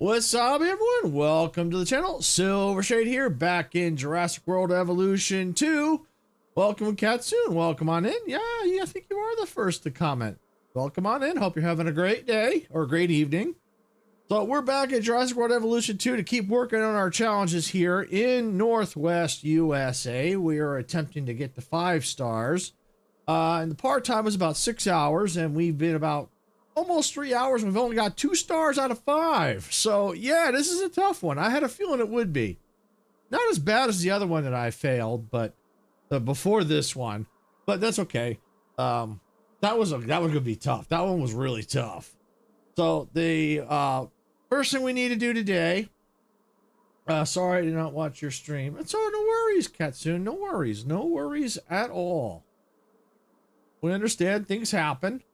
What's up, everyone? Welcome to the channel. Silver Shade here, back in Jurassic World Evolution 2. Welcome, Katsun. Welcome on in. Yeah, I think you are the first to comment. Welcome on in. Hope you're having a great day or a great evening. So we're back at Jurassic World Evolution 2 to keep working on our challenges here in Northwest USA. We are attempting to get to 5 stars. And the part time was about 6 hours, and we've been about almost 3 hours. We've only got 2 stars out of 5. So yeah, this is a tough one. I had a feeling it would be. Not as bad as the other one that I failed, but before this one, but that's okay. That was gonna be tough. That one was really tough. So the first thing we need to do today, sorry I did not watch your stream. It's no worries, Katsun. No worries at all. We understand things happen.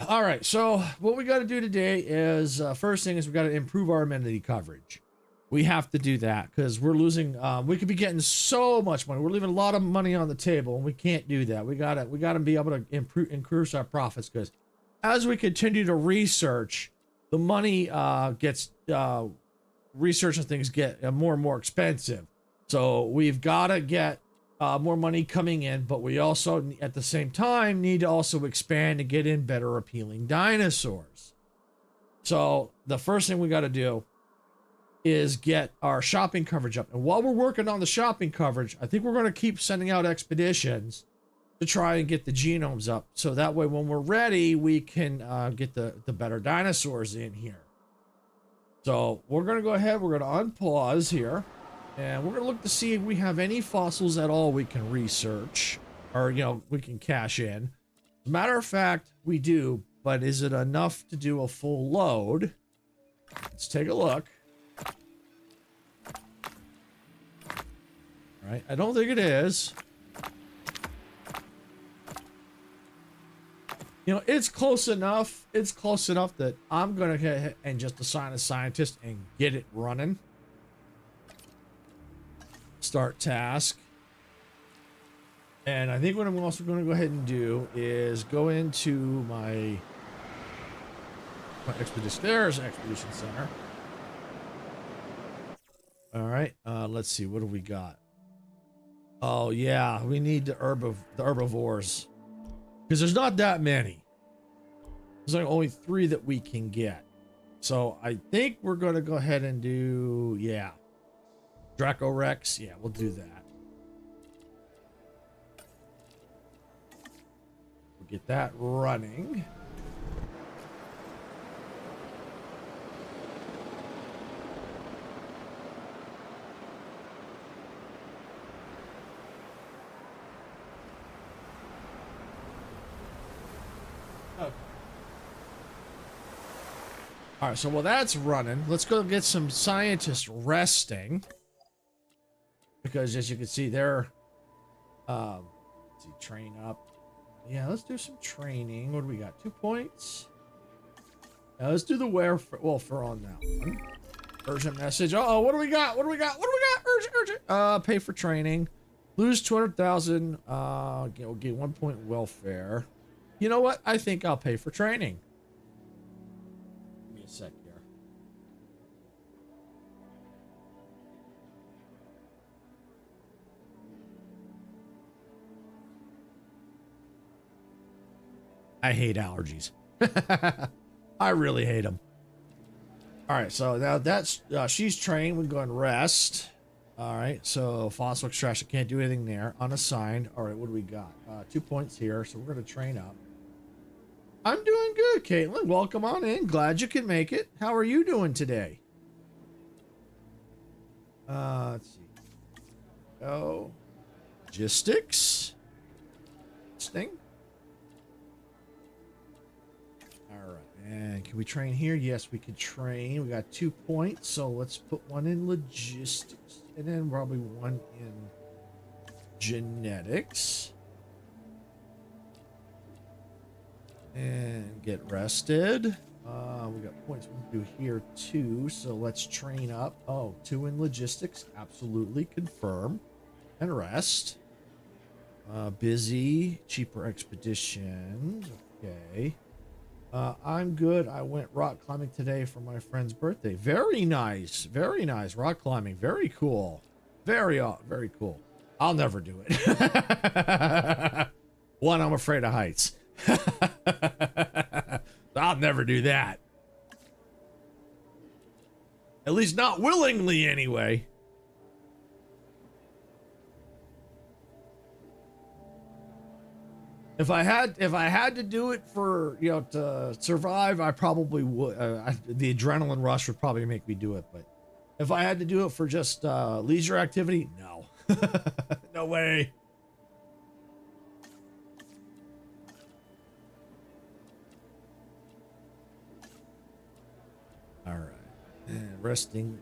All right, so what we got to do today is first thing is we got to improve our amenity coverage. We have to do that because we're losing. We could be getting so much money. We're leaving a lot of money on the table, and we can't do that. We gotta be able to increase our profits because as we continue to research, the money gets research and things get more and more expensive. So we've got to get more money coming in, but we also at the same time need to also expand and get in better appealing dinosaurs. So the first thing we got to do is get our shopping coverage up. And while we're working on the shopping coverage, I think we're going to keep sending out expeditions to try and get the genomes up. So that way, when we're ready, we can get the better dinosaurs in here. So we're going to go ahead. We're going to unpause here. And we're going to look to see if we have any fossils at all we can research or, we can cash in. As a matter of fact, we do, but is it enough to do a full load? Let's take a look. All right, I don't think it is. It's close enough. It's close enough that I'm going to go ahead and just assign a scientist and get it running. Start task. And I think what I'm also going to go ahead and do is go into my expedition. There's Expedition Center. All right. Let's see. What do we got? Oh yeah, we need the herbivores because there's not that many. There's like only 3 that we can get. So I think we're going to go ahead and do Draco Rex. Yeah, we'll do that. We'll get that running. Okay. All right, so while that's running, let's go get some scientists resting. Because as you can see, they're let's see, train up. Yeah, let's do some training. What do we got? 2 points. Now let's do the welfare on that one. Urgent message. Oh, what do we got? What do we got? Urgent. Pay for training. Lose 200,000. We'll get 1 point welfare. You know what? I think I'll pay for training. Give me a sec here. I hate allergies. I really hate them. All right, so now that's she's trained. We can go and rest. All right, so fossil extraction, can't do anything there. Unassigned. All right, what do we got? 2 points here, so we're going to train up. I'm doing good, Caitlin. Welcome on in. Glad you can make it. How are you doing today? Let's see. Oh, logistics. Sting. And can we train here? Yes, we can train. We got 2 points, so let's put 1 in logistics and then probably 1 in genetics. And get rested. We got points we can do here too, so let's train up. Oh, 2 in logistics. Absolutely confirm. And rest. Busy. Cheaper expeditions. Okay. I'm good. I went rock climbing today for my friend's birthday. Very nice. Very nice. Rock climbing. Very cool. Very cool. I'll never do it. One, I'm afraid of heights. I'll never do that. At least not willingly, anyway. If I had to do it for, you know, to survive, I probably would. The adrenaline rush would probably make me do it. But if I had to do it for just leisure activity, no. No way. All right. And resting.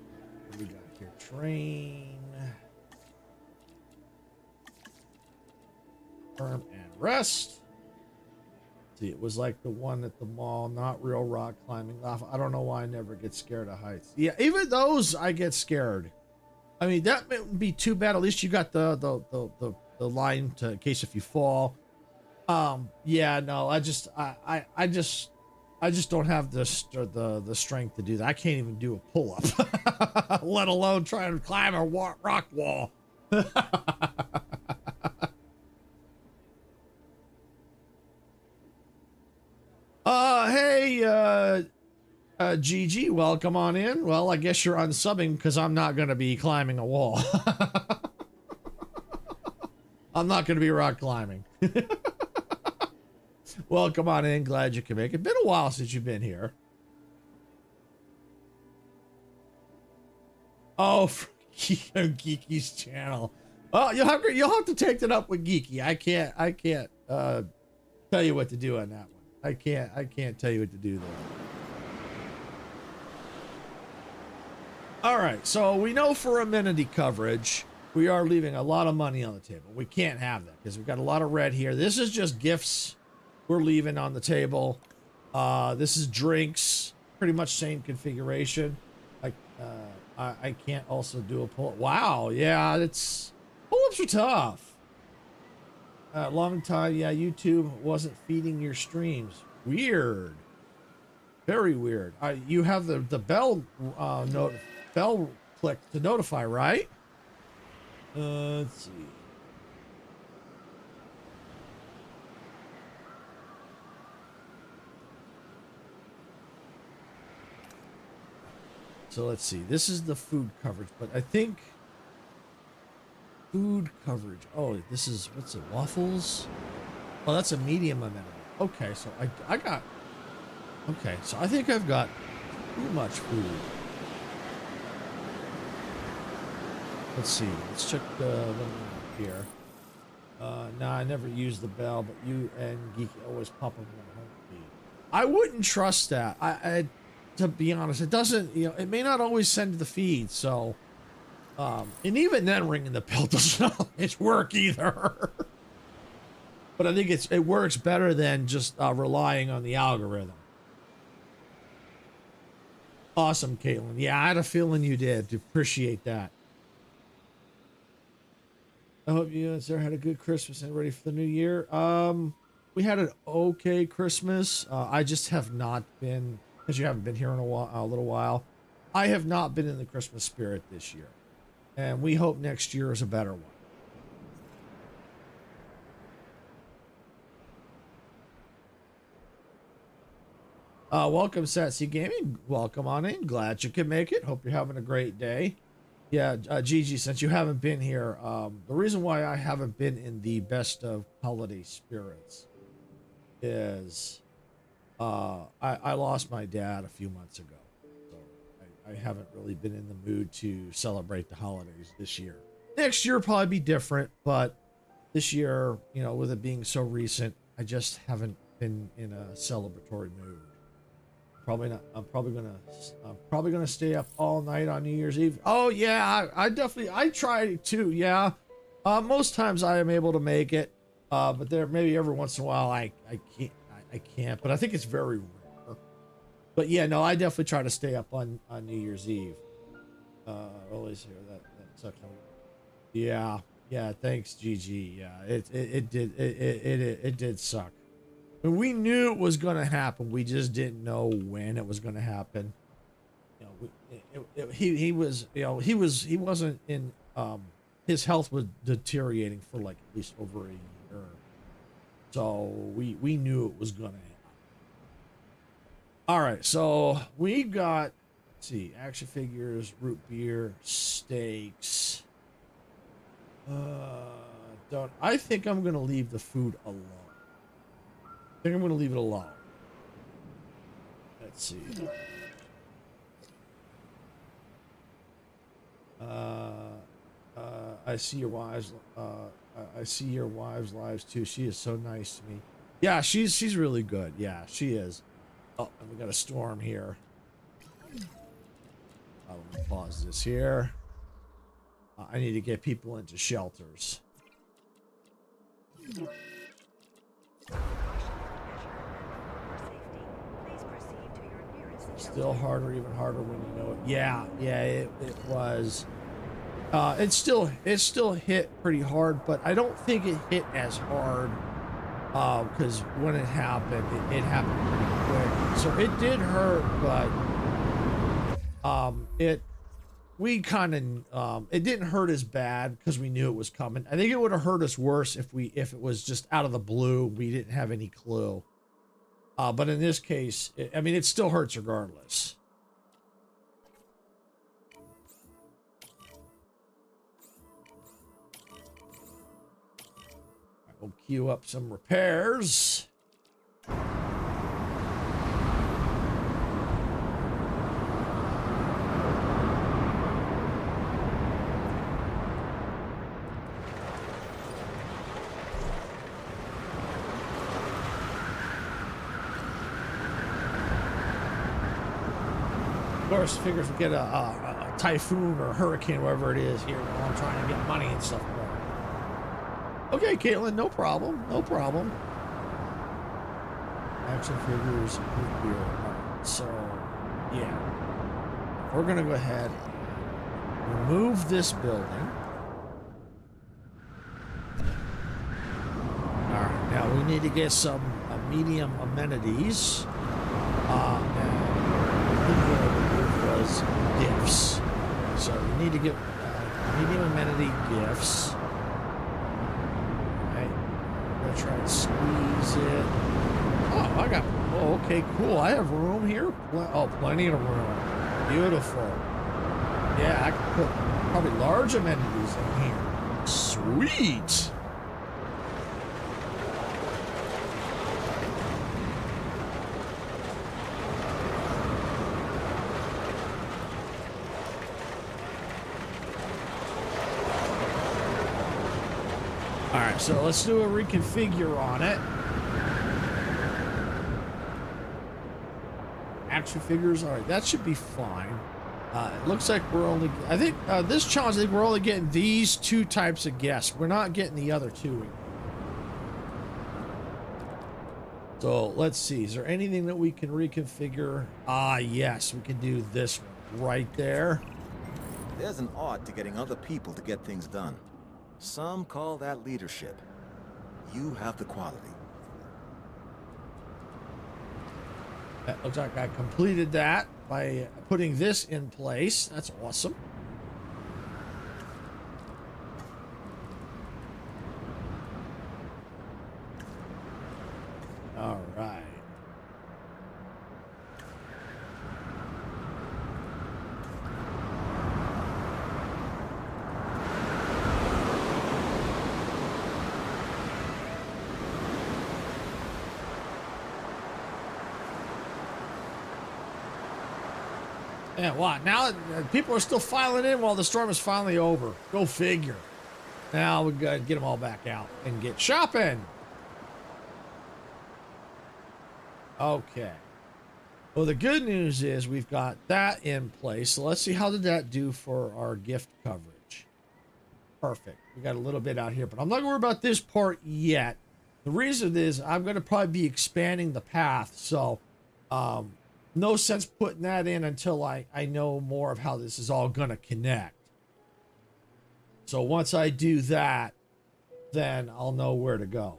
What do we got here? Train. Firm and rest. See, it was like the one at the mall, not real rock climbing off. I don't know why I never get scared of heights. Yeah, even those I get scared. I mean, that wouldn't be too bad. At least you got the line to in case if you fall. Yeah, no, I just don't have the strength to do that. I can't even do a pull up, let alone try to climb a rock wall. Hey, GG, welcome on in. Well, I guess you're unsubbing because I'm not going to be climbing a wall. I'm not going to be rock climbing. Welcome on in. Glad you can make it. Been a while since you've been here. Oh, for Geeky's channel. Oh, you'll have to take that up with Geeky. I can't tell you what to do on that one. I can't tell you what to do there. All right, so we know for amenity coverage, we are leaving a lot of money on the table. We can't have that because we've got a lot of red here. This is just gifts we're leaving on the table. This is drinks, pretty much same configuration. I can't also do a pull. Wow, yeah, pull-ups are tough. Long time, yeah, YouTube wasn't feeding your streams. Weird. Very weird. You have the bell bell click to notify, right? Let's see. So let's see. This is the food coverage, but I think food coverage. Oh, this is, what's it? Waffles? Oh, that's a medium amount. Okay, so I got. Okay, so I think I've got too much food. Let's see. Let's check the one here. No, I never use the bell, but you and Geeky always pop up on home feed. I wouldn't trust that. I to be honest, it doesn't. You know, it may not always send the feed. So, and even then, ringing the bell doesn't always work either. But I think it works better than just relying on the algorithm. Awesome, Caitlin. Yeah, I had a feeling you did. Appreciate that. I hope you and Sarah had a good Christmas and ready for the new year. We had an okay Christmas. I just have not been, because you haven't been here in a little while. I have not been in the Christmas spirit this year, and we hope next year is a better one. Welcome, Satsy Gaming. Welcome on in. Glad you can make it. Hope you're having a great day. Yeah, Gigi, since you haven't been here, the reason why I haven't been in the best of holiday spirits is I lost my dad a few months ago. So I haven't really been in the mood to celebrate the holidays this year. Next year will probably be different, but this year, you know, with it being so recent, I just haven't been in a celebratory mood. Probably not. I'm probably gonna stay up all night on New Year's Eve. Oh yeah, I definitely I try to. Yeah, most times I am able to make it, but there maybe every once in a while I can't. But I think it's very rare. But yeah, no, I definitely try to stay up on New Year's Eve. Always hear that sucks. Yeah. Thanks, GG. Yeah, it did suck. And we knew it was going to happen. We just didn't know when it was going to happen. You know, he was, you know, he wasn't in, his health was deteriorating for like at least over a year. So we knew it was going to happen. All right. So we got, let's see, action figures, root beer, steaks. I think I'm going to leave the food alone. I think I'm going to leave it alone. Let's see. I see your wives. I see your wives' lives too. She is so nice to me. Yeah, she's really good. Yeah, she is. Oh, and we got a storm here. Let me pause this here. I need to get people into shelters. Still harder, even harder when you know it. Yeah, it was. It still hit pretty hard, but I don't think it hit as hard because when it happened, it happened pretty quick. So it did hurt, but it didn't hurt as bad because we knew it was coming. I think it would have hurt us worse if it was just out of the blue. We didn't have any clue. But in this case, I mean, it still hurts regardless. We'll queue up some repairs. Of course, figures we get a typhoon or a hurricane, whatever it is here while I'm trying to get money and stuff. Okay, Caitlin, no problem. No problem. Action figures. All right, so, yeah. We're going to go ahead and remove this building. All right, now we need to get some medium amenities. And was gifts. So we need to get medium amenity gifts. Try and squeeze it. Oh, okay, cool. I have room here. Plenty of room. Beautiful. Yeah, I can put probably large amenities in here. Sweet. So let's do a reconfigure on it. Action figures, all right, that should be fine. It looks like we're only, I think this challenge, I think we're only getting these two types of guests. We're not getting the other two. So let's see, is there anything that we can reconfigure? Yes, we can do this one right there. There's an art to getting other people to get things done. Some call that leadership. You have the quality. That looks like I completed that by putting this in place. That's awesome. All right. Yeah, what? Now people are still filing in while the storm is finally over. Go figure. Now we gotta get them all back out and get shopping. Okay. Well, the good news is we've got that in place. So let's see, how did that do for our gift coverage? Perfect. We got a little bit out here, but I'm not gonna worry about this part yet. The reason is I'm gonna probably be expanding the path. So, no sense putting that in until I know more of how this is all going to connect. So once I do that, then I'll know where to go.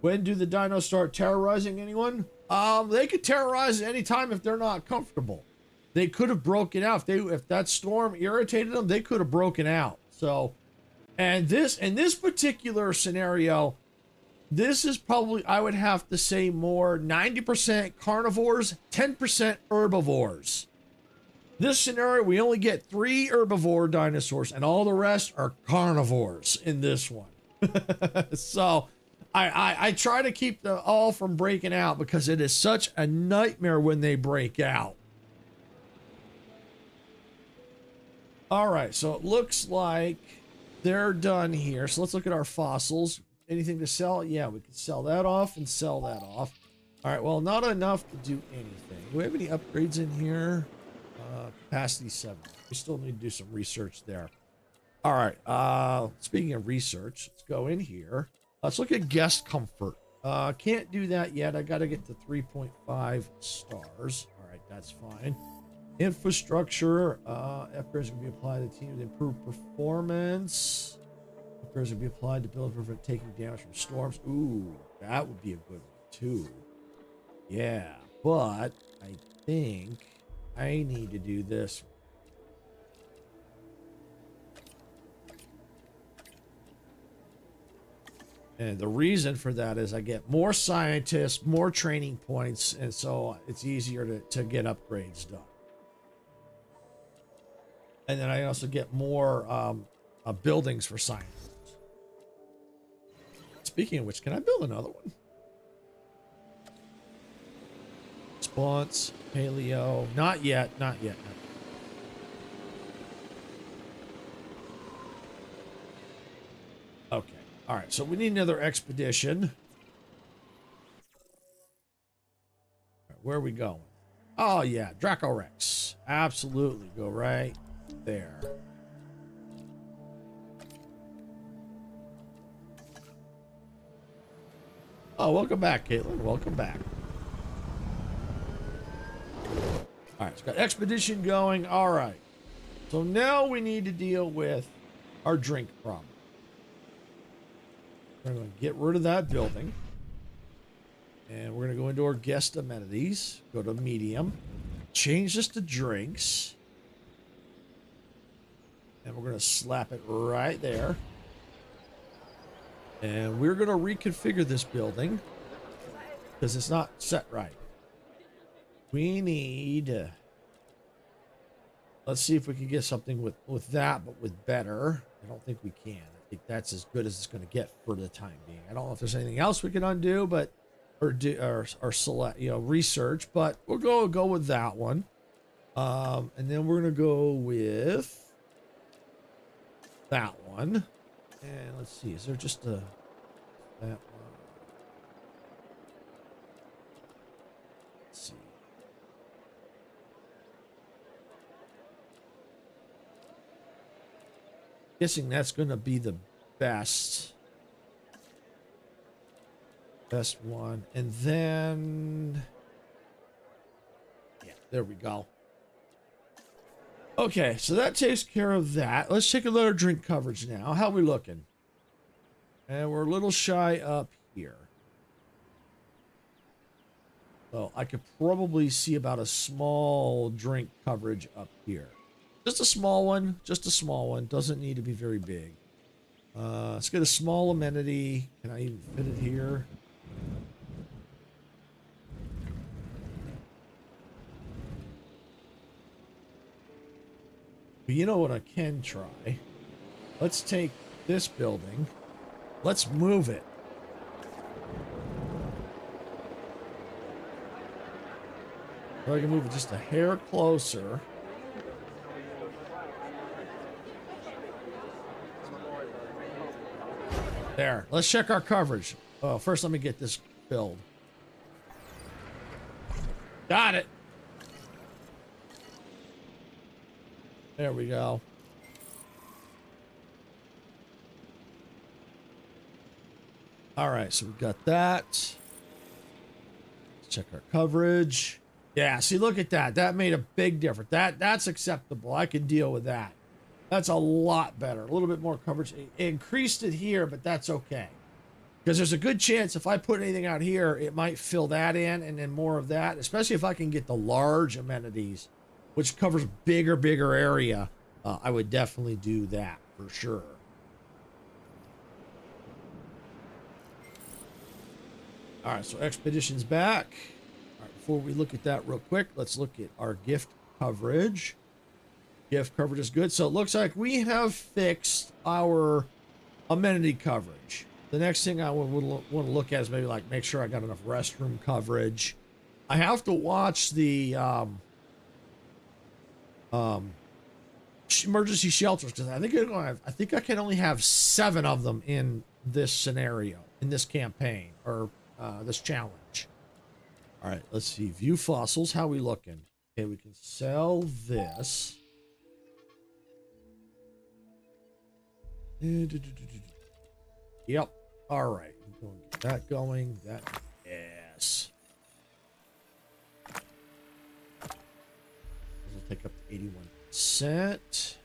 When do the dinos start terrorizing anyone? They could terrorize at any time if they're not comfortable. They could have broken out. If that storm irritated them, they could have broken out. So, and in this particular scenario, this is probably, I would have to say, more 90% carnivores, 10% herbivores. This scenario, we only get 3 herbivore dinosaurs, and all the rest are carnivores in this one. So I try to keep them all from breaking out because it is such a nightmare when they break out. All right, so it looks like they're done here. So let's look at our fossils. Anything to sell? Yeah, we can sell that off and sell that off. All right, well, not enough to do anything. Do we have any upgrades in here? Capacity 7. We still need to do some research there. All right, speaking of research, let's go in here. Let's look at guest comfort. Can't do that yet. I got to get to 3.5 stars. All right, that's fine. Infrastructure, upgrades can be applied to team to improve performance. Upgrades can be applied to build prevent taking damage from storms. Ooh, that would be a good one too. Yeah, but I think I need to do this. And the reason for that is I get more scientists, more training points, and so it's easier to get upgrades done. And then I also get more buildings for scientists. Speaking of which, can I build another one? Response, paleo, not yet, not yet. Okay, all right, so we need another expedition. All right, where are we going? Oh yeah, Dracorex. Absolutely, go right there. Oh, welcome back, Caitlin. Welcome back. All right, it's got expedition going. All right. So now we need to deal with our drink problem. We're going to get rid of that building. And we're going to go into our guest amenities. Go to medium. Change this to drinks. And we're going to slap it right there. And we're going to reconfigure this building because it's not set right. We need... let's see if we can get something with that, but with better. I don't think we can. I think that's as good as it's going to get for the time being. I don't know if there's anything else we can undo, but or select, research, but we'll go with that one. And then we're going to go with that one. And let's see, is there just that one? Let's see. Guessing that's going to be the best one. And then, yeah, there we go. Okay, so that takes care of that. Let's take a look at our drink coverage now. How are we looking? And we're a little shy up here. So I could probably see about a small drink coverage up here. Just a small one. Just a small one. Doesn't need to be very big. Let's get a small amenity. Can I even fit it here? But you know what I can try? Let's take this building. Let's move it. So I can move it just a hair closer. There. Let's check our coverage. Oh, first let me get this filled. Got it. There we go. All right, so we've got that. Let's check our coverage. Yeah, see, look at that. That made a big difference. That's acceptable. I can deal with that. That's a lot better. A little bit more coverage. It increased it here, but that's okay. Because there's a good chance if I put anything out here, it might fill that in and then more of that, especially if I can get the large amenities, which covers bigger area. I would definitely do that for sure. All right, so expedition's back. All right, before we look at that real quick, let's look at our gift coverage. Gift coverage is good. So it looks like we have fixed our amenity coverage. The next thing I would want to look at is maybe like make sure I got enough restroom coverage. I have to watch the emergency shelters because I think I can only have 7 of them in this scenario, in this campaign, or this challenge. All right, let's see. View fossils. How we looking? Okay, we can sell this. Yep. All right. I'm going to get that going. That, yes. This will take up to 81%.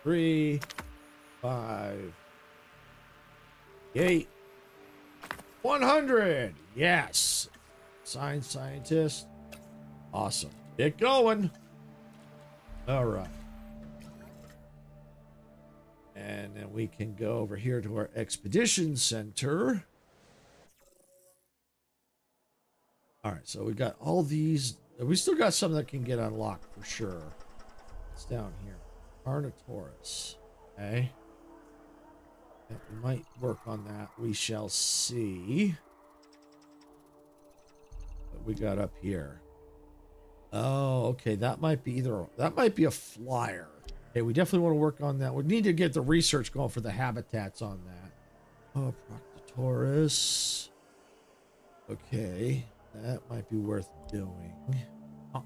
3, 5, 8, 100. Yes. Science scientist. Awesome. Get going. All right. And then we can go over here to our expedition center. All right, so we got all these. We still got some that can get unlocked for sure. It's down here. Carnotaurus. Okay. Yeah, we might work on that. We shall see. What we got up here. Oh, okay. That might be that might be a flyer. Okay, we definitely want to work on that. We need to get the research going for the habitats on that. Oh, Proctotaurus. Okay, that might be worth doing.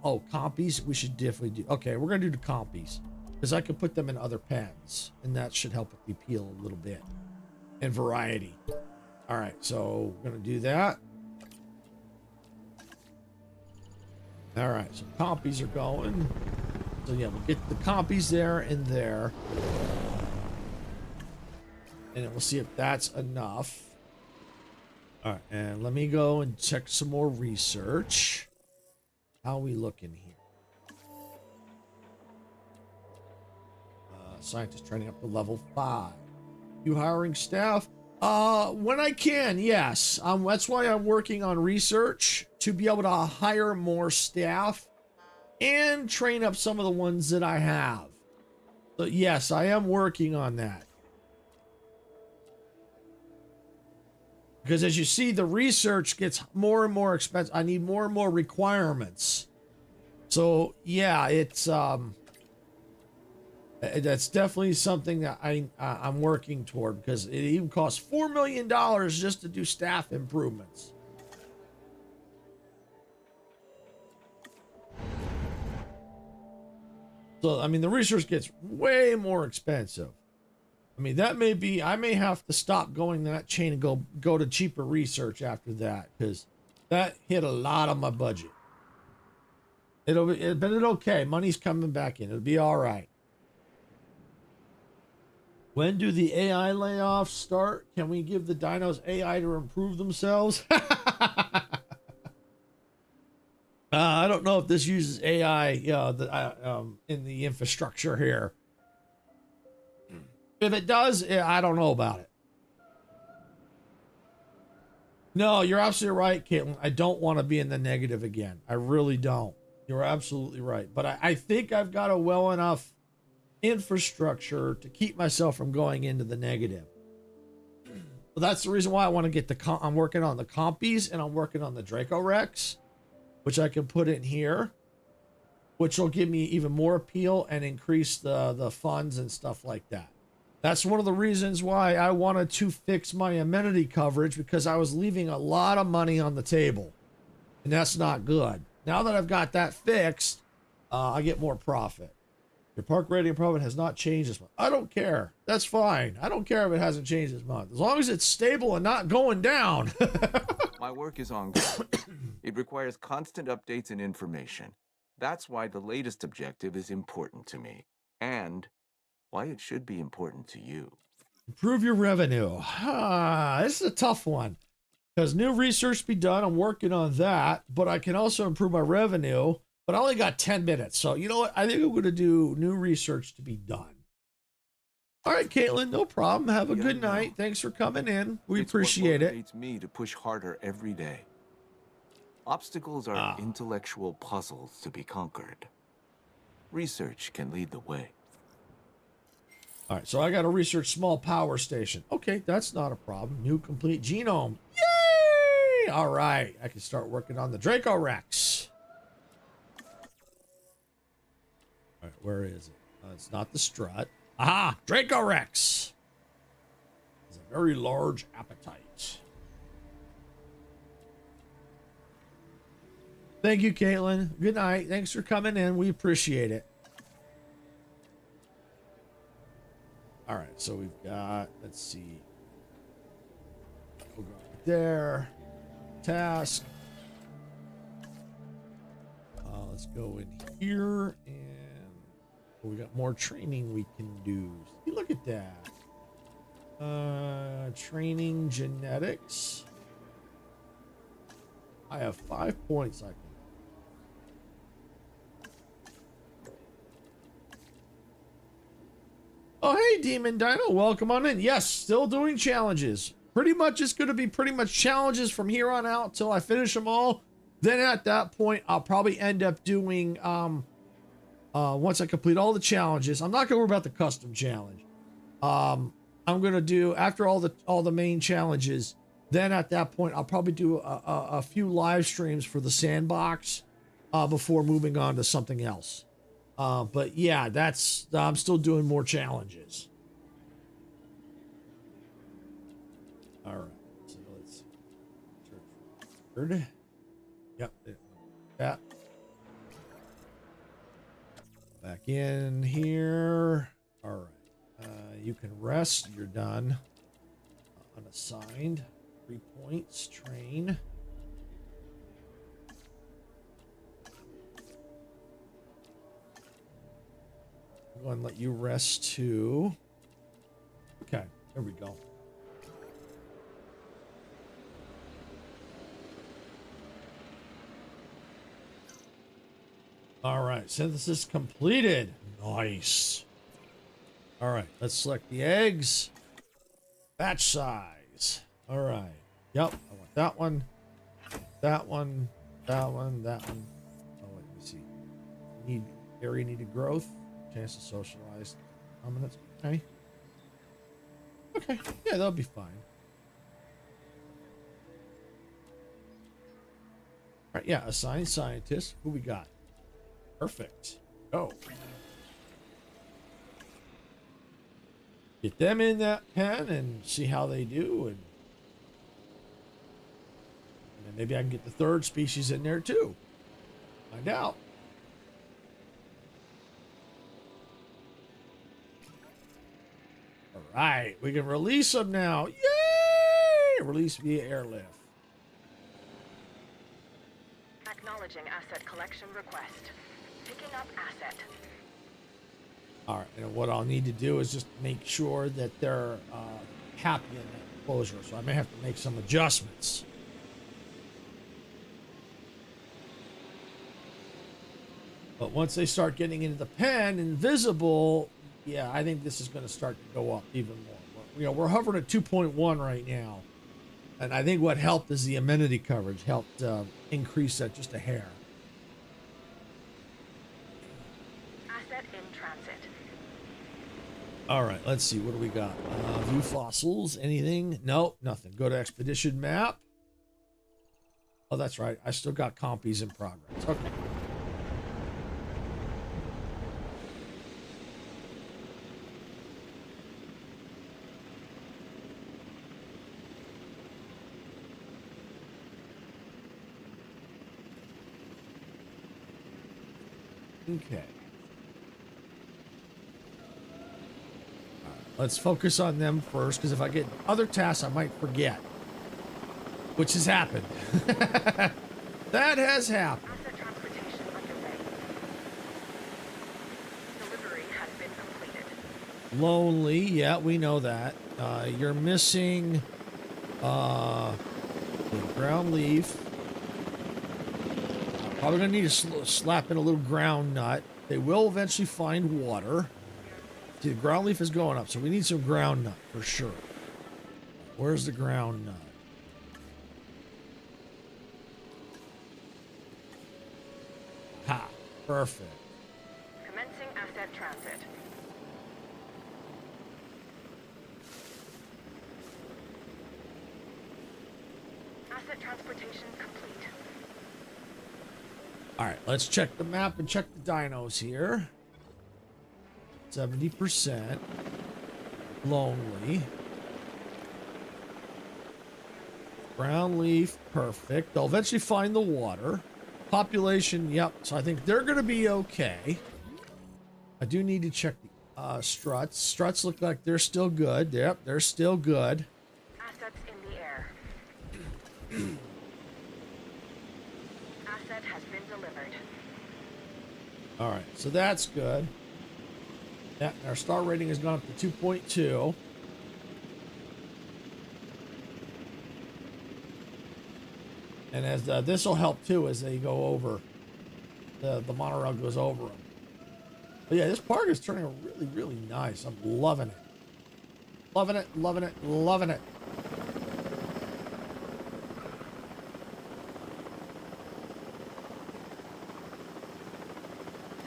Oh, compies. We should definitely do. Okay, we're gonna do the compies because I could put them in other pens, and that should help with the appeal a little bit and variety. All right, so we're gonna do that. All right, so compies are going. So yeah, we'll get the compies there and there. And then we'll see if that's enough. All right, and let me go and check some more research. How are we looking here? Scientist training up to level 5. You hiring staff? When I can, yes. That's why I'm working on research to be able to hire more staff and train up some of the ones that I have. So yes, I am working on that. Because as you see, the research gets more and more expensive. I need more and more requirements. So yeah, it's that's definitely something that I'm working toward, because it even costs $4 million just to do staff improvements. So, I mean, the research gets way more expensive. I mean, that may be, I may have to stop going that chain and go to cheaper research after that, because that hit a lot of my budget. But it's okay. Money's coming back in. It'll be all right. When do the AI layoffs start? Can we give the dinos AI to improve themselves? I don't know if this uses AI in the infrastructure here. If it does, I don't know about it. No, you're absolutely right, Caitlin. I don't want to be in the negative again. I really don't. You're absolutely right. But I think I've got a well enough infrastructure to keep myself from going into the negative. Well, that's the reason why I want to get I'm working on the compies, and I'm working on the Draco Rex, which I can put in here, which will give me even more appeal and increase the funds and stuff like that. That's one of the reasons why I wanted to fix my amenity coverage, because I was leaving a lot of money on the table, and that's not good. Now that I've got that fixed, I get more profit. Your park rating profit has not changed this month. I don't care. That's fine. I don't care if it hasn't changed this month, as long as it's stable and not going down. My work is ongoing. It requires constant updates and information. That's why the latest objective is important to me. And why it should be important to you. Improve your revenue. This is a tough one because new research to be done. I'm working on that, but I can also improve my revenue. But I only got 10 minutes. So you know what? I think I'm going to do new research to be done. All right, Caitlin, no problem. Have a good night. Thanks for coming in. We appreciate it. It's what motivates me to push harder every day. Obstacles are intellectual puzzles to be conquered. Research can lead the way. All right, so I got to research small power station. Okay, that's not a problem. New complete genome. Yay! All right, I can start working on the Draco Rex. All right, where is it? It's not the strut. Aha! Draco Rex! Has a very large appetite. Thank you, Caitlin. Good night. Thanks for coming in. We appreciate it. All right, so we've got, let's see. We'll go right there. Task. Let's go in here and we got more training we can do. See, look at that. Training genetics. I have 5 points I can. Oh, hey, Demon Dino. Welcome on in. Yes, still doing challenges. Pretty much it's going to be pretty much challenges from here on out till I finish them all. Then at that point, I'll probably end up doing, once I complete all the challenges, I'm not going to worry about the custom challenge. I'm going to do, after all the main challenges, then at that point, I'll probably do a few live streams for the sandbox before moving on to something else. But yeah, I'm still doing more challenges. All right, so let's see. Yep, that. Back in here. All right, you can rest. You're done. Unassigned. 3 points. Train. I'm going to let you rest too. Okay, there we go. All right, synthesis completed. Nice. All right, let's select the eggs. Batch size. All right. Yep, I want that one. That one. That one. That one. Oh, let me see. Area needed growth. Chance to socialize. Dominance. Okay. Okay. Yeah, that'll be fine. All right. Yeah. Assigned scientist. Who we got? Perfect. Go. Get them in that pen and see how they do, and then maybe I can get the third species in there too. Find out. All right, we can release them now. Yay! Release via airlift. Acknowledging asset collection request. Picking up asset. All right, and what I'll need to do is just make sure that they're happy in that enclosure. So I may have to make some adjustments. But once they start getting into the pen, invisible, yeah, I think this is going to start to go up even more. You know, we're hovering at 2.1 right now. And I think what helped is the amenity coverage helped increase that just a hair. Asset in transit. All right, let's see. What do we got? View fossils. Anything? Nope, nothing. Go to expedition map. Oh, that's right. I still got compies in progress. Okay. Okay. All right, let's focus on them first, because if I get other tasks, I might forget. Which has happened. That has happened. Asset transportation underway. Delivery has been completed. Lonely, yeah, we know that. You're missing the ground leaf. Probably gonna need to slap in a little ground nut. They will eventually find water. See, the ground leaf is going up, so we need some ground nut for sure. Where's the ground nut? Ha, perfect. Commencing asset transit. Asset transportation complete. All right, let's check the map and check the dinos here. 70%. Lonely. Brown leaf, perfect. They'll eventually find the water. Population, yep. So I think they're going to be okay. I do need to check the struts. Struts look like they're still good. Yep, they're still good. Assets in the air. Asset has been delivered. All right, so that's good. Yeah, our star rating has gone up to 2.2. And as this will help too as they go over, the monorail goes over them. But yeah, this park is turning out really, really nice. I'm loving it. Loving it, loving it, loving it.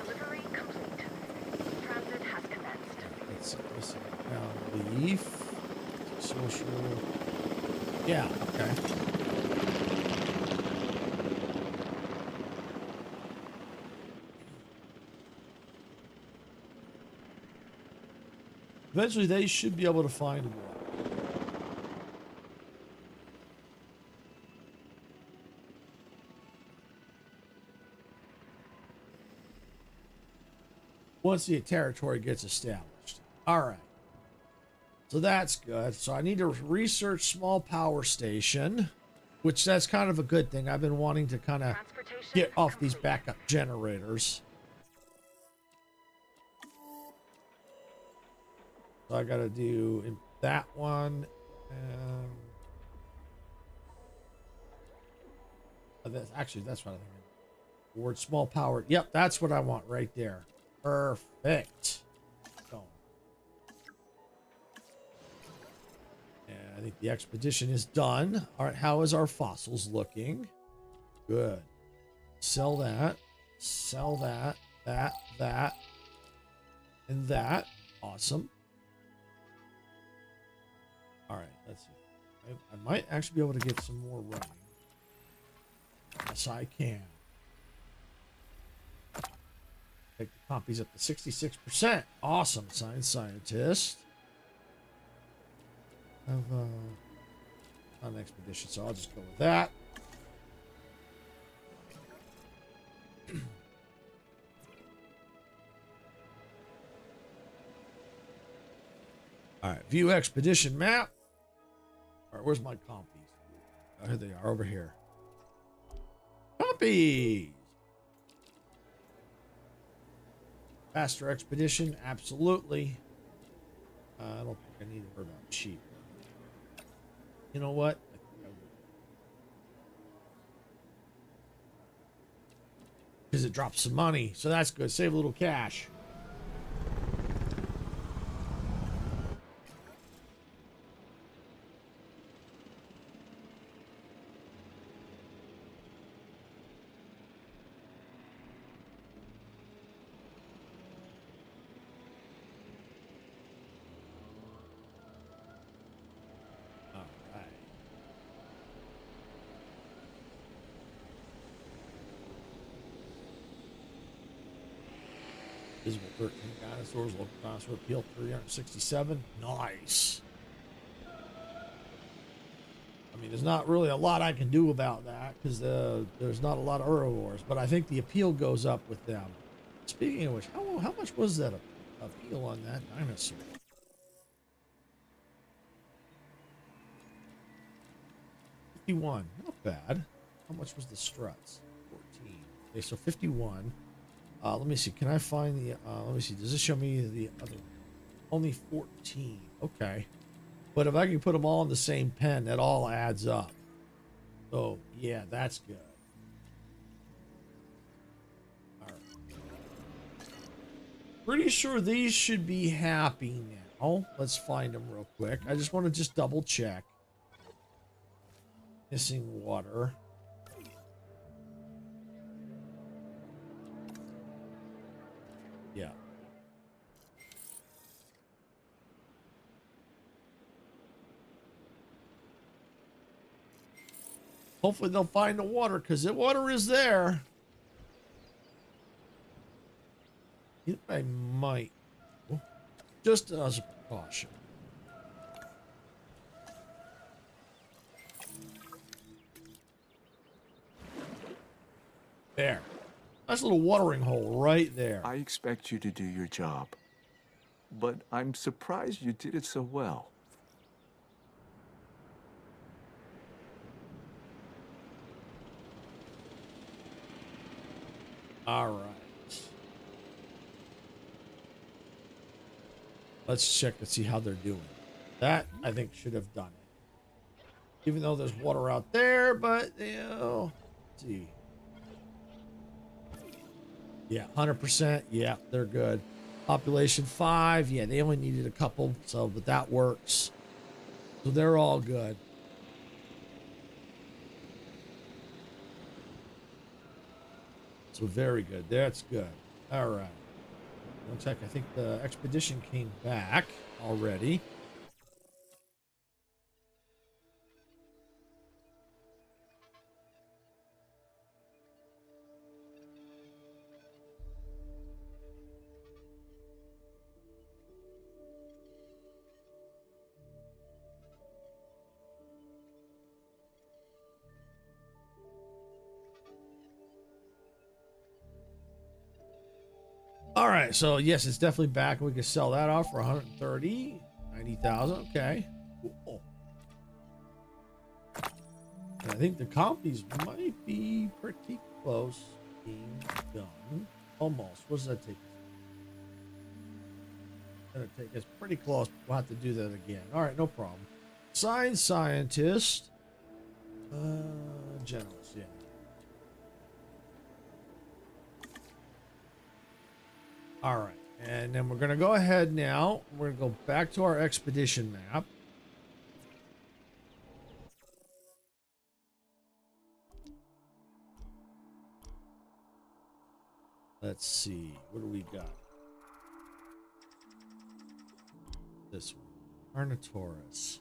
Delivery complete. Transit has commenced. Let's see, missing ground leaf. Social. Yeah, okay. Eventually, they should be able to find water. Once the territory gets established. All right. So that's good. So I need to research small power station, which that's kind of a good thing. I've been wanting to kind of get off these backup generators. So I got to do in that one. And that's what I think. Word small power. Yep, that's what I want right there. Perfect. So, and I think the expedition is done. All right, how is our fossils looking? Good. Sell that. Sell that. That. And that. Awesome. All right, let's see. I might actually be able to get some more running. Yes, I can. Take the copies up to 66%. Awesome, science scientist. Have an expedition, so I'll just go with that. All right, view expedition map. All right, where's my compies? Oh, here they are, over here. Compies! Faster expedition, absolutely. I don't think I need to worry about cheap. You know what? I think I will. Because it drops some money, so that's good. Save a little cash. Visible 13 dinosaurs, local dinosaur appeal 367. Nice. I mean, there's not really a lot I can do about that because there's not a lot of herbivores, but I think the appeal goes up with them. Speaking of which, how much was that appeal on that dinosaur? 51, not bad. How much was the struts? 14. Okay, so 51. Let me see. Can I find the? Let me see. Does this show me the other? Only 14. Okay. But if I can put them all in the same pen, that all adds up. So, yeah, that's good. All right. Pretty sure these should be happy now. Let's find them real quick. I just want to just double check. Missing water. Yeah. Hopefully they'll find the water, because the water is there. I might. Just as a precaution. There. Nice little watering hole right there. I expect you to do your job, but I'm surprised you did it so well. All right. Let's check and see how they're doing. That, I think, should have done it. Even though there's water out there, but, you know, let's see. Yeah, 100%. Yeah, they're good. Population 5. Yeah, they only needed a couple, so, but that works. So they're all good. So very good. That's good. All right. Looks like I think the expedition came back already. All right, so yes, it's definitely back. We can sell that off for 130, 90,000. Okay. Cool. I think the copies might be pretty close being done. Almost. What does that take? Gonna take us pretty close. We'll have to do that again. All right, no problem. Science scientist. Generals, yeah. All right, and then we're going to go ahead now. We're going to go back to our expedition map. Let's see. What do we got? This one. Carnotaurus.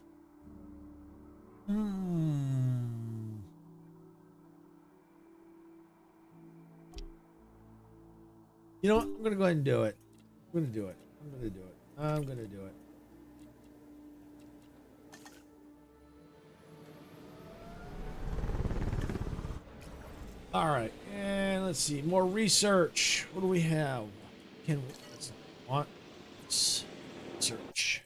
You know what? I'm going to go ahead and do it. I'm going to do it. I'm going to do it. I'm going to do it. All right. And let's see. More research. What do we have? Can we want search?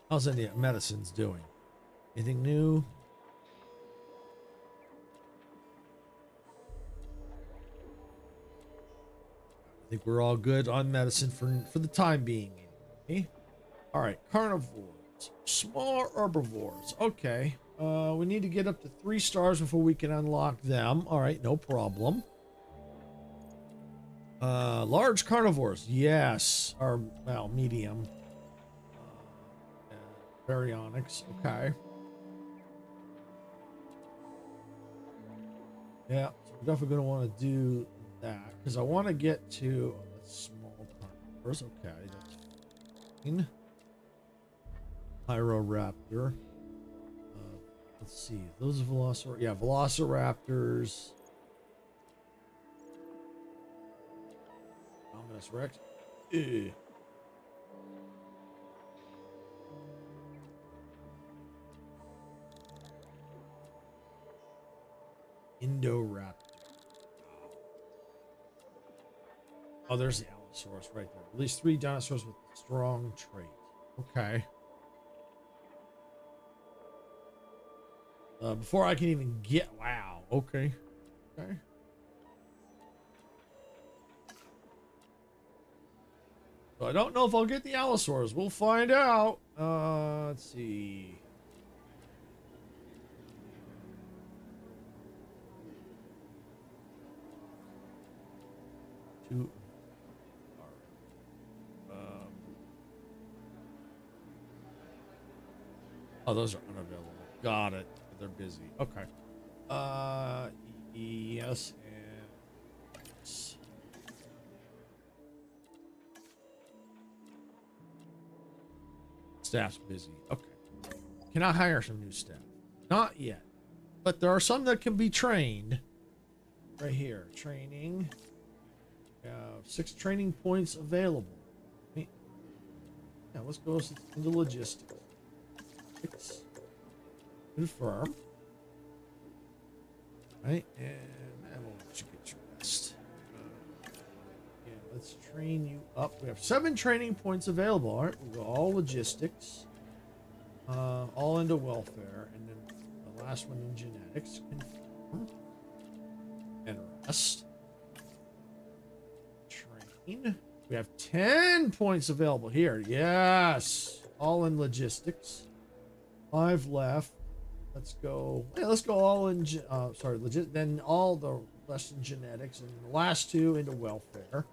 How's any medicines doing? Anything new? I think we're all good on medicine for the time being. Okay. All right, carnivores, small herbivores. Okay, we need to get up to 3 stars before we can unlock them. All right, no problem. Large carnivores, yes, or well, medium. Baryonyx, okay. Yeah, so we're definitely going to want to do that because I want to get to small carnivores. Okay, that's fine. Pyroraptor. Let's see, those velociraptors. Ominous Rex. Ew. Indoraptor. Oh, there's the Allosaurus right there. At least 3 dinosaurs with strong traits. Okay. Before I can even get... Wow. Okay. Okay. So I don't know if I'll get the Allosaurs. We'll find out. Let's see. Two. Oh, those are unavailable. Got it. They're busy. Okay. Yes and yes. Staff's busy. Okay. Can I hire some new staff? Not yet. But there are some that can be trained. Right here. Training. We have 6 training points available. Yeah, let's go into logistics. 6. Confirm. Right, and we'll let you get your rest. Yeah, let's train you up. We have 7 training points available. All right, we'll go all logistics, all into welfare, and then the last one in genetics. Confirm and rest. Train. We have 10 points available here. Yes, all in logistics. 5 left. Let's go. Yeah, let's go all in. Legit. Then all the rest in genetics, and the last 2 into welfare.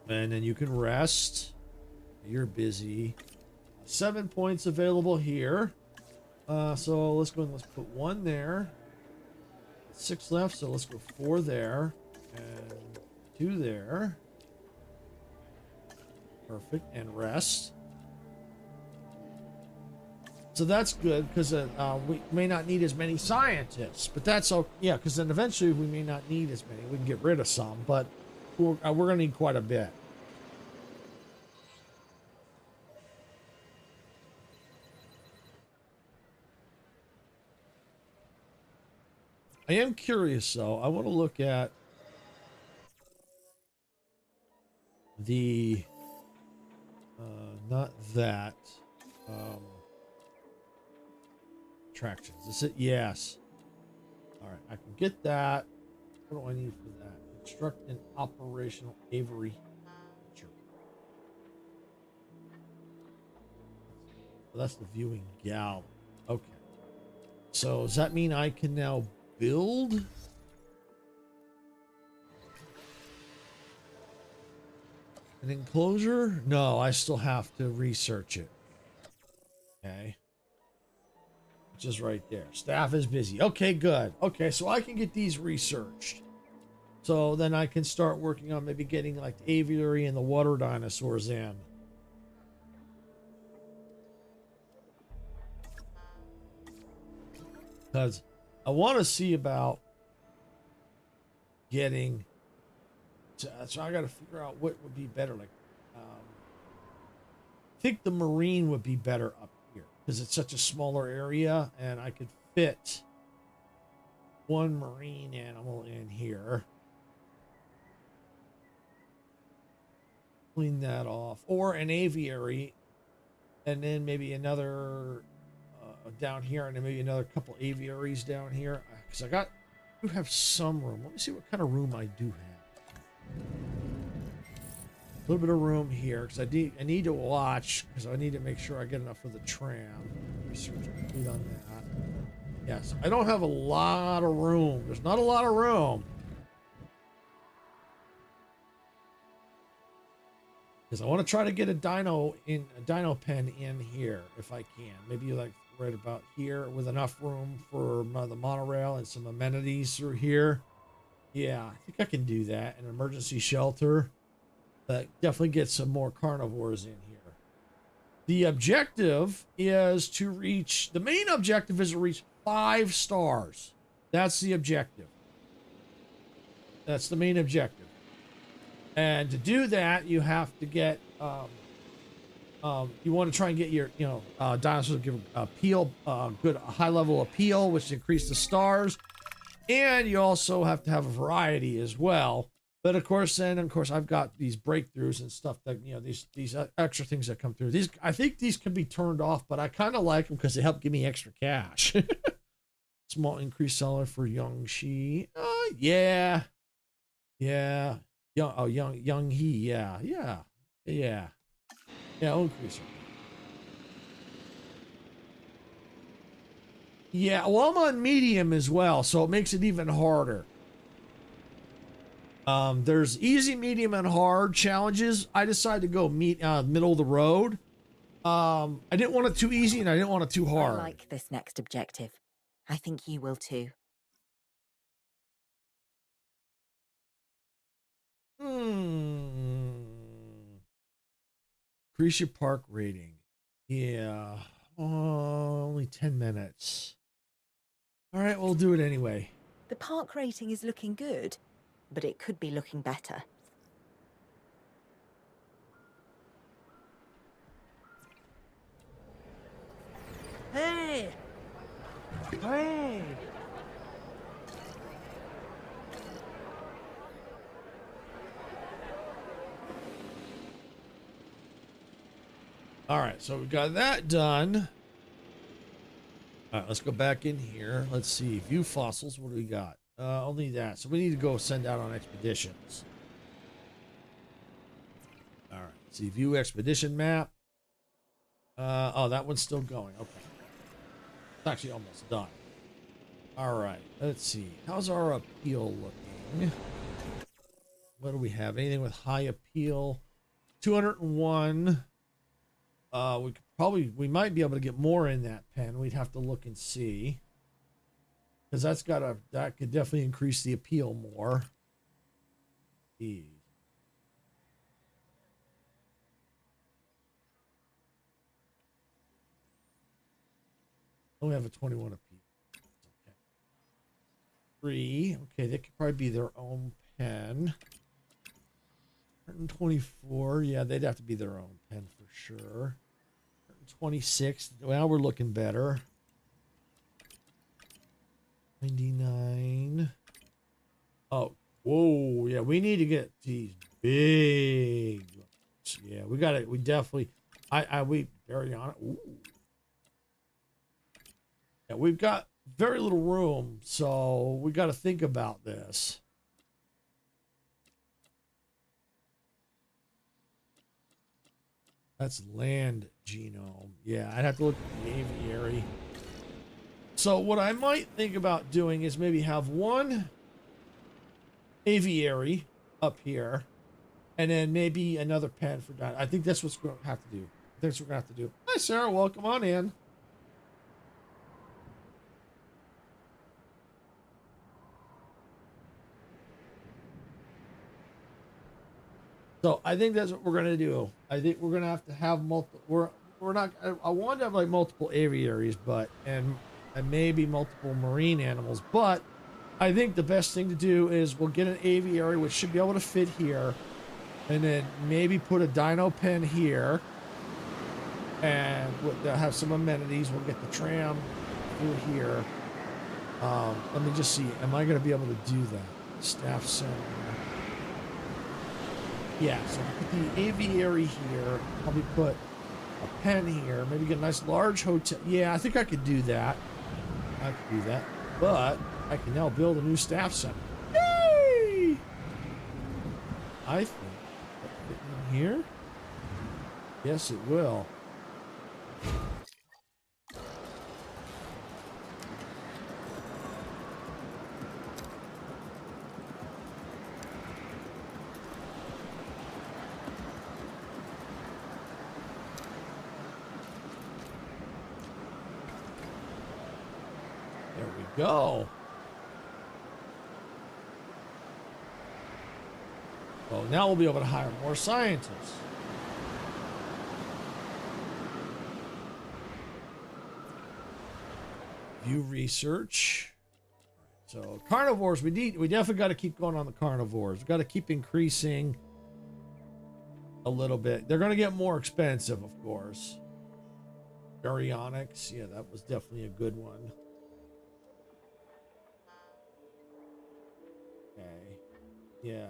And then you can rest. You're busy. 7 points available here. So let's go and let's put 1 there. 6 left, so let's go 4 there and 2 there. Perfect. And rest. So that's good because we may not need as many scientists, but that's okay. Yeah, because then eventually we may not need as many. We can get rid of some, but we're going to need quite a bit. I am curious, though. I want to look at the not that. Attractions. Is it? Yes. All right, I can get that. What do I need for that? Construct an operational aviary feature. Well, that's the viewing gallery. Okay. So does that mean I can now build? An enclosure? No, I still have to research it. Okay. Just right there. Staff is busy. Okay, good. Okay, so I can get these researched. So then I can start working on maybe getting like the aviary and the water dinosaurs in. Because I want to see about getting... So I got to figure out what would be better. Like, I think the marine would be better up here because it's such a smaller area, and I could fit 1 marine animal in here. Clean that off, or an aviary, and then maybe another down here, and then maybe another couple aviaries down here. Because I do have some room. Let me see what kind of room I do have. A little bit of room here because I need to watch because I need to make sure I get enough for the tram. Research complete on that. Yes, I don't have a lot of room. There's not a lot of room because I want to try to get a dino pen in here if I can. Maybe like right about here with enough room for the monorail and some amenities through here. Yeah, I think I can do that. An emergency shelter. Definitely get some more carnivores in here. The objective is to reach... The main objective is to reach 5 stars. That's the objective. That's the main objective. And to do that, you have to get... you want to try and get your, dinosaurs to give appeal, good high level appeal, which increase the stars. And you also have to have a variety as well. But of course, I've got these breakthroughs and stuff that, these extra things that come through. I think these can be turned off, but I kind of like them because they help give me extra cash. Small increased seller for Young Shi. Yeah. Yeah. Young he. Yeah. Yeah. Yeah. Yeah. I'll increase it. Yeah. Well, I'm on medium as well, so it makes it even harder. There's easy, medium, and hard challenges. I decided to go middle of the road. I didn't want it too easy and I didn't want it too hard. I like this next objective. I think you will too. Increase your park rating. Yeah. Only 10 minutes. All right, we'll do it anyway. The park rating is looking good, but it could be looking better. Hey! Hey! All right, so we got that done. All right, let's go back in here. Let's see. View fossils. What do we got? Only that. So we need to go send out on expeditions. All right. See, view expedition map. Oh, that one's still going. Okay. It's actually almost done. All right. Let's see. How's our appeal looking? What do we have? Anything with high appeal? 201. We might be able to get more in that pen. We'd have to look and see. Because that could definitely increase the appeal more. E. Only have a 21 apiece. Okay. 3. Okay, they could probably be their own pen. 124. Yeah, they'd have to be their own pen for sure. 26. Well, we're looking better. 99. Oh, whoa. Yeah, we need to get these big ones. Yeah, we got it. We definitely. We very on it. Ooh. Yeah, we've got very little room, so we got to think about this. That's land genome. Yeah, I'd have to look at the aviary. So what I might think about doing is maybe have one aviary up here, and then maybe another pen for Dino. I think that's what's going to have to do. I think that's what we're going to have to do. Hi, Sarah. Welcome on in. So I think that's what we're gonna do. I think we're gonna have to have multiple. We're not. I want to have like multiple aviaries, but and maybe multiple marine animals. But I think the best thing to do is we'll get an aviary which should be able to fit here, and then maybe put a dino pen here, and we'll have some amenities. We'll get the tram through here. Let me just see. Am I gonna be able to do that? Staff center. Yeah, so put the aviary here, probably put a pen here, maybe get a nice large hotel. Yeah, I think I could do that. I could do that. But I can now build a new staff center. Yay! I think that'll fit in here. Yes, it will. Go. Well, now we'll be able to hire more scientists. View research. So carnivores, we definitely got to keep going on the carnivores. We've got to keep increasing a little bit. They're going to get more expensive, of course. Baryonyx, yeah, that was definitely a good one. Okay. Yeah.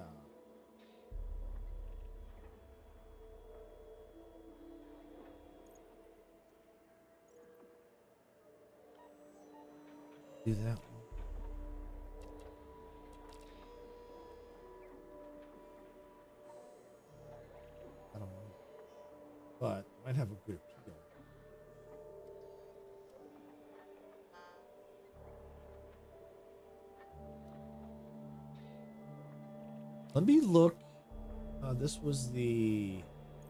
Do that one. Let me look. This was the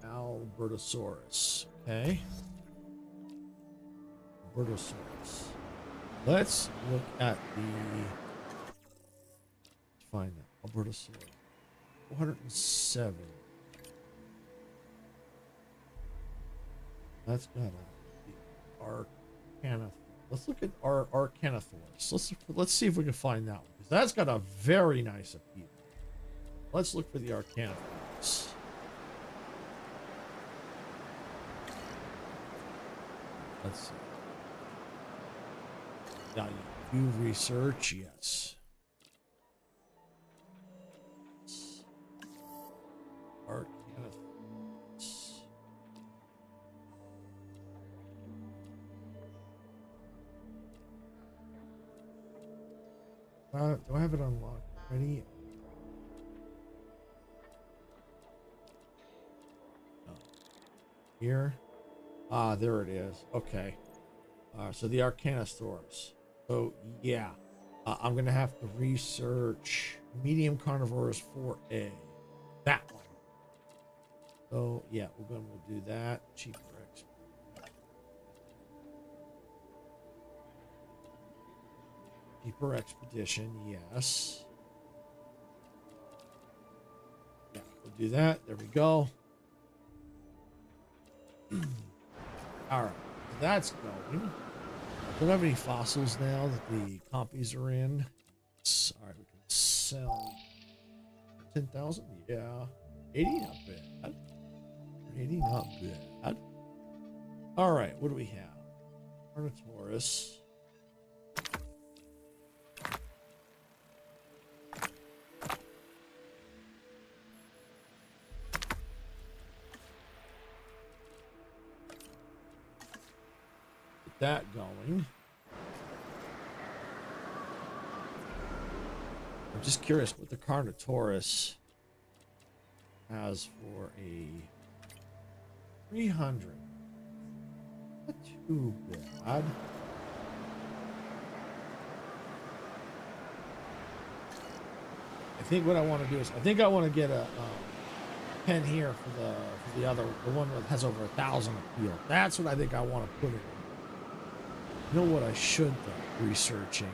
Albertosaurus. Okay. Albertosaurus. Let's look at the. Find that Albertosaurus. 407. That's got a Arcanosaurus. Let's look at our Arcanosaurus. Let's see if we can find that one, because that's got a very nice appeal. Let's look for the Arcanosaurus. Let's see. Now you do research, yes. Arcanosaurus. Do I have it unlocked already? No. Here. Ah, there it is. Okay. So the Arcanosaurus. So yeah, I'm gonna have to research medium carnivorous 4A. That one. So yeah, we'll do that. Cheaper X. Cheaper expedition, yes. Yeah, we'll do that. There we go. All right, that's going. Don't have any fossils now that the compies are in. All right, we can sell 10,000. Yeah, 80, not bad. 80, not bad. All right, what do we have? Carnotaurus. That going. I'm just curious what the Carnotaurus has for a 300. Not too bad. I think what I want to do is I want to get a pen here for the one that has over 1,000 appeal. That's what I think I want to put it in. You know what I should be researching?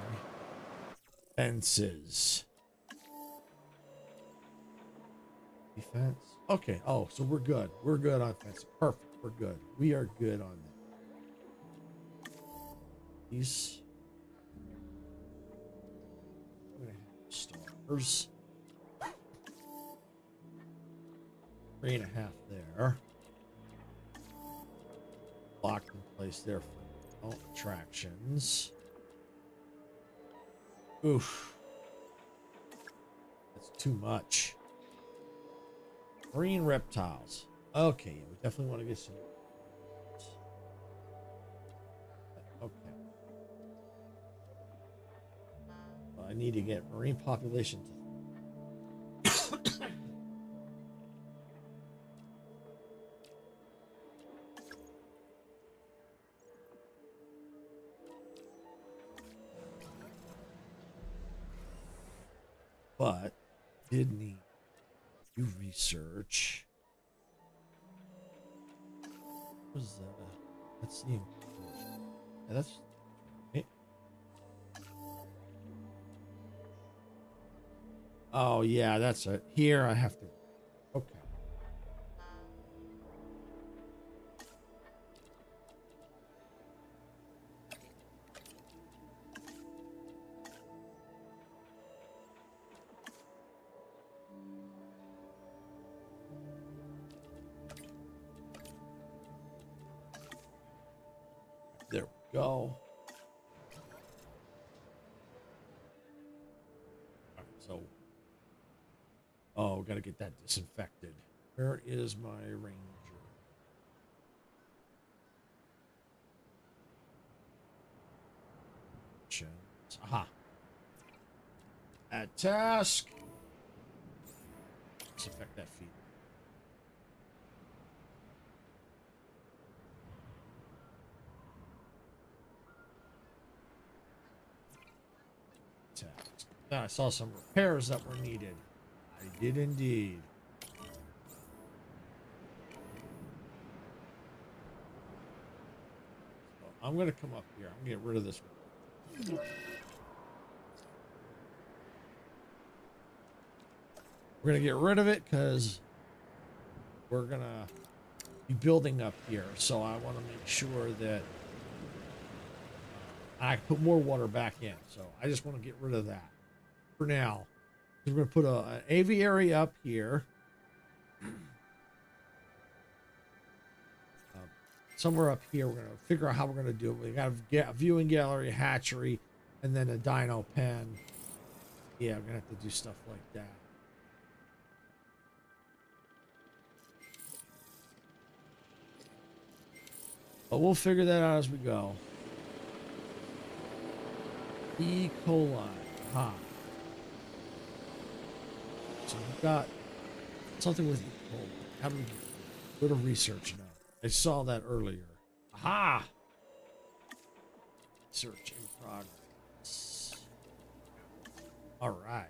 Fences. Defense. Okay. Oh, so we're good. We're good on fence. Perfect. We're good. We are good on that. These. I'm gonna have stars. 3.5 there. Locked in place there for attractions. Oof. That's too much. Marine reptiles. Okay, we definitely want to get some. Okay. Well, I need to get marine population to but did need to research. What was that? Let's see. Yeah, that's it. Oh yeah, that's it. Here I have to. Okay. There we go. All right, so, oh, gotta get that disinfected. Where is my ranger? Aha. At task. Disinfect that feed. I saw some repairs that were needed. I Did indeed. So I'm going to come up here. I'm going to get rid of this one. We're going to get rid of it because we're going to be building up here. So I want to make sure that I put more water back in. So I just want to get rid of that for now. We're going to put an aviary up here. Somewhere up here, we're going to figure out how we're going to do it. We got a viewing gallery, hatchery, and then a dino pen. Yeah, we're going to have to do stuff like that. But we'll figure that out as we go. E. coli. Aha. So we've got something with E. coli. How do we go to research now? I saw that earlier. Aha! Search in progress. All right.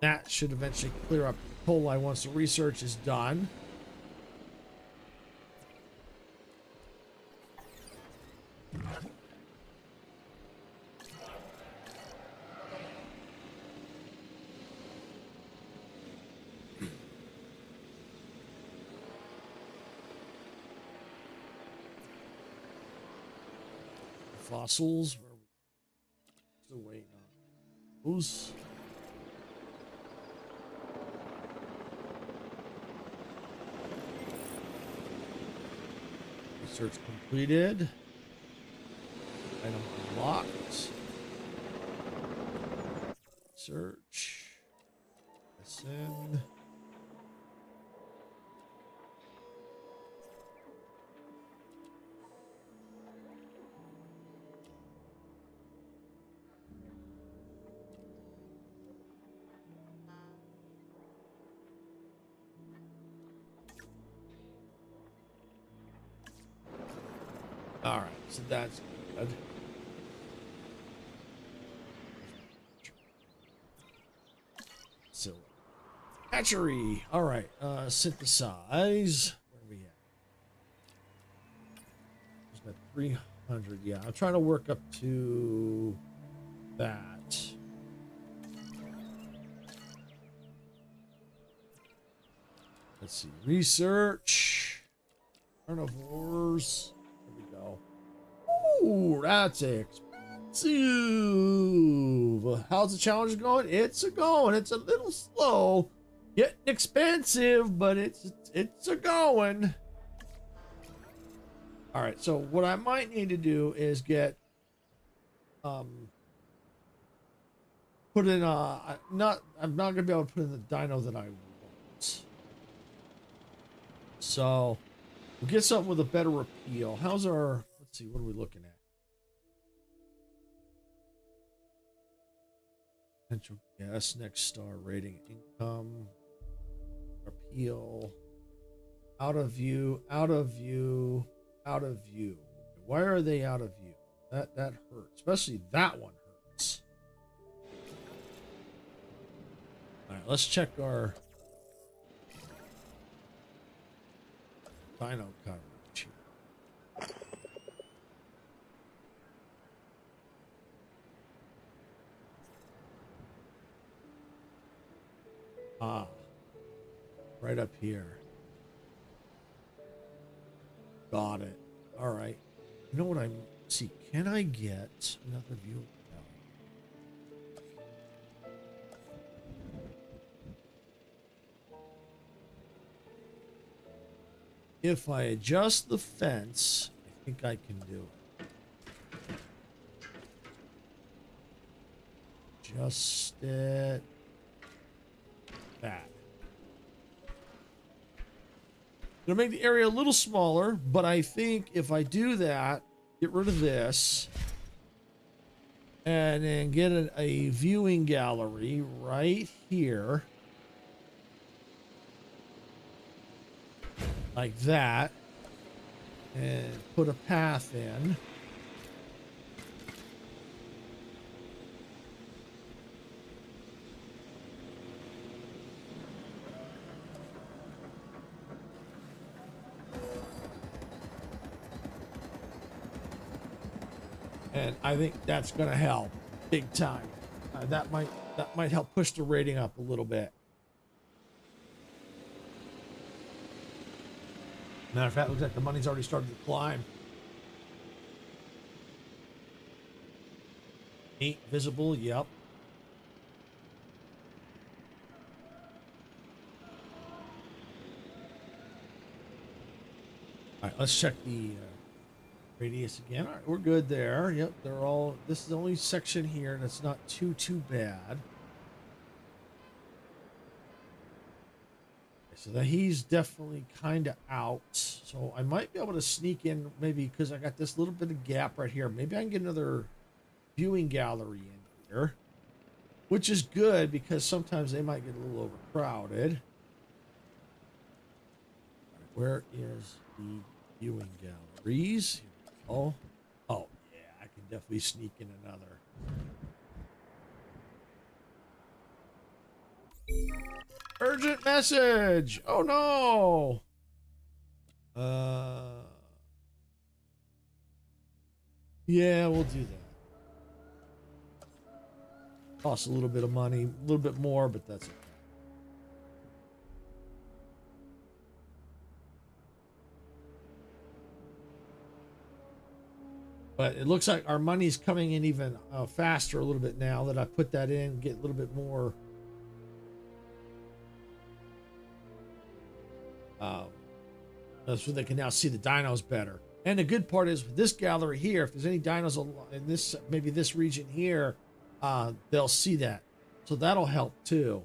That should eventually clear up E. coli once the research is done. Fossils. Where are we still waiting on those? Research completed. Item unlocked. Search. Ascend. All right, so that's good. So, hatchery. All right, synthesize. Where are we at? There's about 300. Yeah, I'm trying to work up to that. Let's see. Research. Carnivores. Ooh, that's expensive. How's the challenge going? It's a going. It's a little slow. Getting expensive, but it's a going. All right, so what I might need to do is get put in I'm not gonna be able to put in the dino that I want. So we'll get something with a better appeal. How's our, let's see, what are we looking at? Potential guess, next star rating, income, appeal, out of view, out of view, out of view. Why are they out of view? That hurts, especially that one hurts. All right, let's check our dino coverage here. Ah, right up here. Got it. All right. You know what I'm... See, can I get another view? If I adjust the fence, I think I can do it. Adjust it. That. Gonna make the area a little smaller, but I think if I do that, get rid of this, and then get a viewing gallery right here, like that, and put a path in. And I think that's going to help big time. That might help push the rating up a little bit. Matter of fact, it looks like the money's already started to climb. Ain't visible, yep. All right, let's check the radius again. All right, we're good there. Yep, they're all. This is the only section here that's not too bad. So that he's definitely kind of out. So I might be able to sneak in maybe because I got this little bit of gap right here. Maybe I can get another viewing gallery in here, which is good because sometimes they might get a little overcrowded. Where is the viewing galleries? Oh, yeah, I can definitely sneak in another. Urgent message! Oh no! Yeah, we'll do that. Costs a little bit of money, a little bit more, but that's okay. But it looks like our money's coming in even faster a little bit now that I put that in, get a little bit more. So they can now see the dinos better. And the good part is with this gallery here, if there's any dinos in this, maybe this region here, they'll see that. So that'll help too.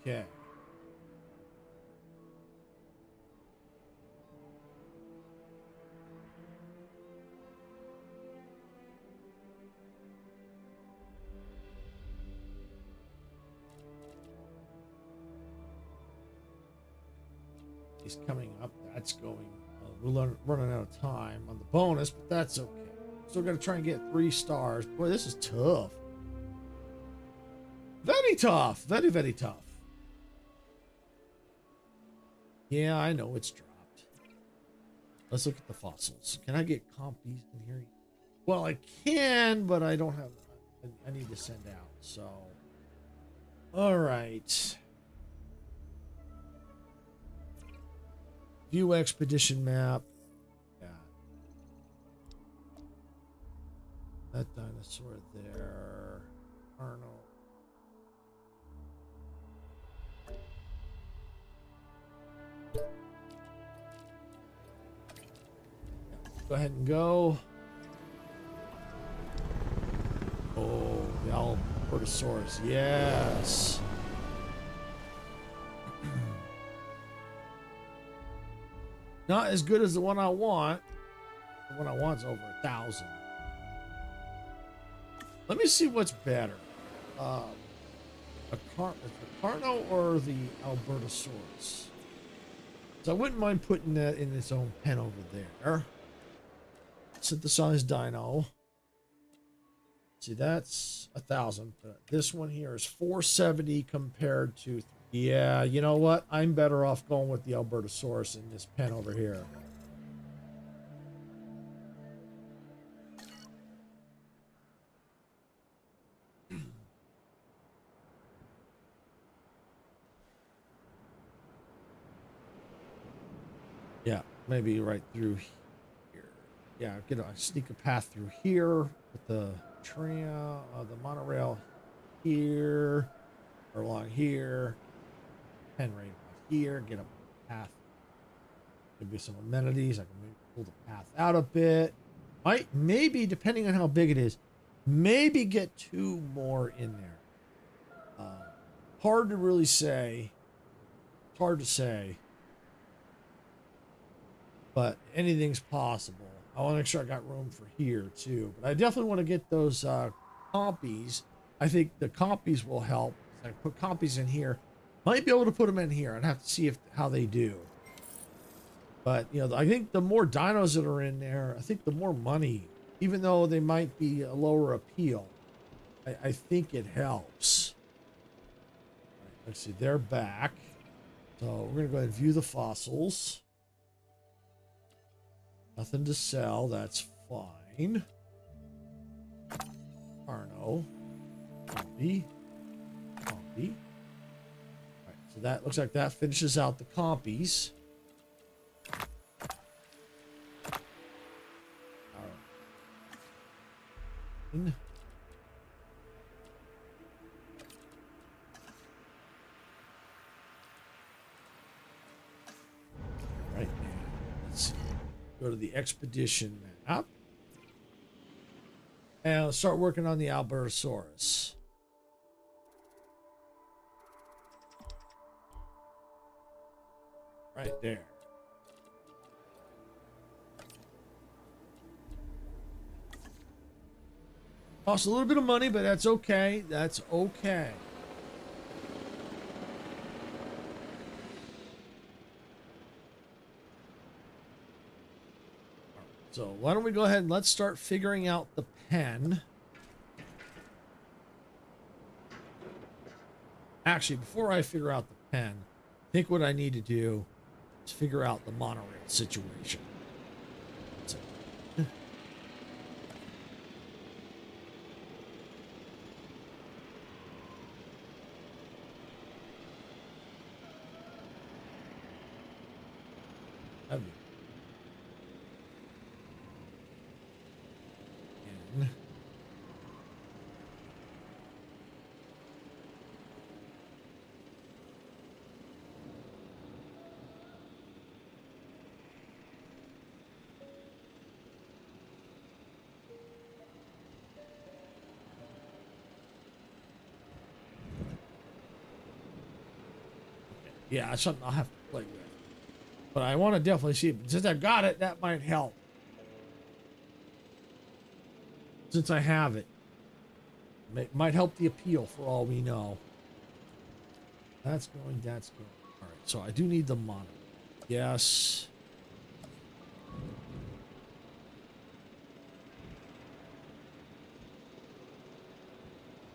Okay. He's coming up. That's going. We're running out of time on the bonus, but that's okay. Still got to try and get 3 stars. Boy, this is tough. Very tough. Very, very tough. Yeah, I know it's dropped. Let's look at the fossils. Can I get compies in here? Well, I can, but I don't have. I need to send out. So, all right. View expedition map. Yeah. That dinosaur there. Arnold. Go ahead and go. Oh, the Albertosaurus. Yes. Not as good as the one I want. The one I want is over 1,000. Let me see what's better. The Carno or the Albertosaurus? So I wouldn't mind putting that in its own pen over there. Synthesized dino. See, that's 1,000. But this one here is 470 compared to. Yeah, you know what? I'm better off going with the Albertosaurus in this pen over here. Yeah, maybe right through here. Yeah, get a sneak a path through here with the tram, the monorail here, or along here. Pen right here, get a path. Maybe some amenities. I can maybe pull the path out a bit. Maybe, depending on how big it is, maybe get 2 more in there. Hard to really say. It's hard to say. But anything's possible. I want to make sure I got room for here too. But I definitely want to get those compies. I think the compies will help. I put compies in here. Might be able to put them in here. I'd have to see how they do. But, you know, I think the more dinos that are in there, I think the more money, even though they might be a lower appeal, I think it helps. Let's see, they're back. So we're going to go ahead and view the fossils. Nothing to sell. That's fine. Arno. Compy. Compy. All right, so that looks like that finishes out the compies. All right. Right now, let's see. Go to the expedition map. And let's start working on the Albertosaurus. Right there. Costs a little bit of money, but that's okay. That's okay. So why don't we go ahead and let's start figuring out the pen. Actually, before I figure out the pen, I think what I need to do is figure out the monorail situation. So, that'd be yeah, it's something I'll have to play with. But I want to definitely see it. Since I've got it, that might help. Since I have it. It might help the appeal for all we know. That's going. All right, so I do need the monitor. Yes.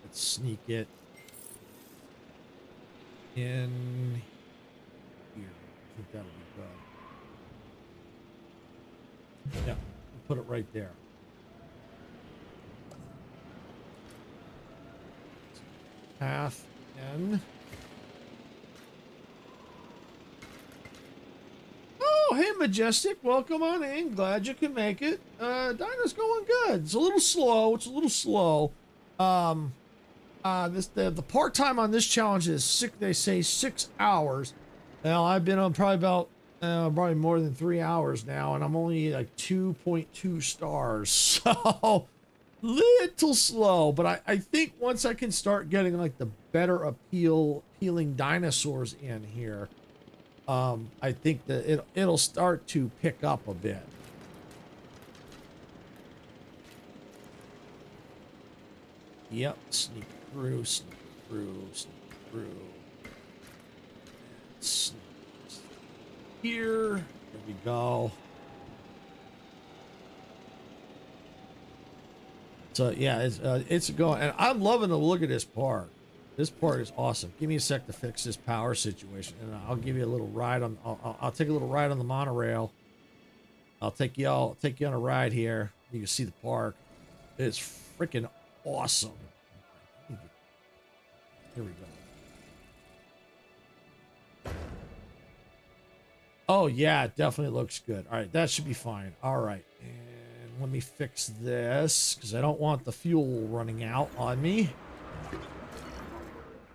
Let's sneak it in here. I think that'll be good. Yeah, put it right there. Path in. Oh, hey, Majestic. Welcome on in. Glad you can make it. Dino's going good. It's a little slow. The part time on this challenge is they say 6 hours. Now I've been on probably more than 3 hours now, and I'm only like 2.2 stars. So little slow, but I think once I can start getting like the better appealing dinosaurs in here, I think that it'll start to pick up a bit. Yep, sneak through, sneak here. There we go. So yeah, it's going, and I'm loving the look of this part. This part is awesome. Give me a sec to fix this power situation, and I'll give you a little ride on. I'll take a little ride on the monorail. I'll take you on a ride here. You can see the park. It's freaking awesome. Here we go. Oh yeah, it definitely looks good. All right, that should be fine. All right, and let me fix this because I don't want the fuel running out on me. There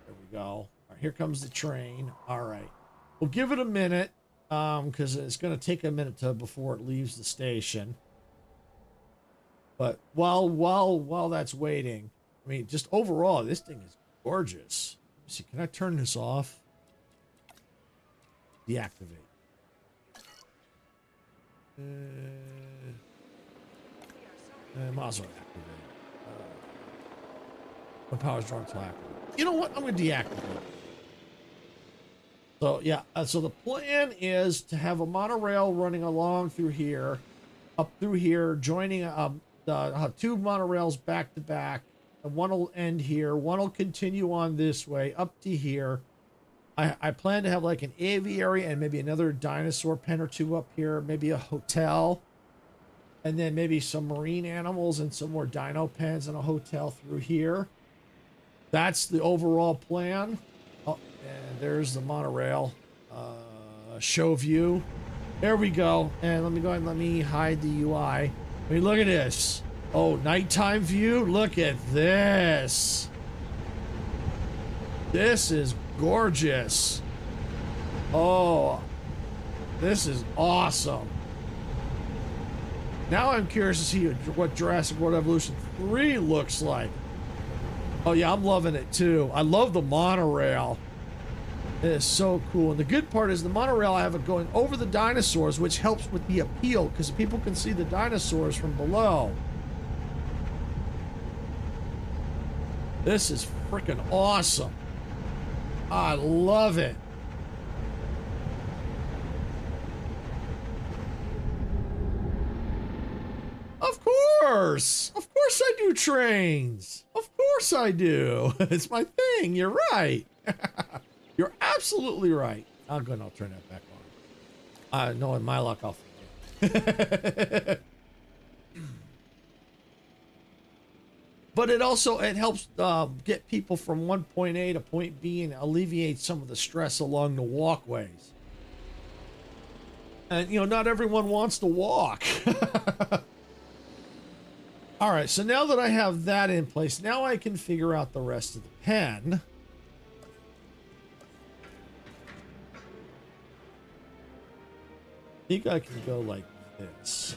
we go. All right, here comes the train. All right, we'll give it a minute because it's going to take a minute before it leaves the station. But while that's waiting, I mean, just overall, this thing is gorgeous. Let's see, can I turn this off? Deactivate. Might as well activate. When power's drawn to activate. You know what? I'm going to deactivate. So yeah, so the plan is to have a monorail running along through here, up through here, joining two monorails back to back. And one will end here. One will continue on this way up to here. I plan to have like an aviary and maybe another dinosaur pen or two up here, maybe a hotel, and then maybe some marine animals and some more dino pens and a hotel through here. That's the overall plan. Oh, and there's the monorail show view. There we go. And let me go ahead and let me hide the UI. I mean, look at this. Oh, nighttime view. Look at this. This is gorgeous. Oh, this is awesome. Now I'm curious to see what Jurassic World Evolution 3 looks like. Oh yeah, I'm loving it too. I love the monorail. It is so cool. And the good part is the monorail, I have it going over the dinosaurs, which helps with the appeal because people can see the dinosaurs from below. This is freaking awesome. I love it. Of course I do trains. Of course I do. It's my thing. You're right. You're absolutely right. I'll go and I'll turn that back on. Knowing my luck, I'll forget. But it also, it helps get people from one point A to point B and alleviate some of the stress along the walkways. And, you know, not everyone wants to walk. All right, so now that I have that in place, now I can figure out the rest of the pen. I think I can go like this.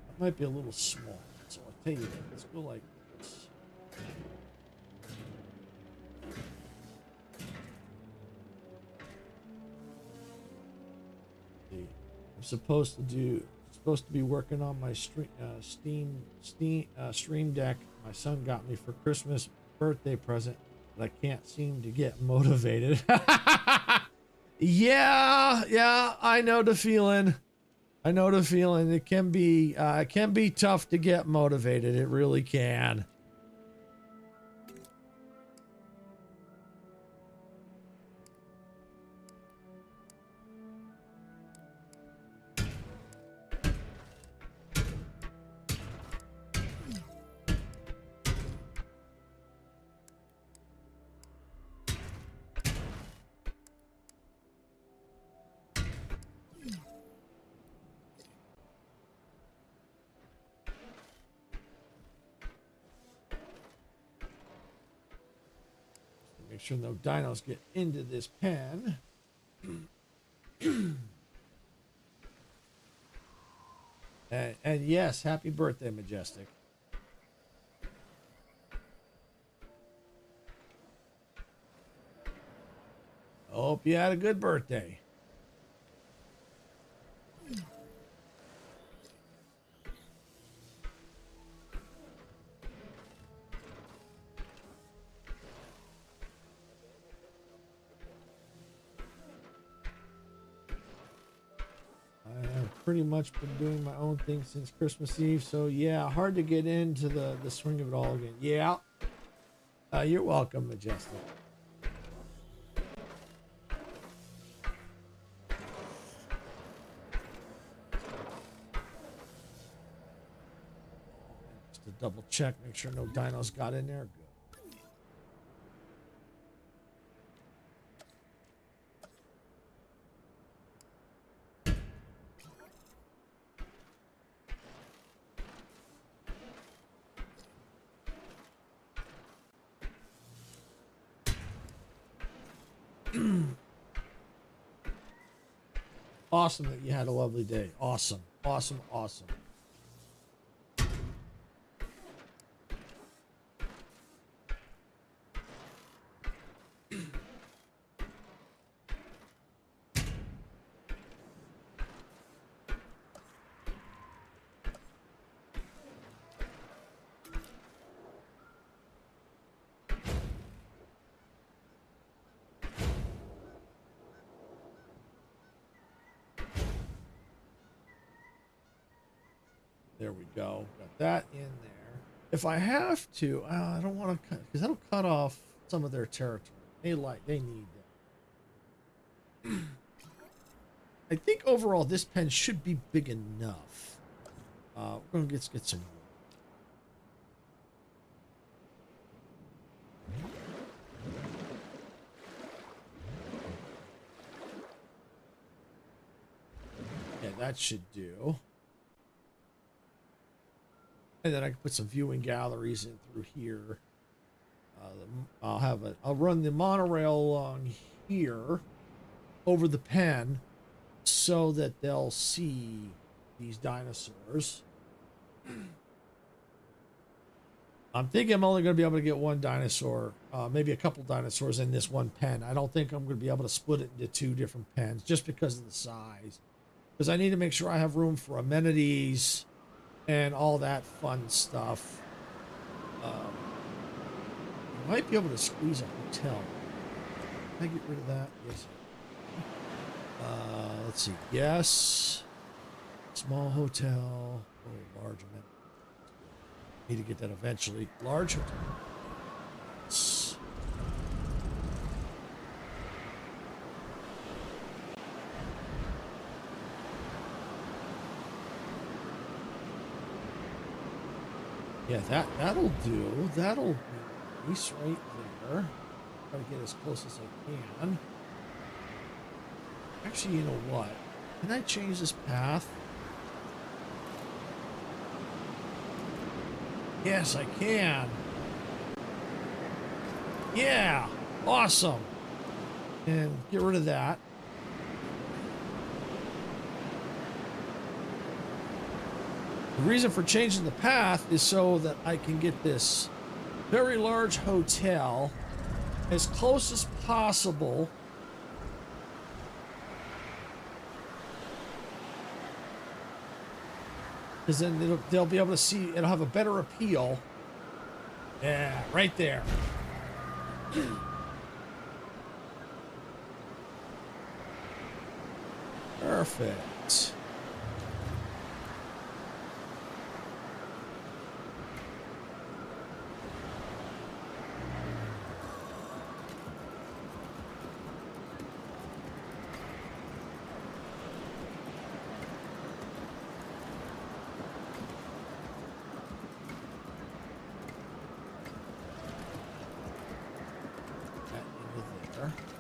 That might be a little small, so I'll tell you what, let's go like this. See, I'm supposed to be working on my Stream Deck my son got me for Christmas birthday present, but I can't seem to get motivated. Yeah, I know the feeling. I know the feeling. It can be tough to get motivated. It really can. Make sure no dinos get into this pen. and yes, happy birthday, Majestic. Hope you had a good birthday. Pretty much been doing my own thing since Christmas Eve, so yeah, hard to get into the swing of it all again. Yeah, you're welcome, Majestic. Just to double check, make sure no dinos got in there. Good. Awesome that you had a lovely day. Awesome. Awesome. Awesome. There we go. Got that in there. If I have to, I don't want to cut because that'll cut off some of their territory. They need that. I think overall this pen should be big enough. We're gonna get some. Yeah, that should do. And then I can put some viewing galleries in through here. I'll run the monorail along here over the pen so that they'll see these dinosaurs. I'm thinking I'm only going to be able to get one dinosaur, maybe a couple dinosaurs in this one pen. I don't think I'm going to be able to split it into two different pens just because of the size. Because I need to make sure I have room for amenities and all that fun stuff. I might be able to squeeze a hotel. Can I get rid of that? Yes. Let's see. Yes. Small hotel. Oh, large amount. Need to get that eventually. Large hotel. Yes. Yeah, that'll do. That'll be nice right there. Try to get as close as I can. Actually, you know what? Can I change this path? Yes, I can. Yeah, awesome. And get rid of that. The reason for changing the path is so that I can get this very large hotel as close as possible because then they'll be able to see, it'll have a better appeal. Yeah, right there. Perfect.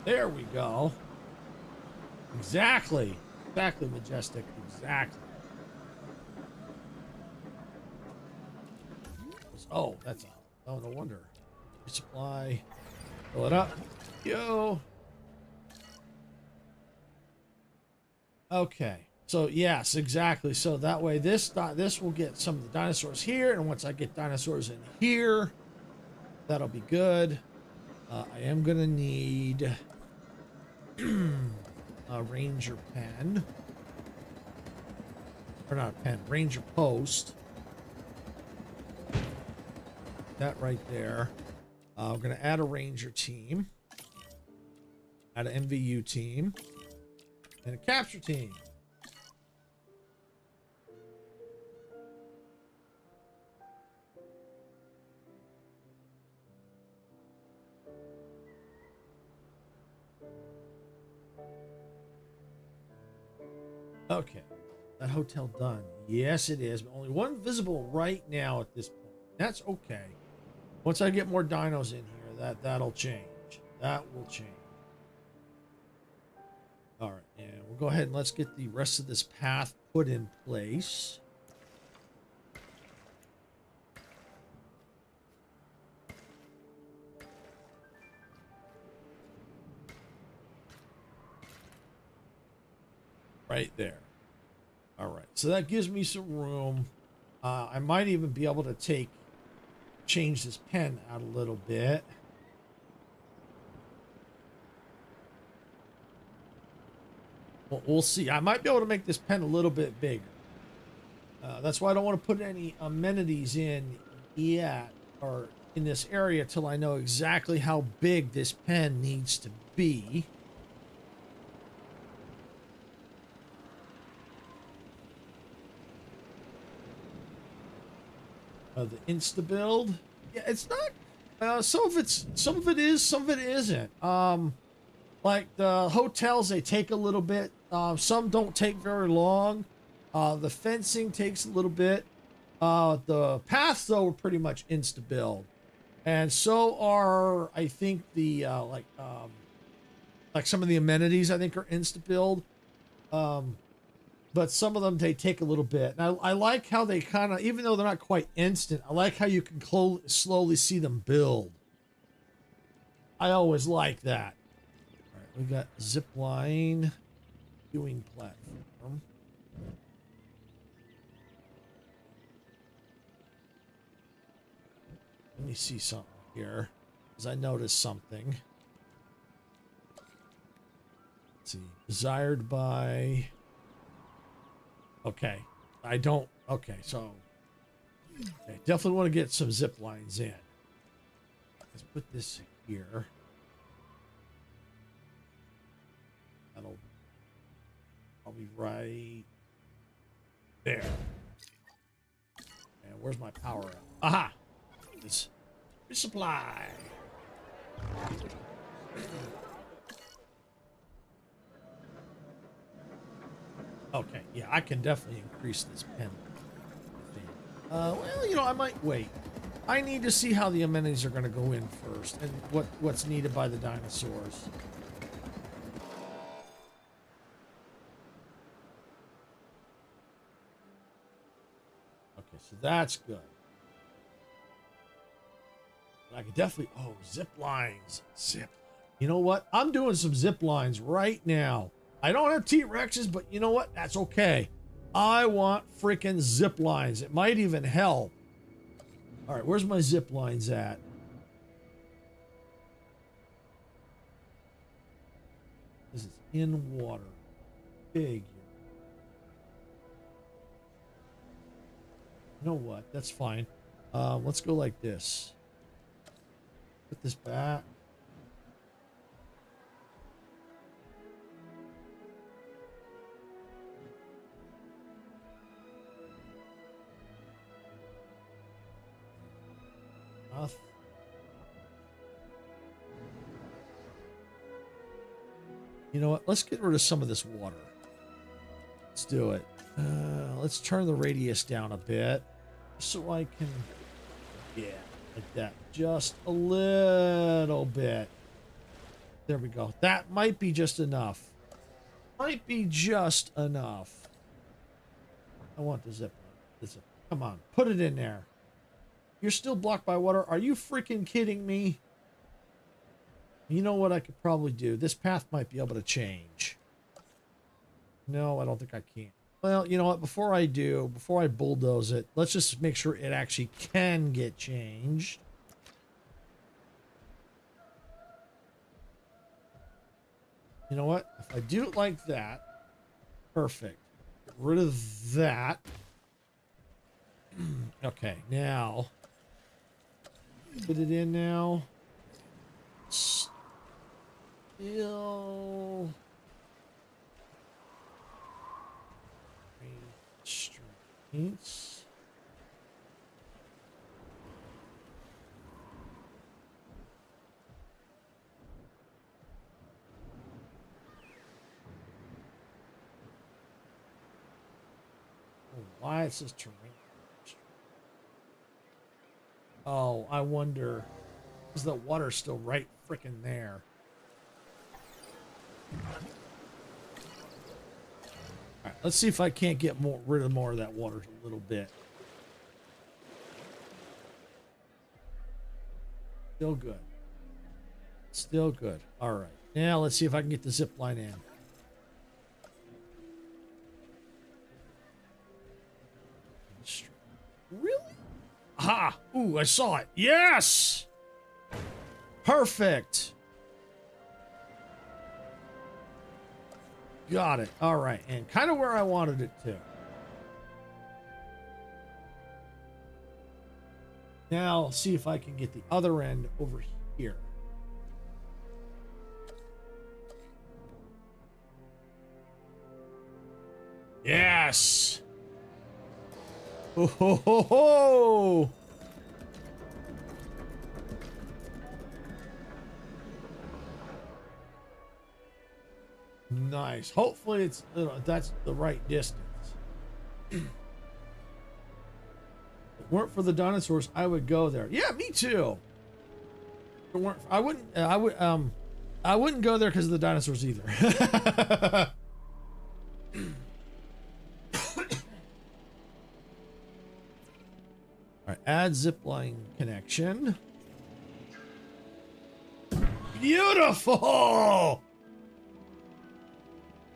There we go. Exactly. Exactly, Majestic. Exactly. Oh, that's all. Oh, no wonder. Resupply. Fill it up. Yo. Okay. So, yes, exactly. So that way this will get some of the dinosaurs here. And once I get dinosaurs in here, that'll be good. I am going to need a ranger pen. Or not a pen, ranger post. That right there. I'm going to add a ranger team. Add an MVU team. And a capture team. Okay, that hotel done. Yes, it is. But only one visible right now at this point. That's okay. Once I get more dinos in here, that'll change. That will change. All right, and we'll go ahead and let's get the rest of this path put in place. Right there. All right, so that gives me some room. I might even be able to change this pen out a little bit. Well, we'll see. I might be able to make this pen a little bit bigger. That's why I don't want to put any amenities in yet or in this area till I know exactly how big this pen needs to be. The insta build. Yeah, it's not. Some of it is, some of it isn't. Like the hotels, they take a little bit. Some don't take very long. The fencing takes a little bit. The paths though are pretty much insta build, and so are I think the like some of the amenities I think are insta build. But some of them, they take a little bit. And I like how they kind of, even though they're not quite instant, I like how you can slowly see them build. I always like that. All right, we got zip line, viewing platform. Let me see something here, because I noticed something. Let's see, desired by... Okay, I don't. Okay, so okay, definitely want to get some zip lines in. Let's put this here. That'll probably right there. And where's my power up? Aha! This resupply. Okay, yeah, I can definitely increase this pen. Well, you know, I might wait. I need to see how the amenities are going to go in first, and what's needed by the dinosaurs. Okay, so that's good. I could definitely... Oh, zip lines. Zip. You know what? I'm doing some zip lines right now. I don't have T-Rexes, but you know what? That's okay. I want freaking zip lines. It might even help. All right, where's my zip lines at? This is in water. Big. You know what? That's fine. Let's go like this. Put this back. You know what? Let's get rid of some of this water. Let's do it. Let's turn the radius down a bit so I can, yeah, like that. Just a little bit. There we go. That might be just enough. Might be just enough. I want the zip. Come on, put it in there. You're still blocked by water. Are you freaking kidding me? You know what I could probably do? This path might be able to change. No, I don't think I can. Well, you know what? Before I bulldoze it, let's just make sure it actually can get changed. You know what? If I do it like that, perfect. Get rid of that. Okay, now put it in now. Still restraints. Why it says terrain? Oh, I wonder, is the water still right freaking there? All right, let's see if I can't get rid of more of that water a little bit. Still good. Still good. All right. Now let's see if I can get the zip line in. Really? Aha! Ooh, I saw it. Yes! Perfect. Got it. All right. And kind of where I wanted it to. Now, see if I can get the other end over here. Yes! Oh, ho, ho, ho. Nice. Hopefully it's that's the right distance. If it weren't for the dinosaurs, I would go there. Yeah, me too. If it weren't, I wouldn't go there because of the dinosaurs either. All right, add zipline connection. Beautiful.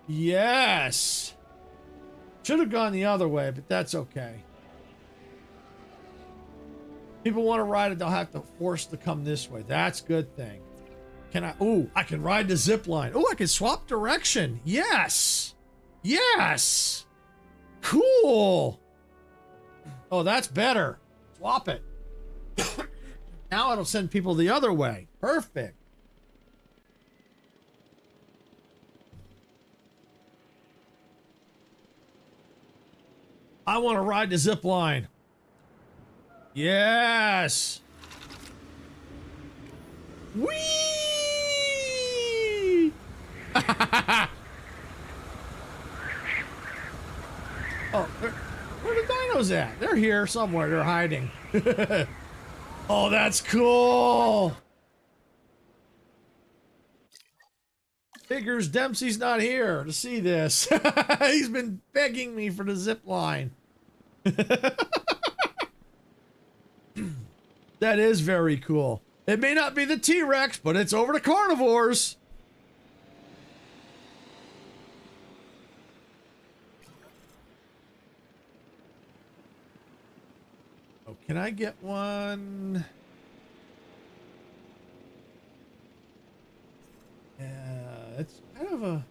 Yes. Should have gone the other way, but that's okay. People want to ride it, they'll have to force to come this way. That's a good thing. Can I? Ooh, I can ride the zip line. Oh, I can swap direction. Yes. Yes. Cool. Oh, that's better. Swap it. Now it'll send people the other way. Perfect. I want to ride the zip line. Yes. Whee! Oh, where are the dinos at? They're here somewhere. They're hiding. Oh, that's cool. Figures Dempsey's not here to see this. He's been begging me for the zip line. That is very cool. It may not be the T-Rex, but it's over the carnivores. Oh, can I get one? It's kind of a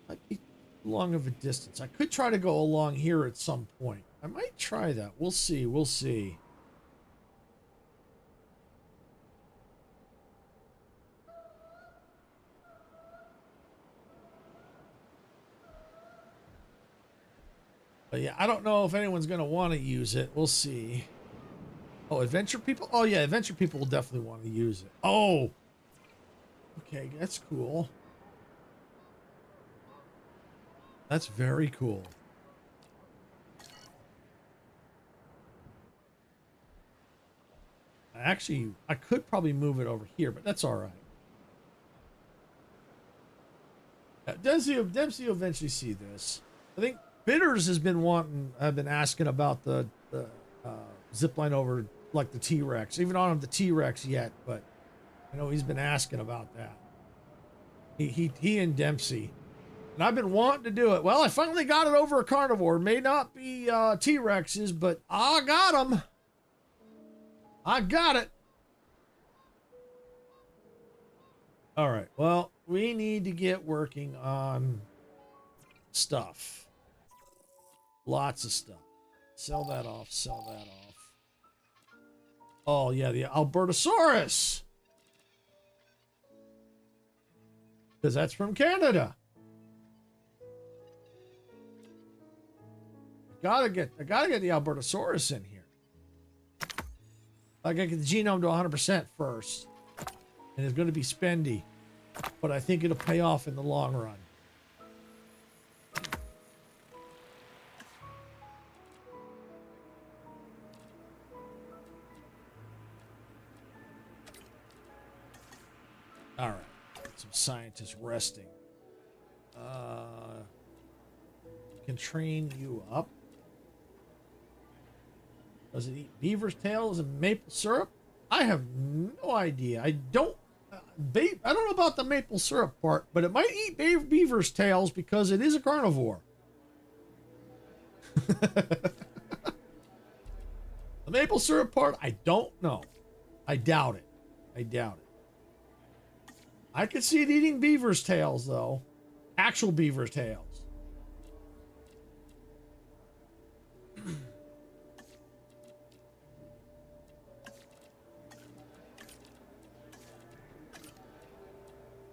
might be long of a distance. I could try to go along here at some point. I might try that. We'll see. We'll see. But yeah, I don't know if anyone's going to want to use it. We'll see. Oh, adventure people? Oh yeah, adventure people will definitely want to use it. Oh! Okay, that's cool. That's very cool. Actually, I could probably move it over here, but that's all right. Dempsey will eventually see this. I think Bitters has been asking about the zipline over like the T-Rex. Even on the T-Rex yet, but I know he's been asking about that. He and Dempsey. And I've been wanting to do it. Well, I finally got it over a carnivore. It may not be T-Rexes, but I got them. I got it. All right. Well, we need to get working on stuff. Lots of stuff. Sell that off. Sell that off. Oh, yeah, the Albertosaurus. Because that's from Canada. I gotta get the Albertosaurus in here. I gotta get the genome to 100% first. And it's gonna be spendy. But I think it'll pay off in the long run. All right. Some scientists resting. Can train you up. Does it eat beaver's tails and maple syrup? I have no idea. I don't know about the maple syrup part, but it might eat beaver's tails because it is a carnivore. The maple syrup part, I don't know. I doubt it. I doubt it. I could see it eating beaver's tails, though. Actual beaver's tails.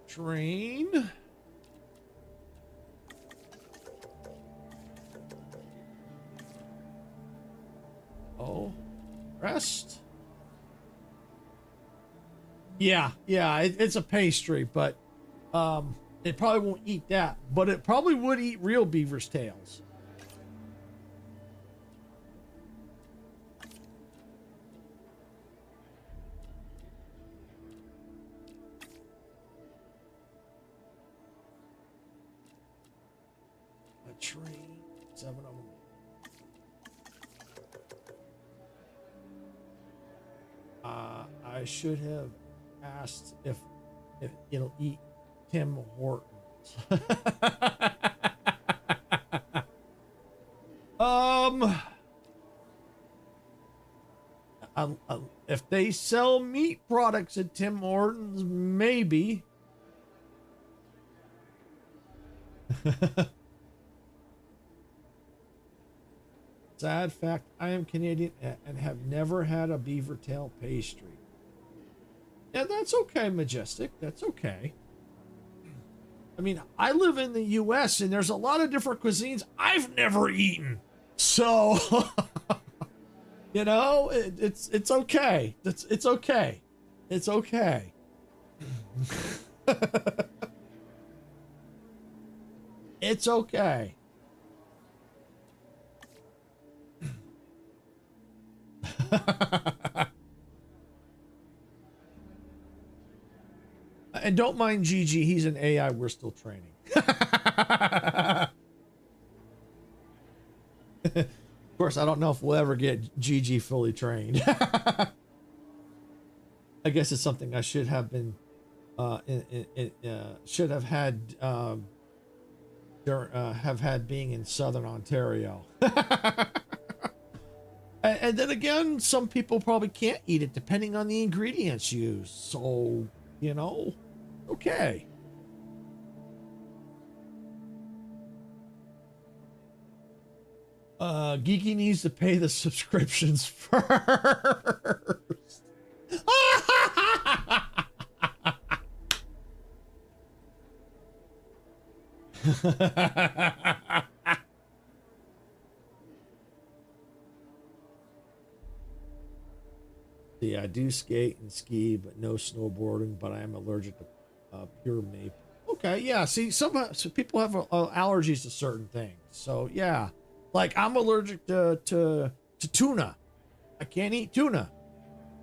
Train. Oh, rest. Yeah, it's a pastry, but It probably won't eat that, but it probably would eat real beaver's tails. A train, 7 of them. I should have asked if it'll eat Tim Hortons. If they sell meat products at Tim Hortons, maybe. Sad fact, I am Canadian and have never had a beaver tail pastry. Yeah, that's okay, Majestic. That's okay. I mean, I live in the US and there's a lot of different cuisines I've never eaten. So, you know, it's okay. It's okay. It's okay. It's okay. And don't mind Gigi, he's an AI we're still training. Of course, I don't know if we'll ever get Gigi fully trained. I guess it's something I should have been should have had being in Southern Ontario. And then again, some people probably can't eat it depending on the ingredients used. So, you know, okay. Geeky needs to pay the subscriptions first. See, I do skate and ski, but no snowboarding, but I am allergic to pure maple. Okay, yeah, see, some people have allergies to certain things. So, yeah, like I'm allergic to tuna. I can't eat tuna.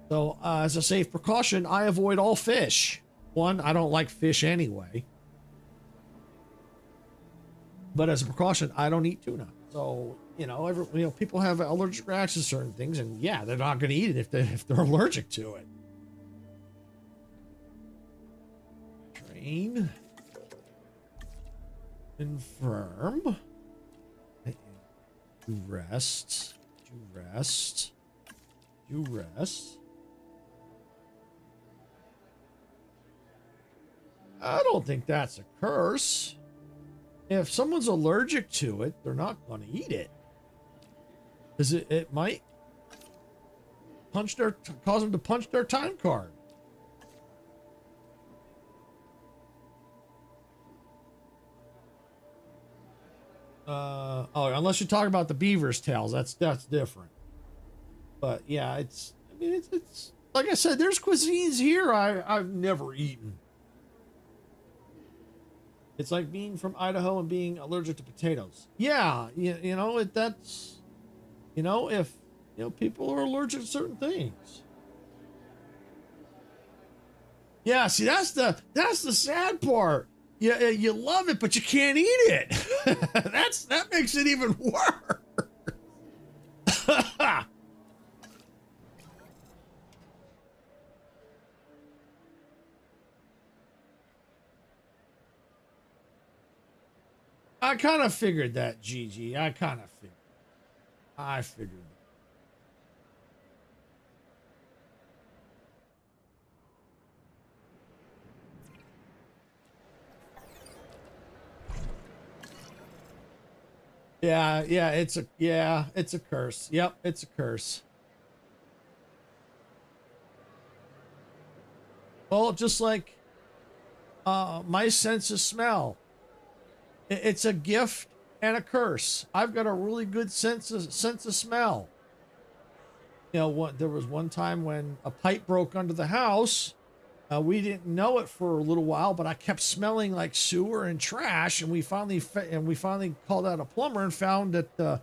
So, as a safe precaution, I avoid all fish. One, I don't like fish anyway. But as a precaution, I don't eat tuna. So, you know, people have allergic reactions to certain things, and yeah, they're not going to eat it if they're allergic to it. Train. Confirm. You rest. You rest. You rest. I don't think that's a curse. If someone's allergic to it, they're not going to eat it. Because it might cause them to punch their time card. Oh, unless you're talking about the beaver's tails, that's different. But yeah, it's like I said, there's cuisines here I've never eaten. It's like being from Idaho and being allergic to potatoes. Yeah, you know, that's, you know, if, you know, people are allergic to certain things. Yeah, see, that's the sad part. You love it, but you can't eat it. That makes it even worse. I kind of figured that, Gigi. I figured. Yeah, it's a curse. Yep, it's a curse. Well, just like my sense of smell. It's a gift and a curse. I've got a really good sense of smell. You know, there was one time when a pipe broke under the house, We didn't know it for a little while, but I kept smelling like sewer and trash, and we finally called out a plumber and found that the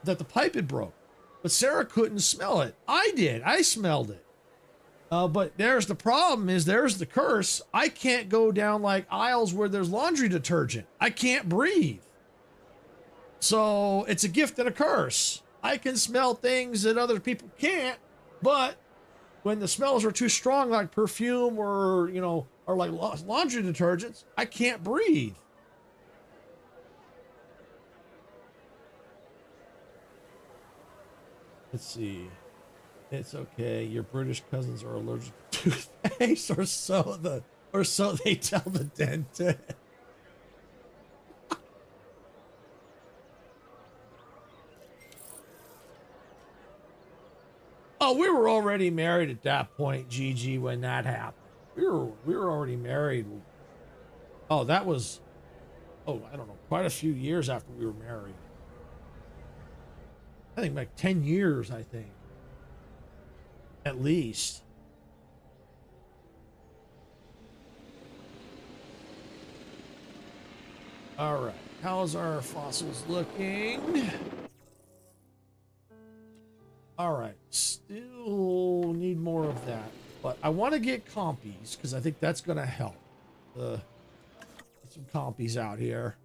pipe had broke. But Sarah couldn't smell it. I did. I smelled it. But there's the problem is there's the curse. I can't go down like aisles where there's laundry detergent. I can't breathe. So it's a gift and a curse. I can smell things that other people can't, but when the smells are too strong, like perfume or, you know, or like laundry detergents, I can't breathe. Let's see. It's okay. Your British cousins are allergic to toothpaste, or so they tell the dentist. Oh, we were already married at that point, Gigi, when that happened. We were already married. Oh, that was, oh, I don't know, quite a few years after we were married. I think like 10 years, I think. At least. All right. How's our fossils looking? All right. Still need more of that. But I want to get compies because I think that's going to help. Get some compies out here.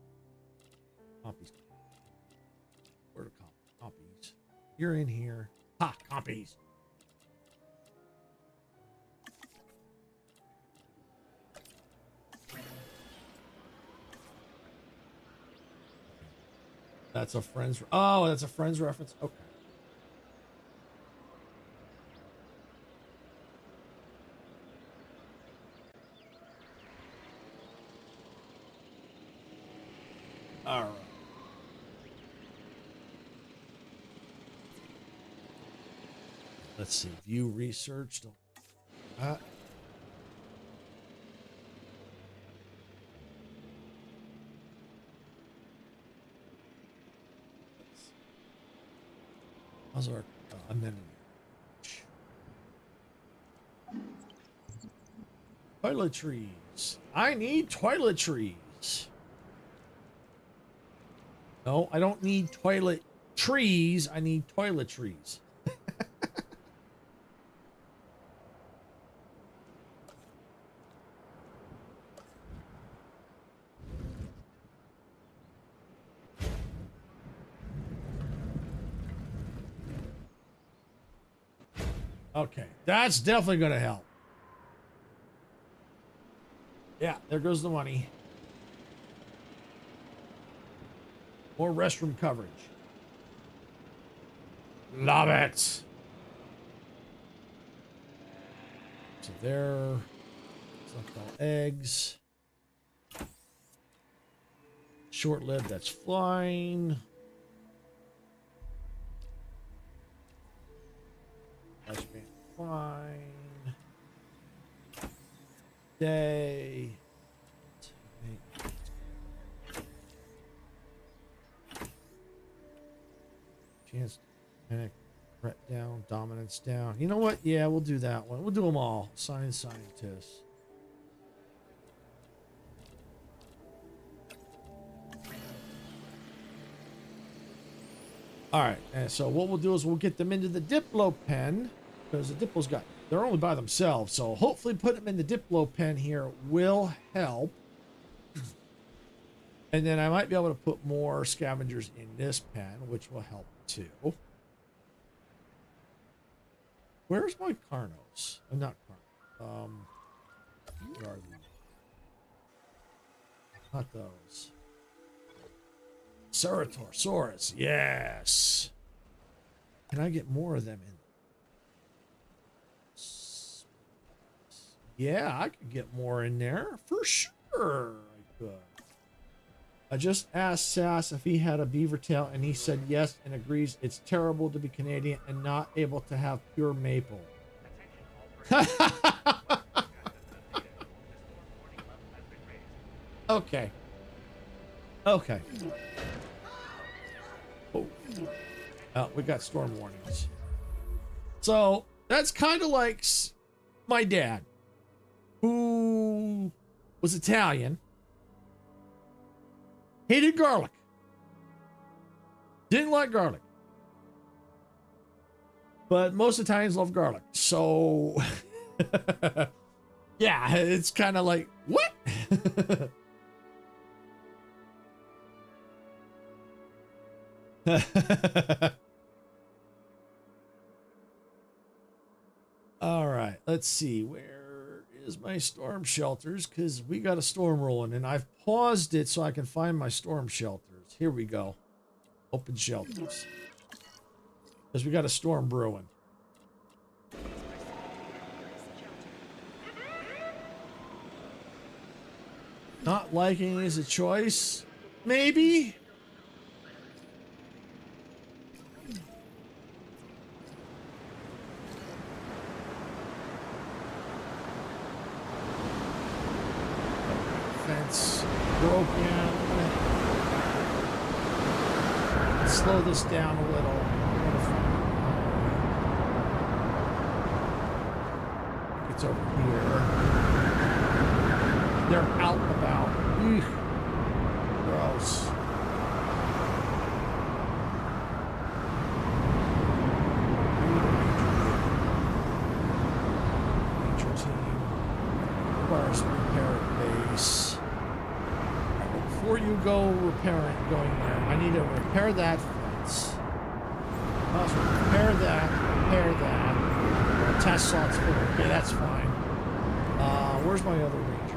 Compies. Where are compies? You're in here. Ha! Compies. That's a friend's. Oh, that's a friend's reference. Okay. All right. Let's see. View research. How's our amenity? Toiletries. I need toiletries. No, I don't need toilet trees. I need toiletries. Okay, that's definitely going to help. Yeah, there goes the money. More restroom coverage. Love it. So there. Sunflower eggs. Short-lived, that's fine. Lifespan, fine. Day. Chance to panic, threat down, dominance down. You know what? Yeah, we'll do that one. We'll do them all. Science scientists. All right, and so what we'll do is we'll get them into the Diplo pen because the Diplo's they're only by themselves. So hopefully put them in the Diplo pen here will help. And then I might be able to put more scavengers in this pen, which will help too. Where's my Carnos? Not Carnos. Where are they? Not those. Ceratosaurus, yes. Can I get more of them in? Yeah, I could get more in there for sure. I could. I just asked Sass if he had a beaver tail, and he said yes and agrees it's terrible to be Canadian and not able to have pure maple. Okay. Okay. Oh, we got storm warnings. So That's kind of like my dad, who was Italian, hated garlic, didn't like garlic, but most Italians love garlic. So, yeah, it's kind of like, what? All right, let's see. Where is my storm shelters? Because we got a storm rolling, and I've paused it so I can find my storm shelters. Here we go. Open shelters. Because we got a storm brewing. Not liking is a choice. Maybe. Fence broken. Let's slow this down a little. It's over here. They're out and about. Eugh. Gross. Nature team. Requires repair base. Before you go going there, I need to repair that fence. Also repair that. Test slots full. Okay, that's fine. Where's my other ranger vehicle?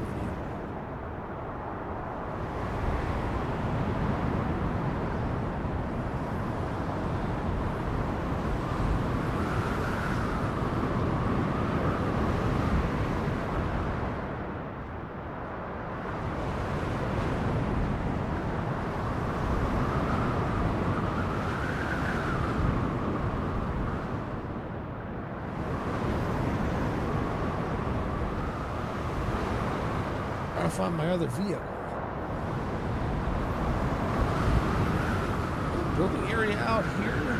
Find my other vehicle. Building area out here.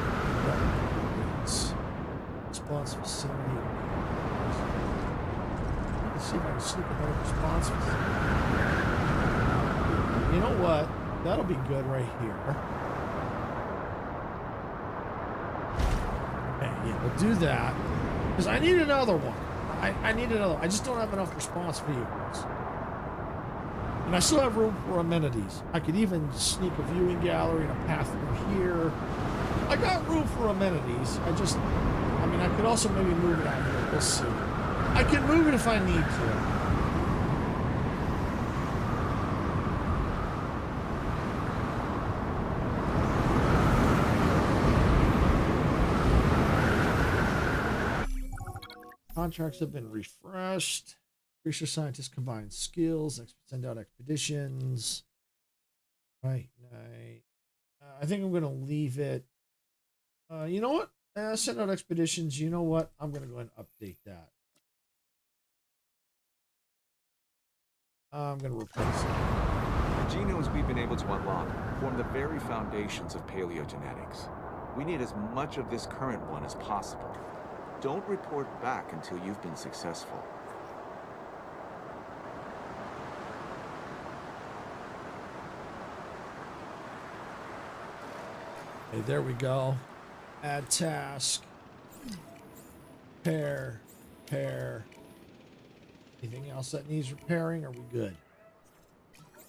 Response facility. Let's see if I can sneak another response facility. You know what? That'll be good right here. Okay, yeah, we'll do that. Because I need another one. I need another. I just don't have enough response vehicles. And I still have room for amenities. I could even sneak a viewing gallery and a path through here. I got room for amenities. I mean, I could also maybe move it out here. We'll see. I can move it if I need to. Contracts have been refreshed. Research scientists combine skills, send out expeditions. Right. I think I'm going to leave it. You know what? Send out expeditions. You know what? I'm going to go ahead and update that. I'm going to replace it. The genomes we've been able to unlock form the very foundations of paleogenetics. We need as much of this current one as possible. Don't report back until you've been successful. Okay, there we go. Add task. Repair. Anything else that needs repairing? Are we good?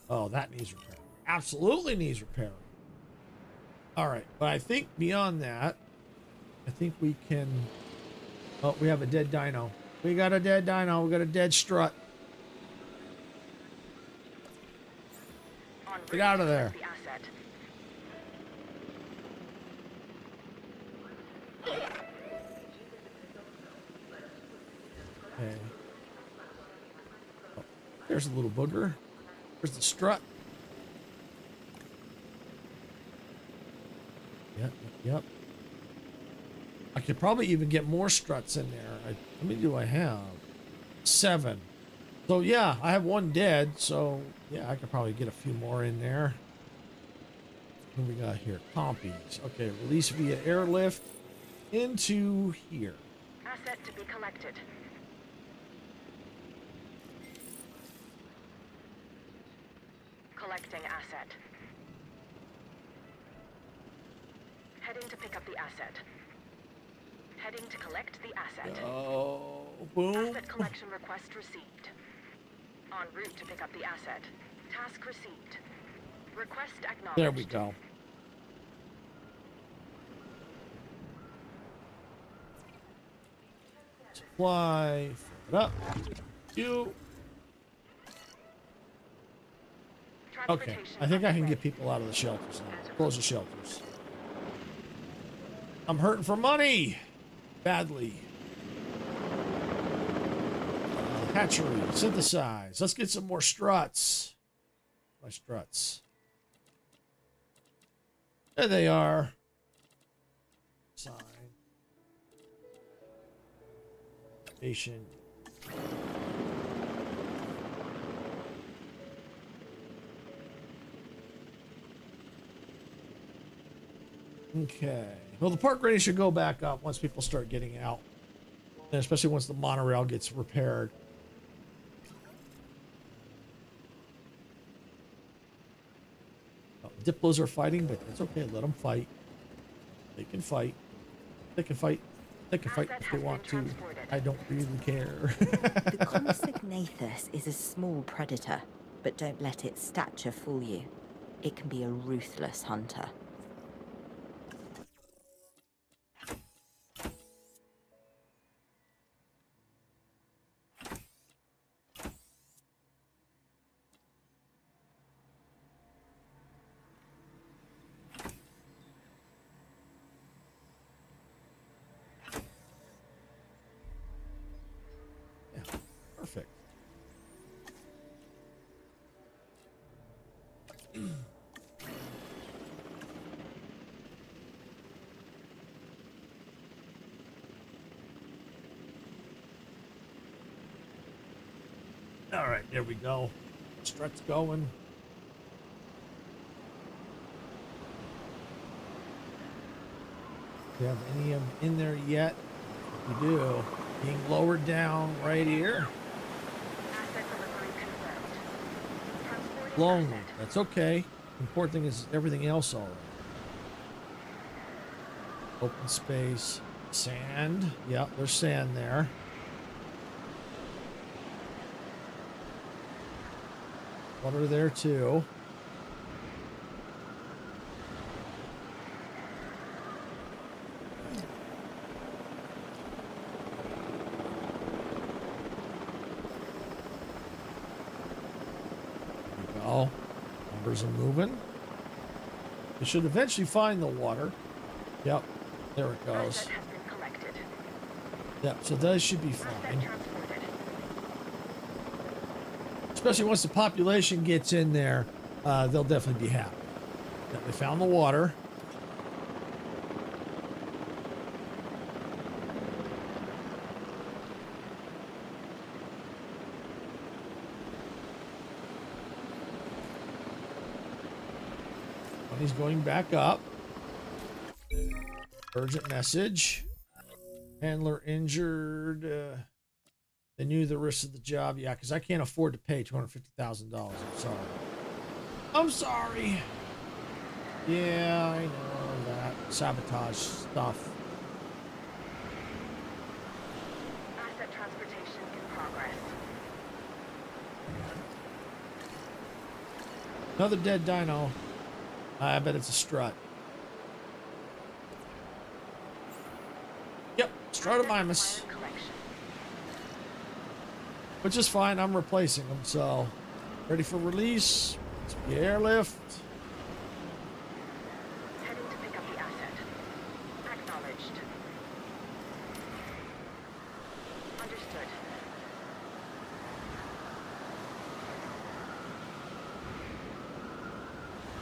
Oh, that needs repairing. Absolutely needs repairing. All right, but I think beyond that, I think we can... Oh, we have a dead dino. We got a dead dino. We got a dead strut. Get out of there. Okay. Oh, there's a little booger. There's the strut. Yep. I could probably even get more struts in there. How many do I have? 7. So yeah, I have 1 dead. So yeah, I could probably get a few more in there. What do we got here? Compies. Okay, release via airlift into here. Asset to be collected. Collecting asset. Heading to pick up the asset. Heading to collect the asset. Oh, boom. Asset collection request received. En route to pick up the asset. Task received. Request acknowledged. There we go. Supply. Fill it up. You. Okay, I think I can get people out of the shelters now. Close the shelters. I'm hurting for money. Badly. Hatchery. Synthesize. Let's get some more struts. My struts. There they are. Sign. Station. Okay. Well, the park rating should go back up once people start getting out. And especially once the monorail gets repaired. Oh, Diplos are fighting, but it's okay. Let them fight. They can fight. They can fight. They can fight if they want to. I don't really care. The Consignathus is a small predator, but don't let its stature fool you. It can be a ruthless hunter. Perfect. All right, there we go. Strut's going. Do you have any of them in there yet? You do. Being lowered down right here. Asset delivery confirmed. Transporting Lonely. asset. That's okay. Important thing is everything else all right. Open space. Sand. Yep, there's sand there. Water there too. There we go. Numbers are moving. We should eventually find the water. Yep, there it goes. Asset has been collected. Yep, so those should be Asset fine. transported. Especially once the population gets in there, they'll definitely be happy that they found the water. Money's going back up. Urgent message. Handler injured. They knew the risk of the job. Yeah, because I can't afford to pay $250,000. I'm sorry. I'm sorry. Yeah, I know that. Sabotage stuff. Asset transportation in progress. Another dead dino. I bet it's a strut. Yep, Stratomimus. Required collection. Which is fine. I'm replacing them, so ready for release. Let's be airlift. Heading to pick up the asset. Acknowledged. Understood.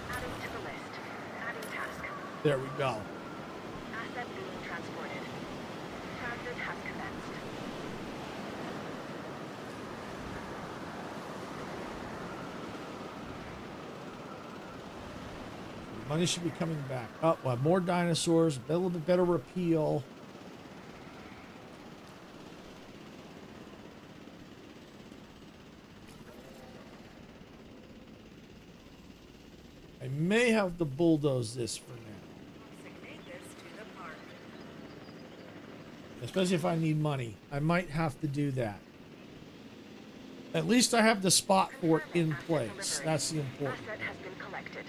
Adding to the list. Adding task. There we go. Asset being transported. Transit has commenced. Money should be coming back. Oh, we'll have more dinosaurs. A little bit better repeal. I may have to bulldoze this for now. Especially if I need money. I might have to do that. At least I have the spot for it in place. That's the important Asset thing. has been collected.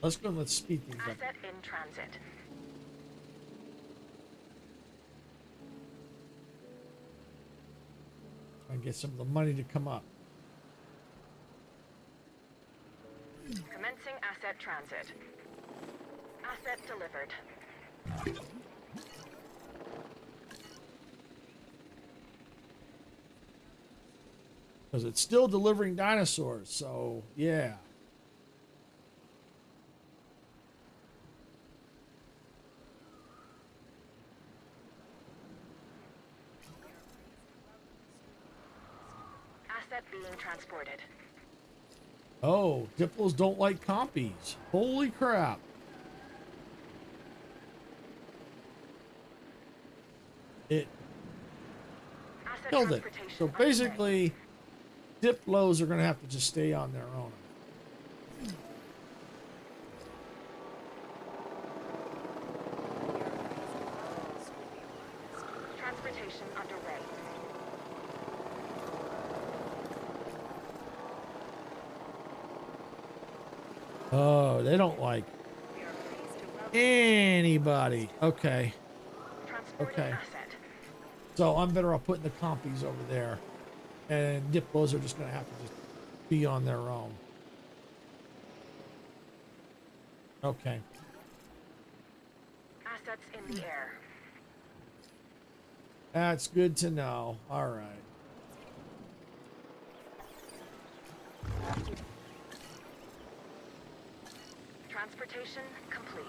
Let's go and let's speed things up. Asset in transit. And get some of the money to come up. Commencing asset transit. Asset delivered. Because it's still delivering dinosaurs, so yeah. Asset being transported. Oh, Dipples don't like compies. Holy crap. It Asset killed it. transportation So underway. basically, Diplos are going to have to just stay on their own. Transportation underway. Oh, they don't like anybody. Okay. Transporting Okay. asset. So I'm better off putting the compies over there. And Diplos are just going to have to just be on their own. Okay. Assets in the air. That's good to know. All right. Transportation complete.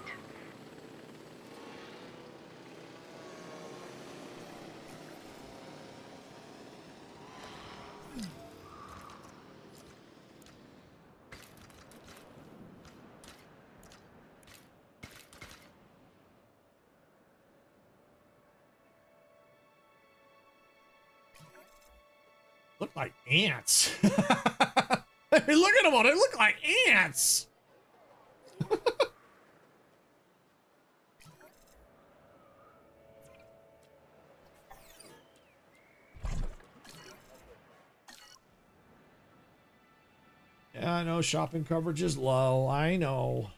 Look like ants. Hey, look at them all. They look like ants. Yeah, I know shopping coverage is low. I know.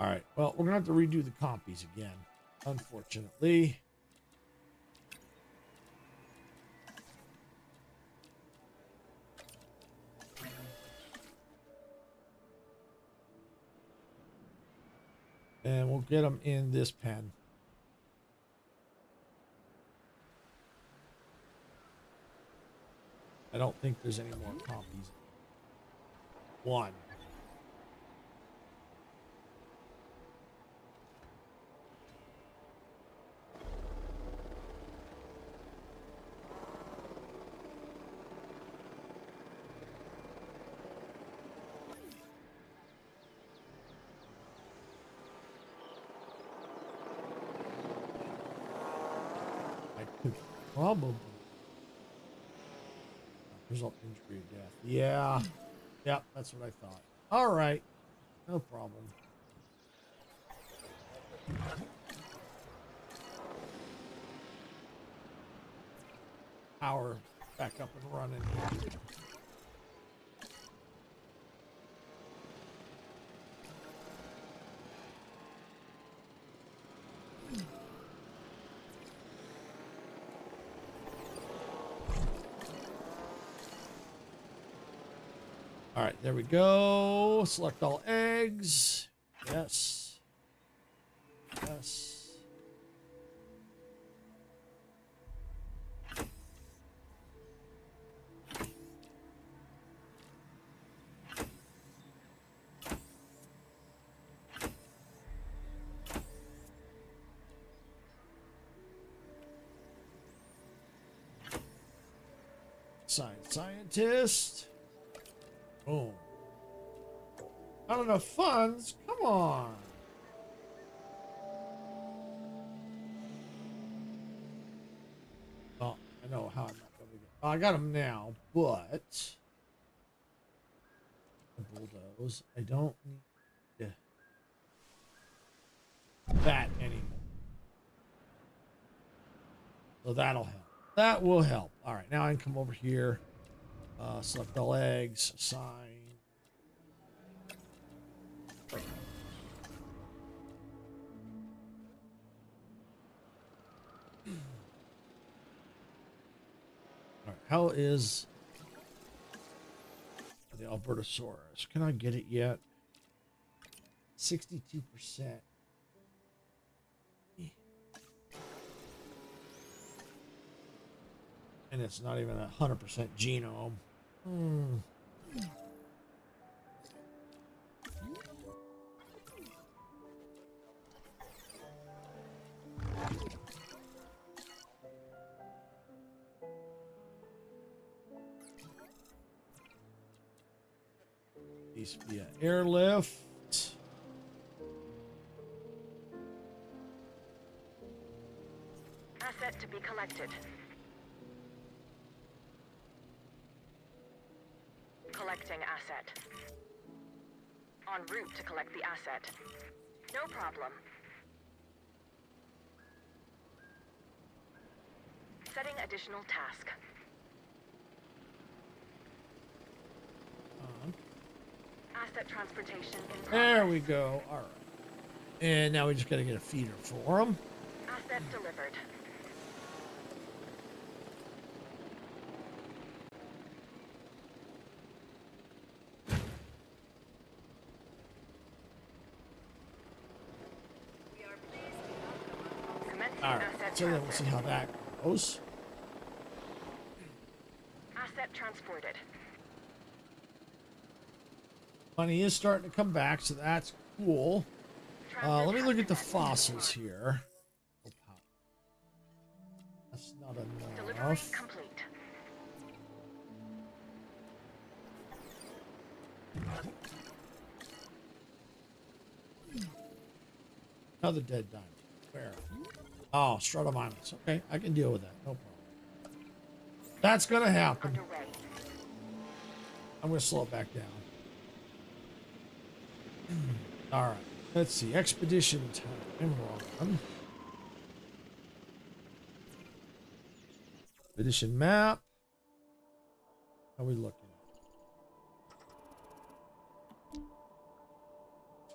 All right. Well, we're going to have to redo the compies again, unfortunately. And we'll get them in this pen. I don't think there's any more copies. One. I could probably. Result injury or death. Yeah. Yep, that's what I thought. All right. No problem. Power back up and running. All right, there we go. Select all eggs. Yes. Yes. Scientist. Boom. Not enough funds? Come on. Oh, I know how I'm not going to get. Oh, I got them now, but the bulldoze. I don't need that anymore. So that'll help. That will help. All right, now I can come over here. Select all eggs. Assign. All right, how is the Albertosaurus? Can I get it yet? 62%. And it's not even 100% genome. These via airlift. Asset to be collected. Collecting asset. En route to collect the asset. No problem. Setting additional task. Asset transportation in progress. There we go. All right. And now we just got to get a feeder for them. Asset delivered. All right. So then we'll see how that goes. Asset transported. Money is starting to come back, so that's cool. Let me look at the fossils here. That's not Delivery enough. complete. Another dead diamond. Where? Oh, Stratominus. Okay, I can deal with that. No problem. That's gonna happen. Underway. I'm gonna slow it back down. All right. Let's see. Expedition time. Wrong. Expedition map. How are we looking?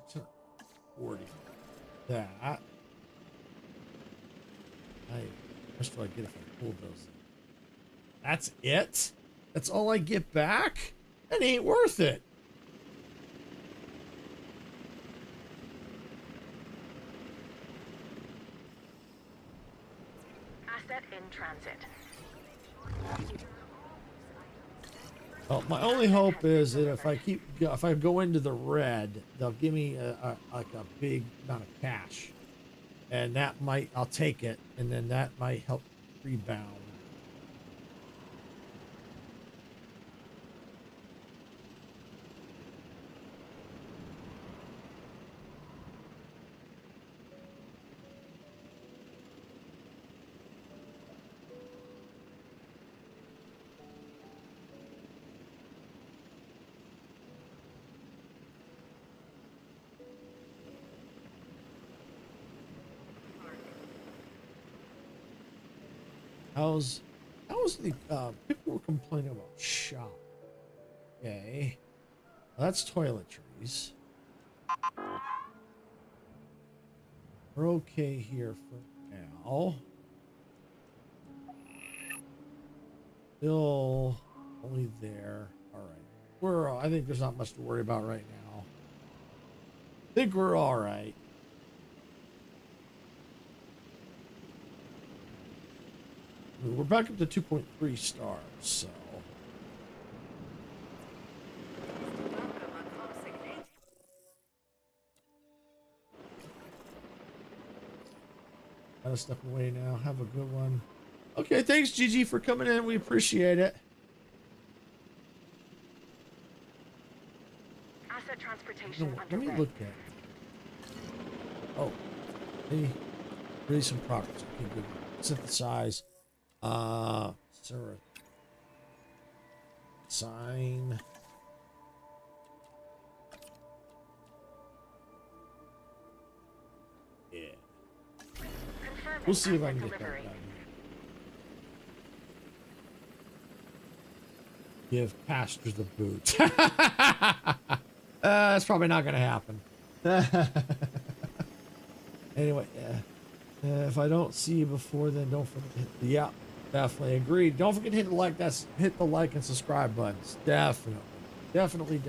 640. That. First of all, I get if I pull those. That's it? That's all I get back? That ain't worth it. Asset in transit. Well, my only hope is that if I go into the red, they'll give me like a big amount of cash, and that might, I'll take it, and then that might help rebound. How's the people were complaining about shop? Okay, well, that's toiletries. We're okay here for now. Still only there. All right. I think there's not much to worry about right now. I think we're all right. We're back up to 2.3 stars, so. Gotta step away now. Have a good one. Okay, thanks, Gigi, for coming in. We appreciate it. Asset You transportation know what? Let me underway. look at. Oh, hey, really some progress. Okay, good. Synthesize. Sarah. Sign. Yeah. Confirming We'll see if I asset can get that delivery. done. Give pastors the boot. That's probably not going to happen. Anyway, if I don't see you before, then don't forget to hit the, yeah, definitely agreed. Don't forget to hit the like. Hit the like and subscribe buttons. Definitely. Definitely.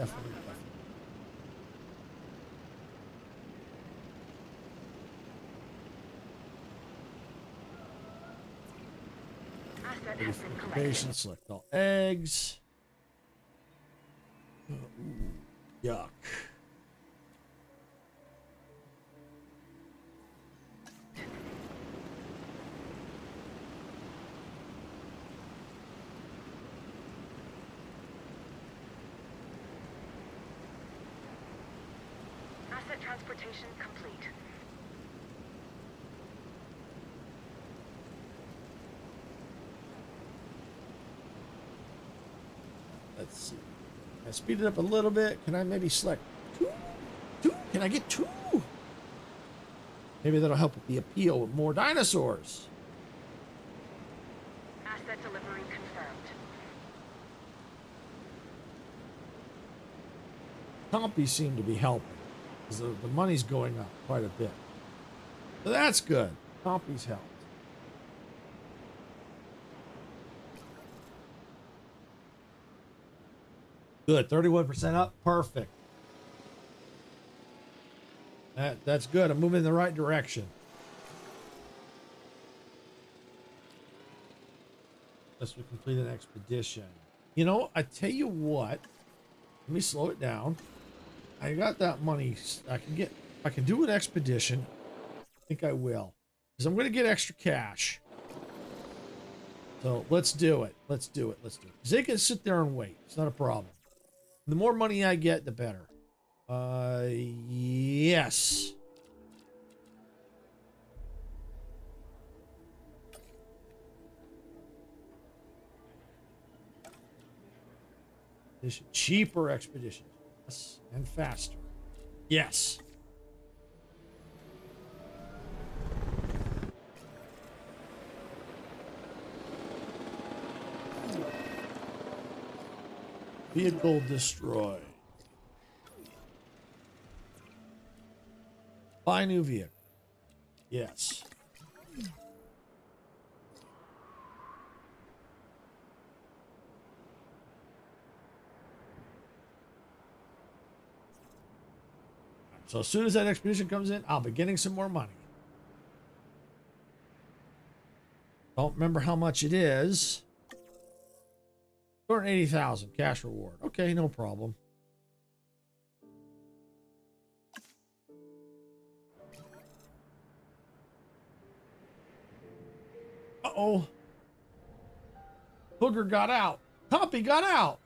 Asset Ready has for been incubation. collected. Select all eggs. Ooh, yuck. Asset transportation complete. Let's see. I speed it up a little bit. Can I maybe select two? Two? Can I get two? Maybe that'll help with the appeal with more dinosaurs. Asset delivery confirmed. Compies seem to be helping. Because the money's going up quite a bit. So that's good. Compies helped. Good. 31% up. Perfect. That's good. I'm moving in the right direction. Unless we complete an expedition. You know, I tell you what. Let me slow it down. I got that money. I can do an expedition. I think I will. Because I'm going to get extra cash. So let's do it. Let's do it. Because they can sit there and wait. It's not a problem. The more money I get, the better. Yes. Cheaper expeditions. Yes. And faster. Yes. Vehicle destroyed. Buy new vehicle. Yes. So as soon as that expedition comes in, I'll be getting some more money. Don't remember how much it is. 280,000 cash reward. Okay, no problem. Uh-oh. Booger got out. Compy got out.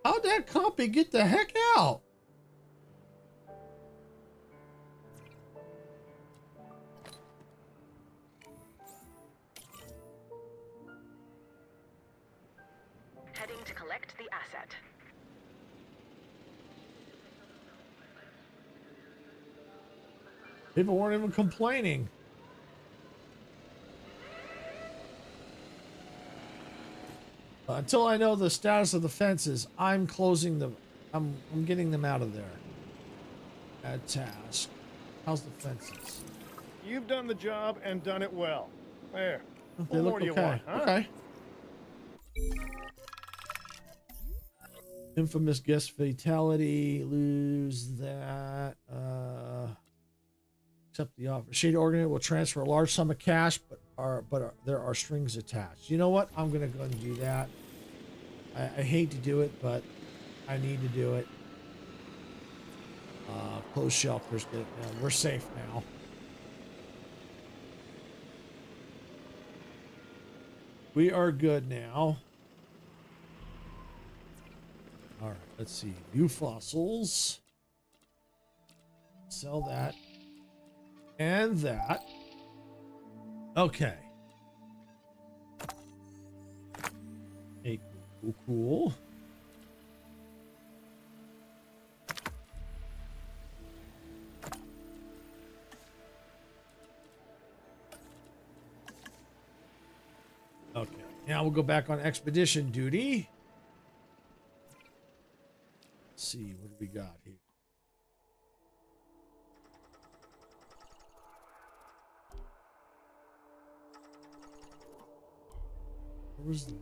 How'd that compy get the heck out? Heading to collect the asset. People weren't even complaining. Until I know the status of the fences, I'm closing them. I'm getting them out of there. Add task. How's the fences? You've done the job and done it well. There. They What look more do you okay. want, huh? Okay. Infamous guest fatality. Lose that. Accept the offer. Shade Organic will transfer a large sum of cash, but there are strings attached. You know what? I'm gonna go and do that. I hate to do it, but I need to do it. Close shelters. Good. Yeah, we're safe now. We are good now. All right, let's see. View fossils. Sell that. And that. Okay. Hey, cool. Okay, now we'll go back on expedition duty. Let's see, what do we got here? Where's the...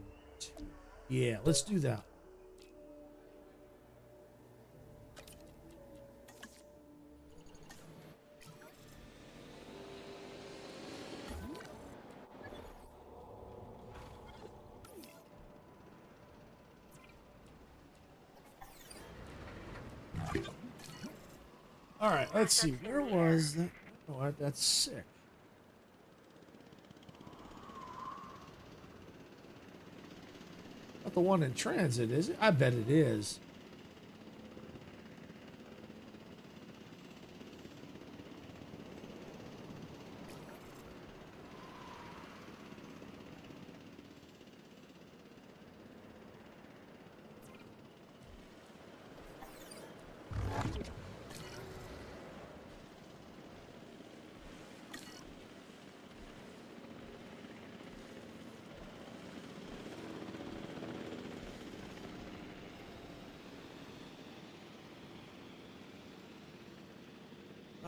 Yeah, let's do that. All right, let's see. Where was that? Oh, that's sick. Not the one in transit, is it? I bet it is.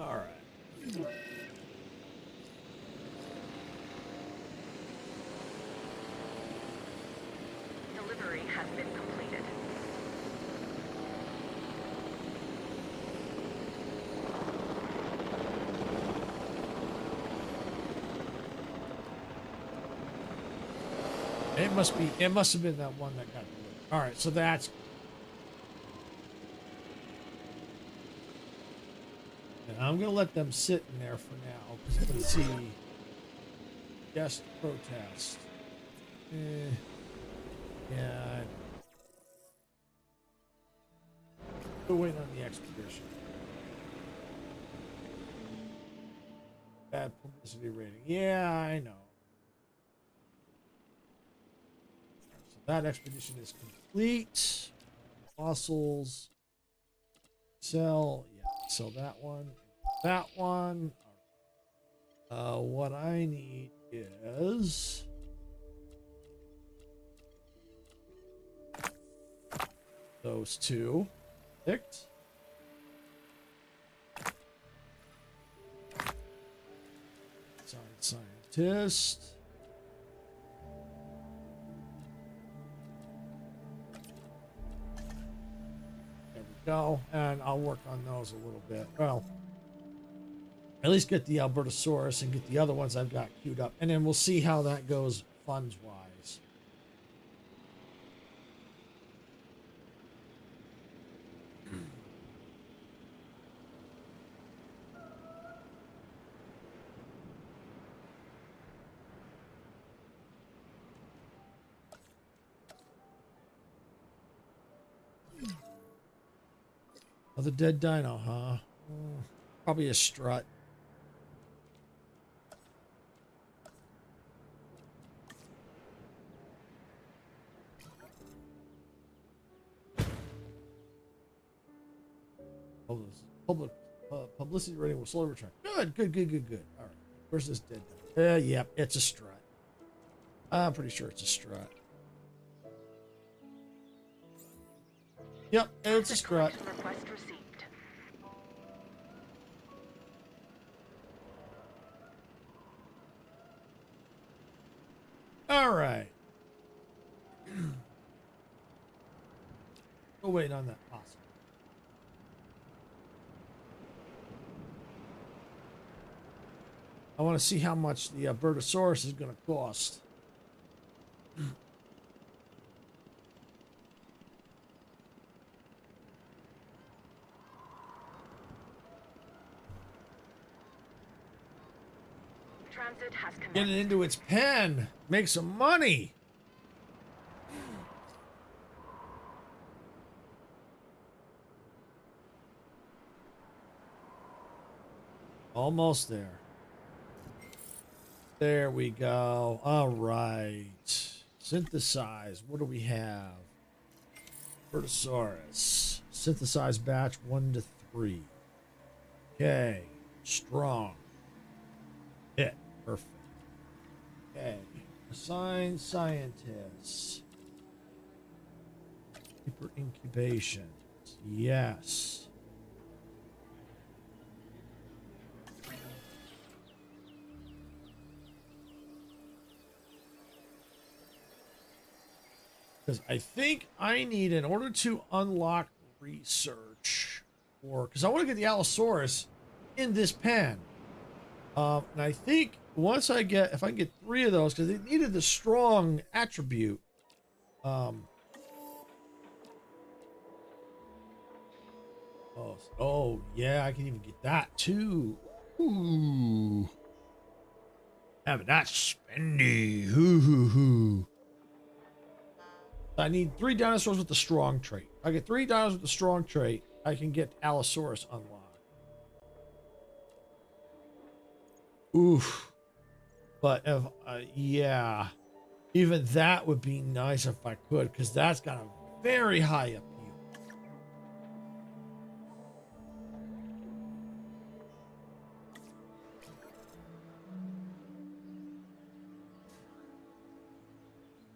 All right. Delivery has been completed. It must have been that one that got delivered. All right, so that's... And I'm going to let them sit in there for now, because let's see. Guest protest. Yeah. We're waiting on the expedition. Bad publicity rating. Yeah, I know. So that expedition is complete. Fossils. Sell. Yeah, sell that one. That one. What I need is... those two. Picked. Scientist. There we go. And I'll work on those a little bit. Well, at least get the Albertosaurus and get the other ones I've got queued up. And then we'll see how that goes funds-wise. Another dead dino, huh? Probably a strut. Publicity rating will slowly return. Good. All right. Where's this dead dino? Yep, it's a strut. I'm pretty sure it's a strut. Yep, it's a strut. Request received. All right. We'll wait on that possum. I want to see how much the Bertosaurus is going to cost. Transit has Get it commenced. into its pen. Make some money. Almost there. There we go. All right. Synthesize. What do we have? Bertosaurus. Synthesize batch 1 to 3. Okay. Strong. Hit. Perfect. Okay. Assign scientists. Keeper incubations. Yes. Because I think I need, in order to unlock research, or because I want to get the Allosaurus in this pen. And I think once I get, if I can get 3 of those, because it needed the strong attribute. Oh yeah, I can even get that too. Ooh, having that spendy. Hoo. I need 3 dinosaurs with the strong trait. If I get 3 dinosaurs with the strong trait, I can get Allosaurus unlocked. Oof. But if, yeah, even that would be nice if I could, because that's got a very high appeal.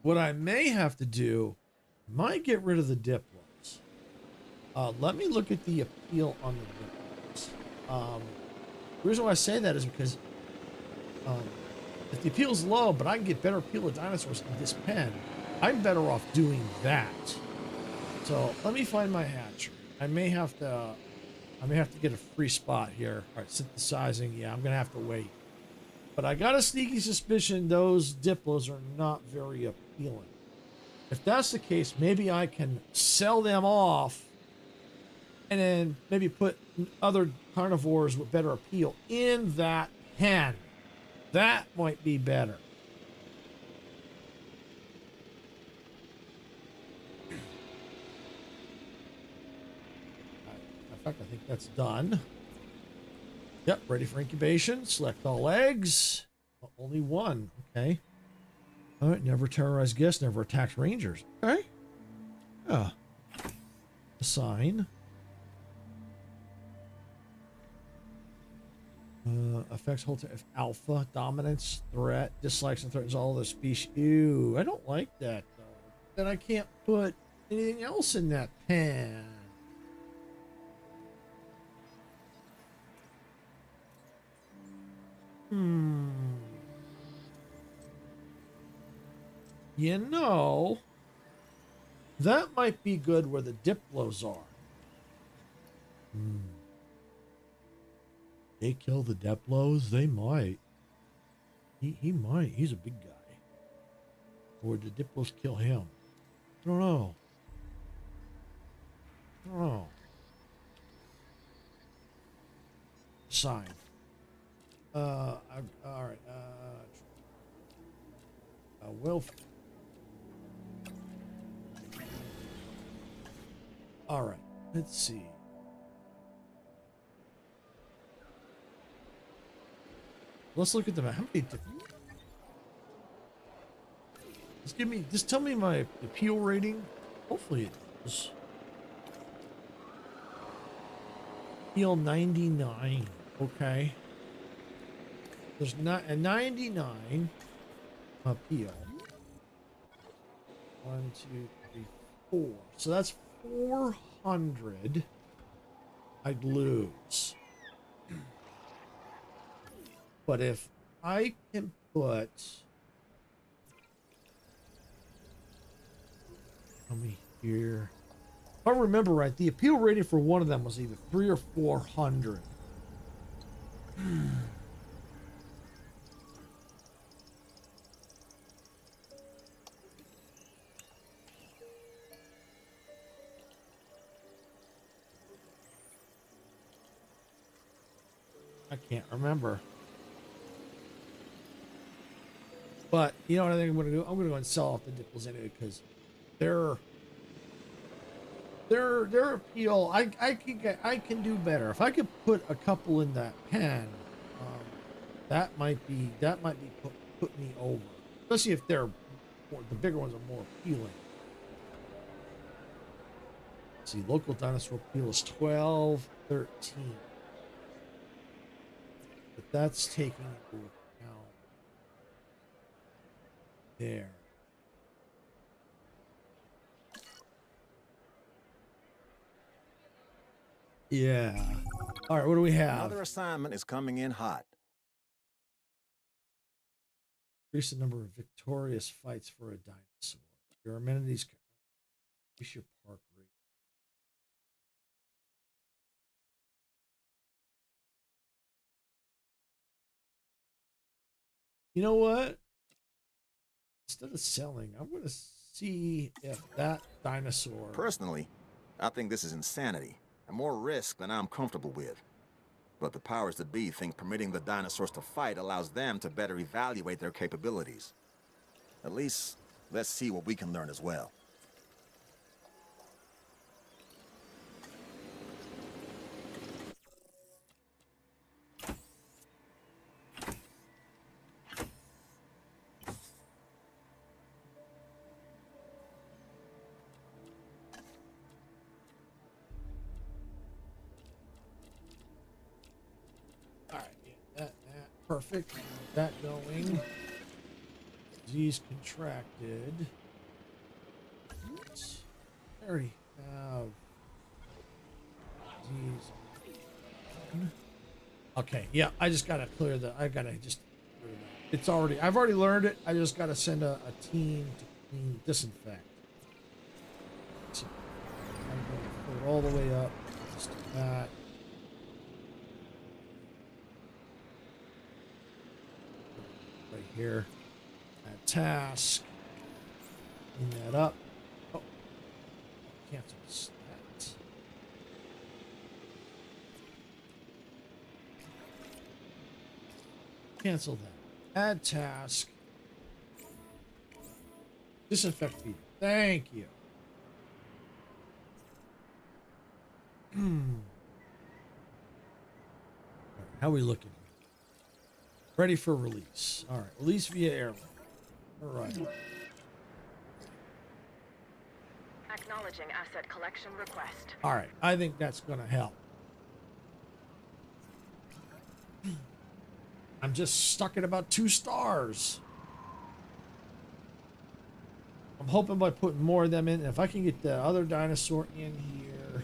What I may have to do, might get rid of the Diplos. Let me look at the appeal on the Diplos. The reason why I say that is because if the appeal's low, but I can get better appeal of dinosaurs in this pen, I'm better off doing that. So let me find my hatchery. I may have to get a free spot here. All right, synthesizing. Yeah, I'm gonna have to wait. But I got a sneaky suspicion those Diplos are not very appealing. If that's the case, maybe I can sell them off and then maybe put other carnivores with better appeal in that pen. That might be better. In fact, I think that's done. Yep, ready for incubation. Select all eggs. Only 1. Okay. All right, never terrorize guests, never attacks rangers. Okay. Yeah. Assign. Affects whole if alpha, dominance, threat, dislikes and threatens all the species. Ew, I don't like that though. Then I can't put anything else in that pen. You know, that might be good where the Diplos are. They kill the Diplos? They might. He might. He's a big guy. Or the Diplos kill him? I don't know. Sign. All right. Welfare. All right. Let's see. Let's look at them. How many different? Just tell me my appeal rating. Hopefully it does. Appeal 99. Okay. There's not a 99 appeal. 1, 2, 3, 4. So that's 400. I'd lose. But if I can put Tell me here. If I remember right, the appeal rating for one of them was either 300 or 400. I can't remember. But you know what I think I'm going to do? I'm going to go and sell off the Dipples anyway because their appeal. I can do better if I could put a couple in that pen. That might be put me over, especially if they're the bigger ones are more appealing. Let's see, local dinosaur appeal is 12, 13. But that's taking into account there. Yeah. All right, what do we have? Another assignment is coming in hot. Increase the number of victorious fights for a dinosaur. Your amenities increase your park rate. You know what? Instead of selling, I'm going to see if that dinosaur... Personally, I think this is insanity and more risk than I'm comfortable with. But the powers that be think permitting the dinosaurs to fight allows them to better evaluate their capabilities. At least, let's see what we can learn as well. Perfect. That going. Disease contracted. Oops. I already have disease. Okay, yeah, I just gotta clear the. I gotta just. It's already. I've already learned it. I just gotta send a team to clean, disinfect. So I'm gonna put it all the way up. Just do that. Right here, that task, clean that up. Oh, cancel that. Cancel that. Add task. Disinfect feeder. Thank you. How are we looking? Ready for release. All right, release via airline. All right. Acknowledging asset collection request. All right, I think that's going to help. I'm just stuck at about 2 stars. I'm hoping by putting more of them in, if I can get the other dinosaur in here,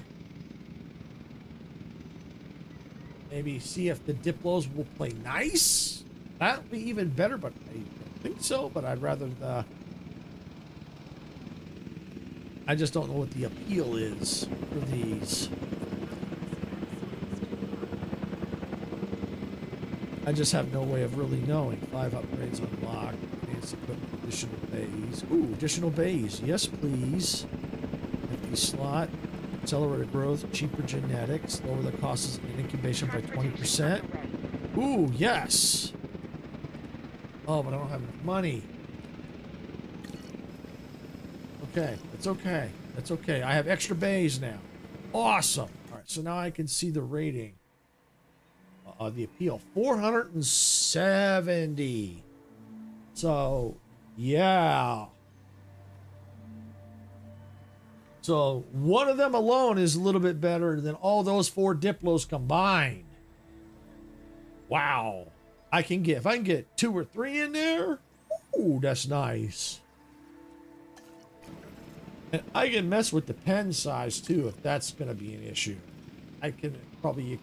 maybe see if the Diplos will play nice. That'll be even better, but I don't think so. But I'd rather the. I just don't know what the appeal is for these. I just have no way of really knowing. 5 upgrades unlocked. Advanced equipment, additional bays. Ooh, additional bays. Yes, please. Empty slot. Accelerated growth. Cheaper genetics. Lower the costs of incubation by 20%. Ooh, yes. Oh, but I don't have enough money. Okay, it's okay. That's okay. I have extra bays now. Awesome. All right, so now I can see the rating. The appeal. 470. So, yeah. So, one of them alone is a little bit better than all those 4 Diplos combined. Wow. I can get, if I can get 2 or 3 in there, ooh, that's nice. And I can mess with the pen size too, if that's going to be an issue. I can probably, you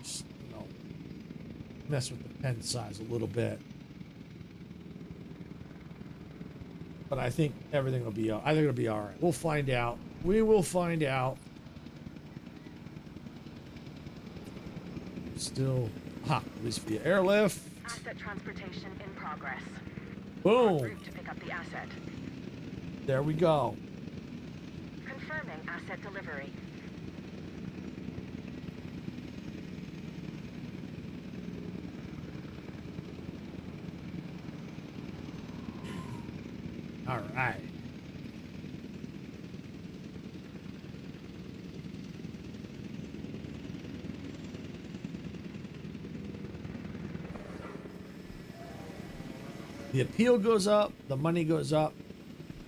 know, mess with the pen size a little bit. But I think everything will be, I think it'll be all right. We'll find out We will find out. Still, at least via airlift. Asset transportation in progress. En Boom. route to pick up the asset. There we go. Confirming asset delivery. All right. The appeal goes up, the money goes up,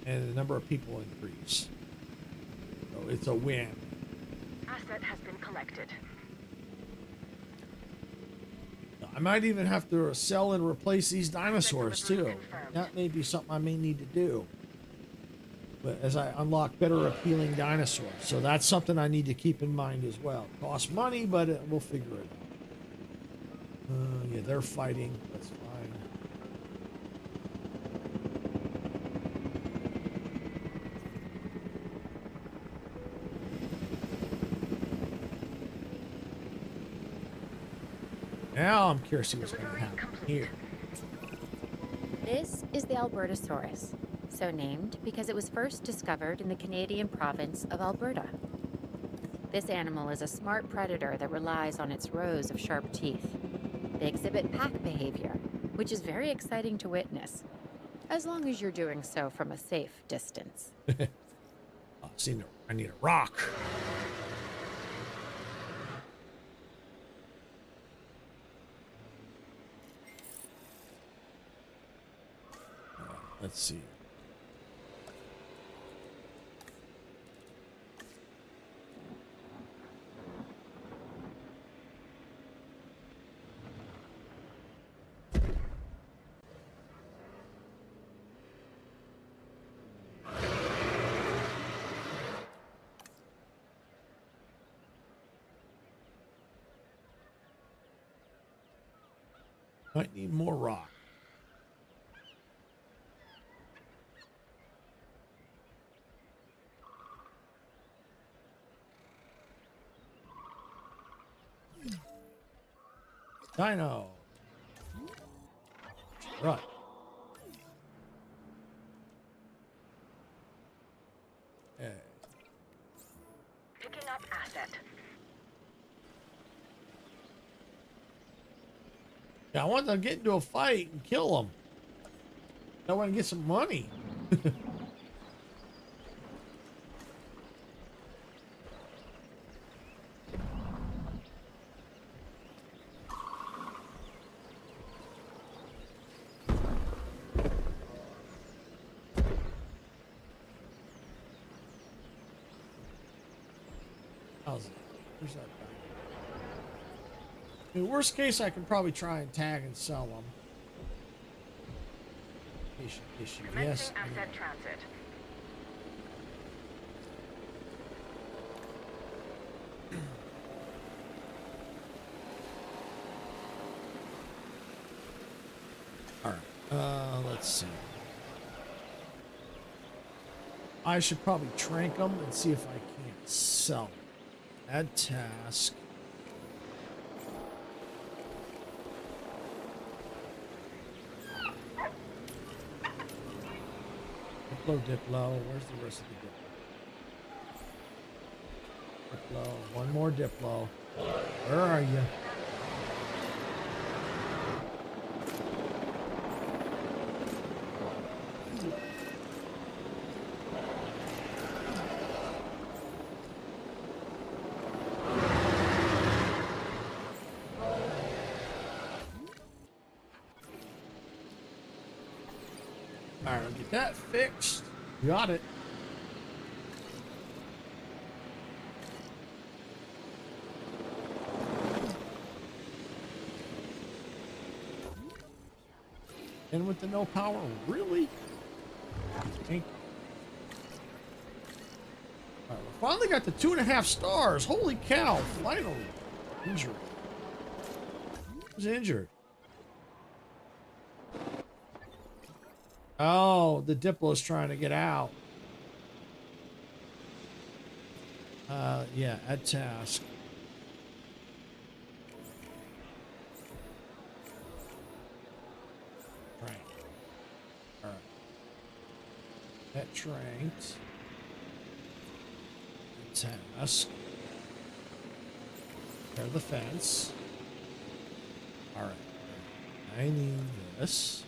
and the number of people increase. So it's a win. Asset has been collected. I might even have to sell and replace these dinosaurs too. Confirmed. That may be something I may need to do. But as I unlock better appealing dinosaurs. So that's something I need to keep in mind as well. Costs money, but we'll figure it out. Yeah, they're fighting. That's fine. Now I'm curious to see what's going to happen here. This is the Albertosaurus, so named because it was first discovered in the Canadian province of Alberta. This animal is a smart predator that relies on its rows of sharp teeth. They exhibit pack behavior, which is very exciting to witness, as long as you're doing so from a safe distance. Oh, see, I need a rock. Let's see. Might need more rock. Dino. Right. Yeah. Picking up asset. Yeah, I want to get into a fight and kill him. I want to get some money. How's it? Where's that guy? In the worst case, I can probably try and tag and sell them. Issue. Yes. Commencing asset transit. All right. Let's see. I should probably trank them and see if I can't sell them. Add task. Diplo. Where's the rest of the Diplo? Diplo. One more Diplo. Where are you? Alright, I'll get that fixed. Got it. And with the no power, really? Thank you. Alright, we finally got the 2.5 stars. Holy cow, finally. Injured. Who's injured? Oh, the Diplo's trying to get out. Yeah, add task. Right. All right. Pet tranked. Task. Repair the fence. All right. I need this.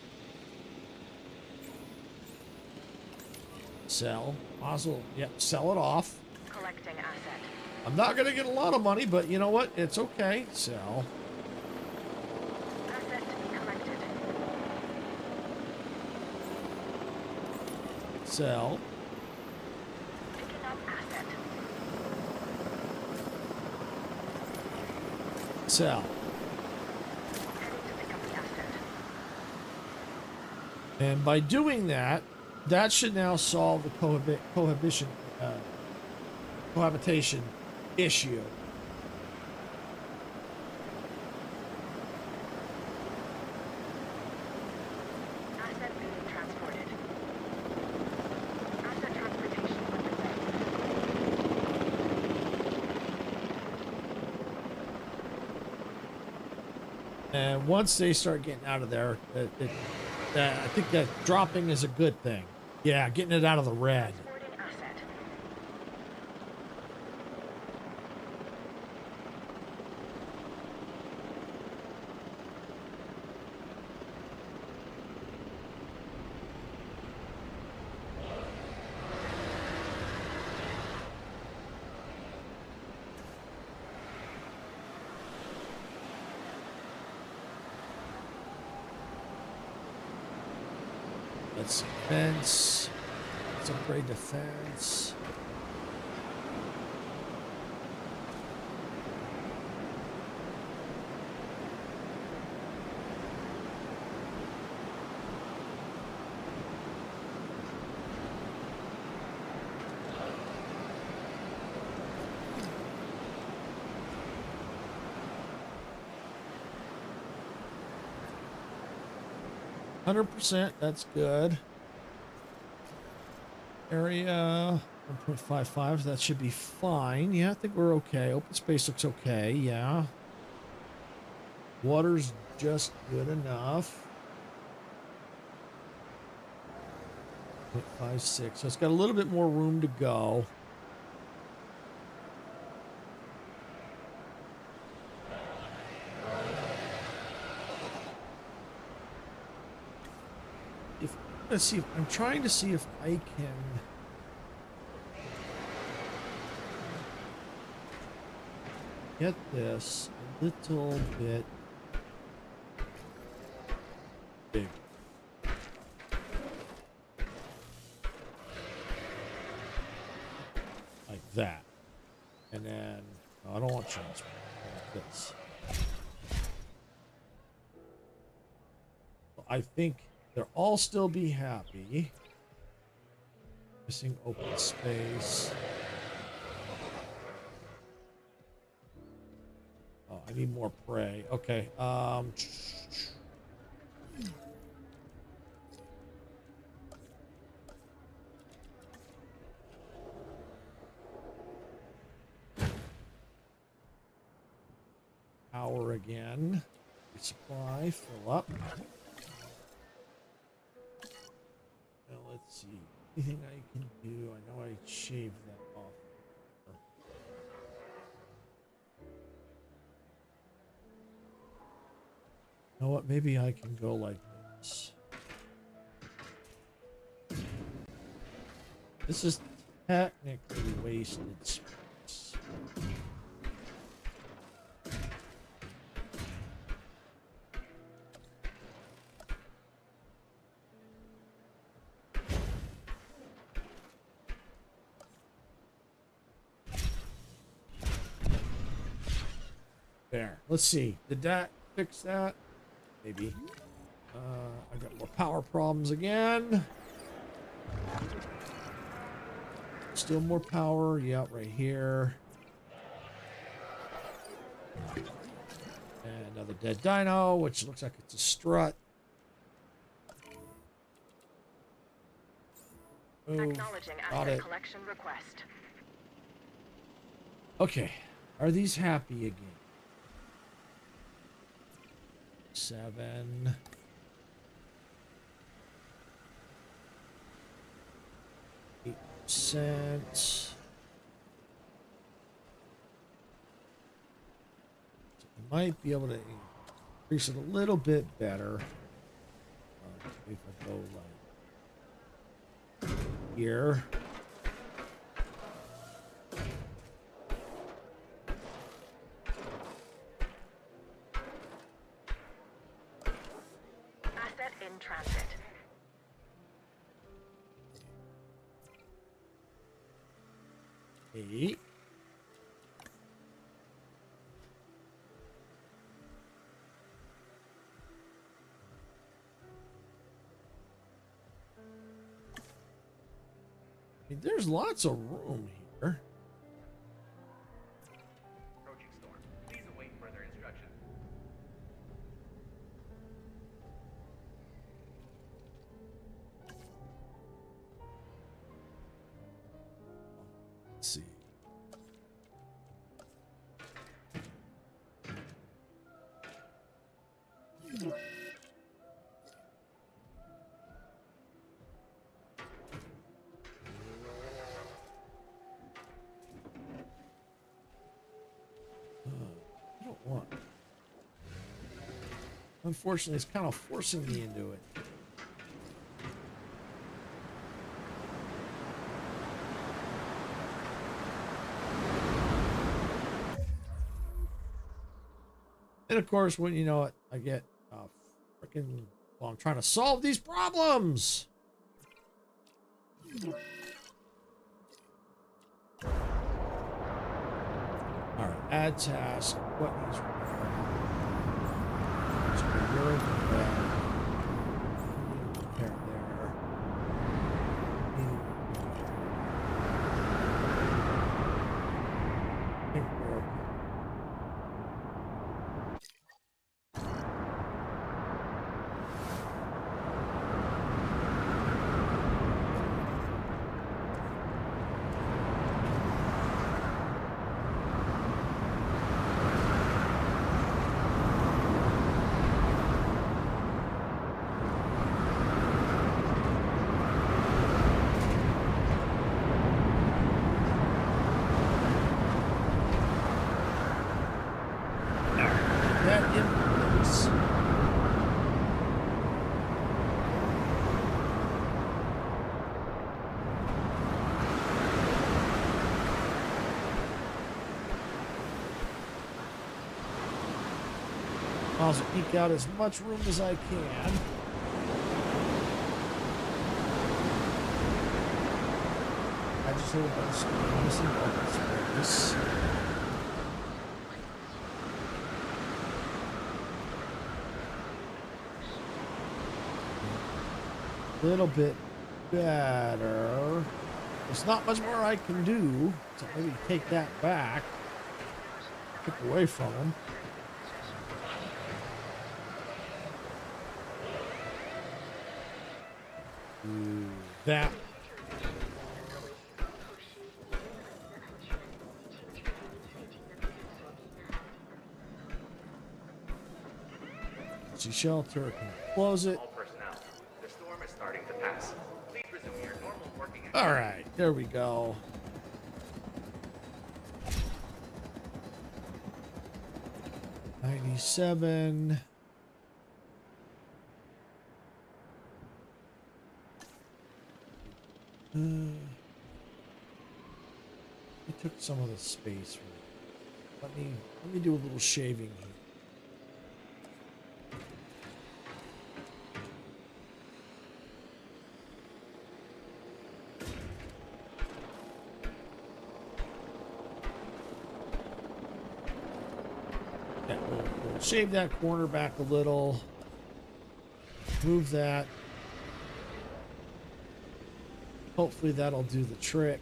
Sell. Muzzle. Yep. Sell it off. Collecting asset. I'm not gonna get a lot of money, but you know what? It's okay. Sell. Asset to be collected. Sell. Picking up asset. Sell. Heading to pick up the asset. And by doing that, that should now solve the cohabitation issue. Asset being transported. Asset transportation underway. And once they start getting out of there, I think that dropping is a good thing. Yeah, getting it out of the red. Transporting asset. Let's see. Fence. Let's upgrade the fence. %. That's good. Area 1.55. That should be fine. Yeah, I think we're okay. Open space looks okay. Yeah. Water's just good enough. 0.56. So it's got a little bit more room to go. Let's see. I'm trying to see if I can get this a little bit big. Like that. And then, no, I don't want transport. I want this. I think they'll all still be happy. Missing open space. Oh, I need more prey. Okay. Power again. Resupply. Fill up. Now let's see. Anything I can do? I know I shaved that off. You know what? Maybe I can go like this. This is technically wasted space. There. Let's see. Did that fix that? Maybe. I got more power problems again. Still more power. Yeah, right here. And another dead dino, which looks like it's a strut. Move. Acknowledging Got asset it. collection request. Okay, are these happy again? 7. 8%. Might be able to increase it a little bit better. If I go like here. Asset in transit. Eight. There's lots of room here. Approaching storm. Please await further instructions. Let's see. I don't want. Unfortunately, it's kind of forcing me into it. And of course, when you know it, I get freaking. Well, I'm trying to solve these problems. All right, add task. What needs repair there. I think we're okay. That implements. I'll also eke out as much room as I can. I just hold on this. Little bit better. There's not much more I can do, so maybe take that back. Take away from him. Do that. See shelter, can close it. All personnel. The storm is starting to pass. Please resume your normal working. All right, there we go. $97. I took some of the space from it. Let me do a little shaving here. Yeah, we'll shave that corner back a little. Move that. Hopefully that'll do the trick.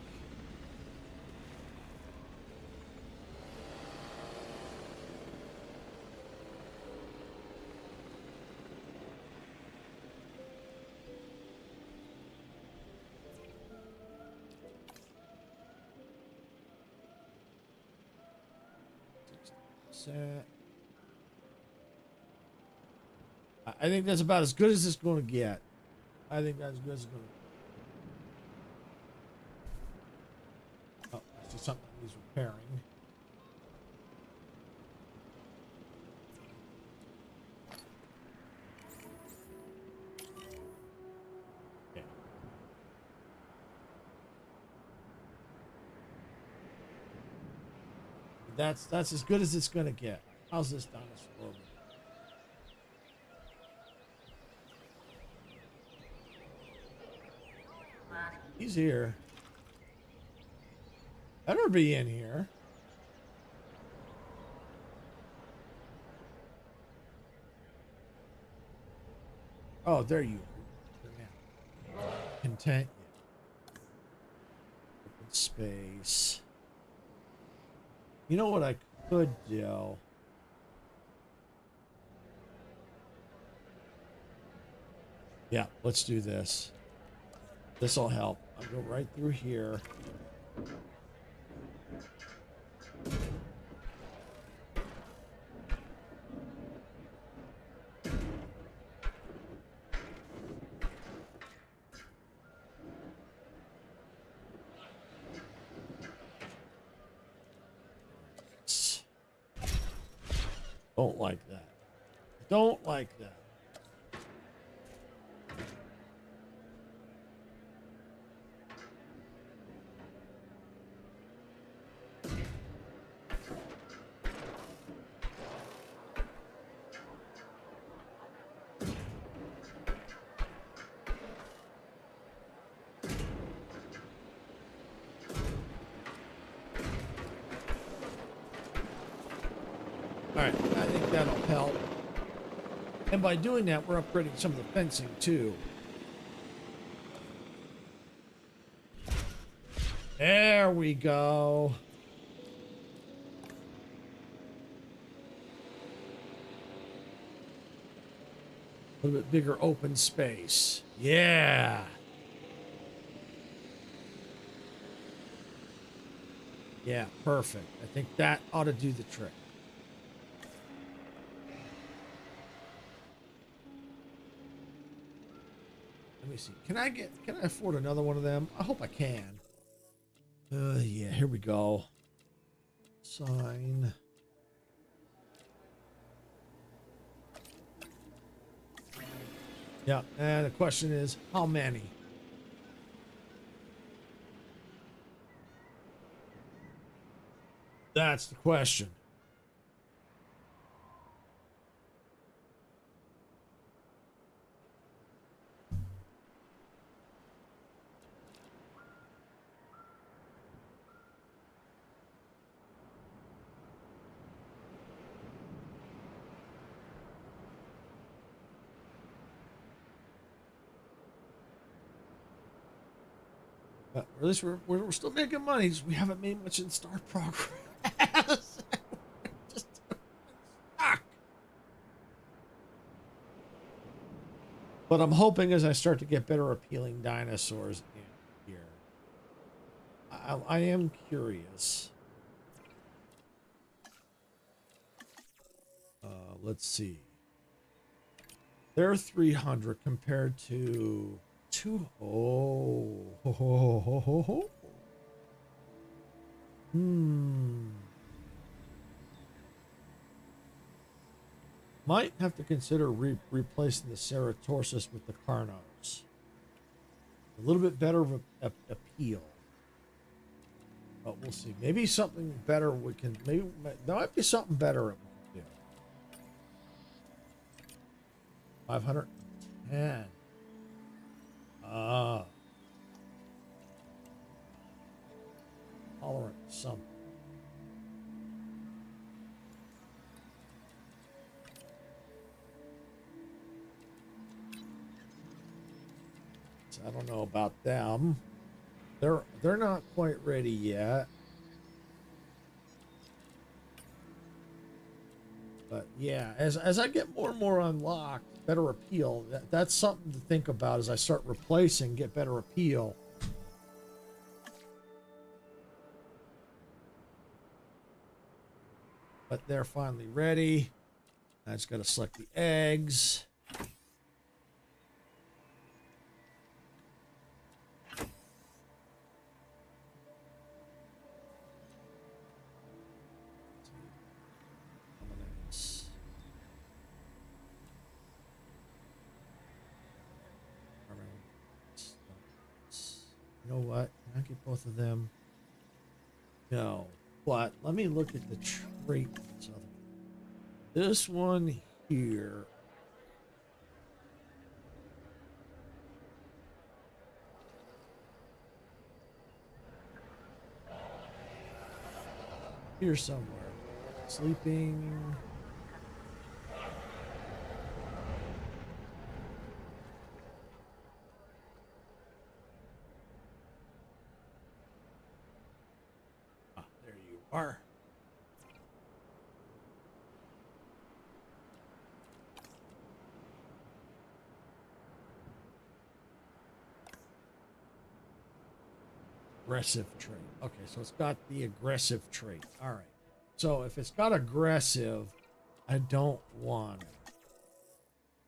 set. I think that's about as good as it's going to get. I think that's as good as it's going to. Oh, I see something that needs repairing. Okay. That's as good as it's going to get. How's this dinosaur? He's here. Better be in here. Oh, there you are. Content. Open space. You know what I could do? Yeah, let's do this. This'll help. I'll go right through here. Don't like that. Don't like that. Alright, I think that'll help. And by doing that, we're upgrading some of the fencing too. There we go. A little bit bigger open space. Yeah. Yeah, perfect. I think that ought to do the trick. Let me see. Can I afford another one of them? I hope I can. Yeah, here we go. Sign. Yeah, and the question is, how many? That's the question. But at least we're still making money. We haven't made much in Star Progress. Just stuck. But I'm hoping as I start to get better appealing dinosaurs in here, I am curious. Let's see. They're 300 compared to 2. Might have to consider replacing the Ceratopsis with the Carnos. A little bit better of a appeal. But we'll see. Maybe something better we can... Maybe there might be something better at we can do. 510. Tolerant something. So I don't know about them. They're not quite ready yet. But yeah, as I get more and more unlocked, better appeal, that's something to think about as I start replacing, get better appeal. but they're finally ready. I just got to select the eggs. You know what? Can I get both of them? No. But let me look at the trait. This one here. Here somewhere. Sleeping. Ah, there you are. Aggressive trait. Okay, so it's got the aggressive trait. All right. So if it's got aggressive, I don't want it.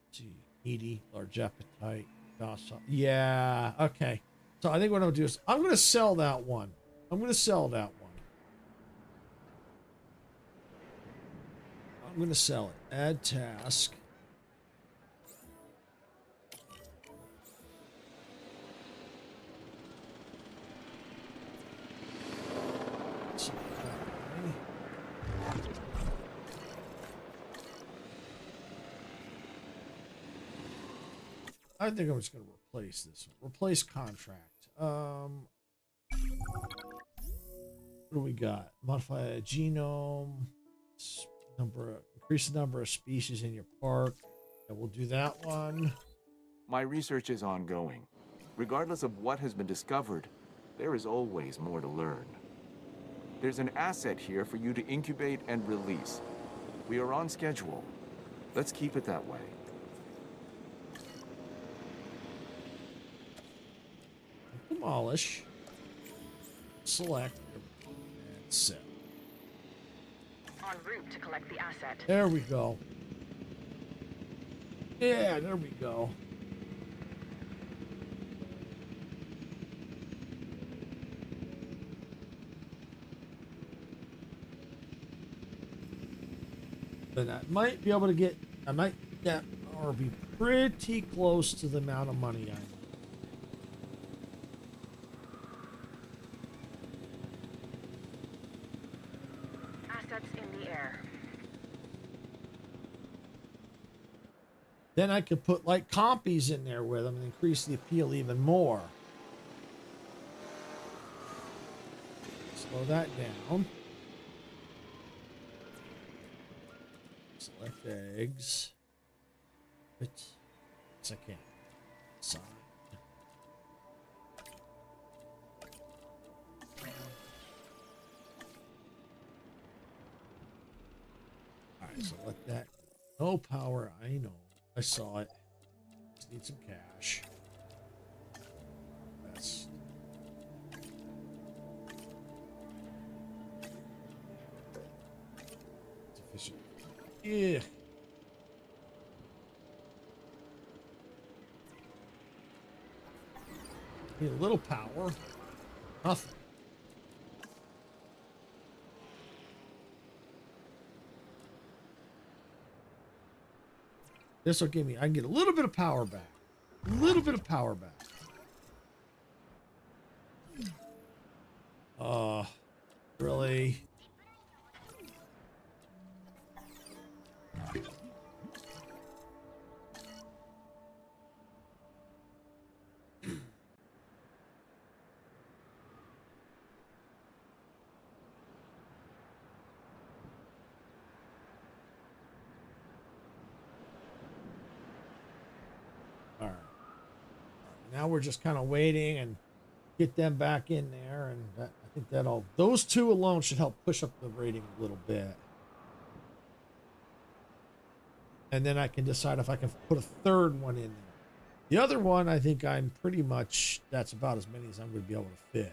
Let's see, needy, large appetite, docile. Yeah. Okay. So I think what I'll do is I'm going to sell that one. I'm going to sell that one. I'm going to sell it. Add task. I think I'm just going to replace this one. Replace contract. What do we got? Modify a genome. Increase the number of species in your park. Yeah, we'll do that one. My research is ongoing. Regardless of what has been discovered, there is always more to learn. There's an asset here for you to incubate and release. We are on schedule. Let's keep it that way. Demolish. Select. And sell. En route to collect the asset. There we go. Yeah, there we go. Then I might be able to get, I might get, or be pretty close to the amount of money I need. Assets in the air. Then I could put like compies in there with them and increase the appeal even more. Slow that down. Select eggs. Yes, I can. Sign. Alright, so let that. No power, I know. I saw it. Just need some cash. That's. Sufficient. Yeah. Need a little power. Nothing. This will give me, I can get a little bit of power back. A little bit of power back. Really? All right. Now we're just kind of waiting and get them back in there, and I think that'll, those two alone should help push up the rating a little bit. And then I can decide if I can put a third one in there. The other one, I think I'm pretty much, that's about as many as I'm going to be able to fit.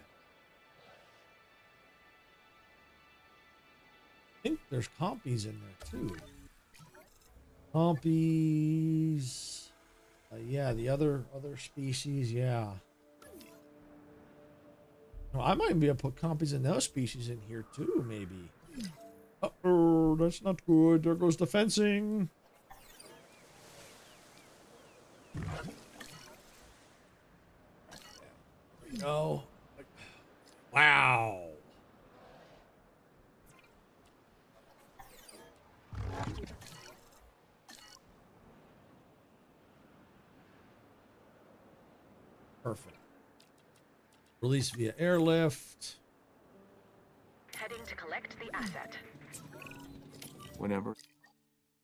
think there's compies in there too. Compies. Yeah, the other species. Yeah. Well, I might be able to put compies in those species in here too, maybe. Uh-oh, that's not good. There goes the fencing. There we go. Wow. Perfect. Release via airlift. Heading to collect the asset. Whenever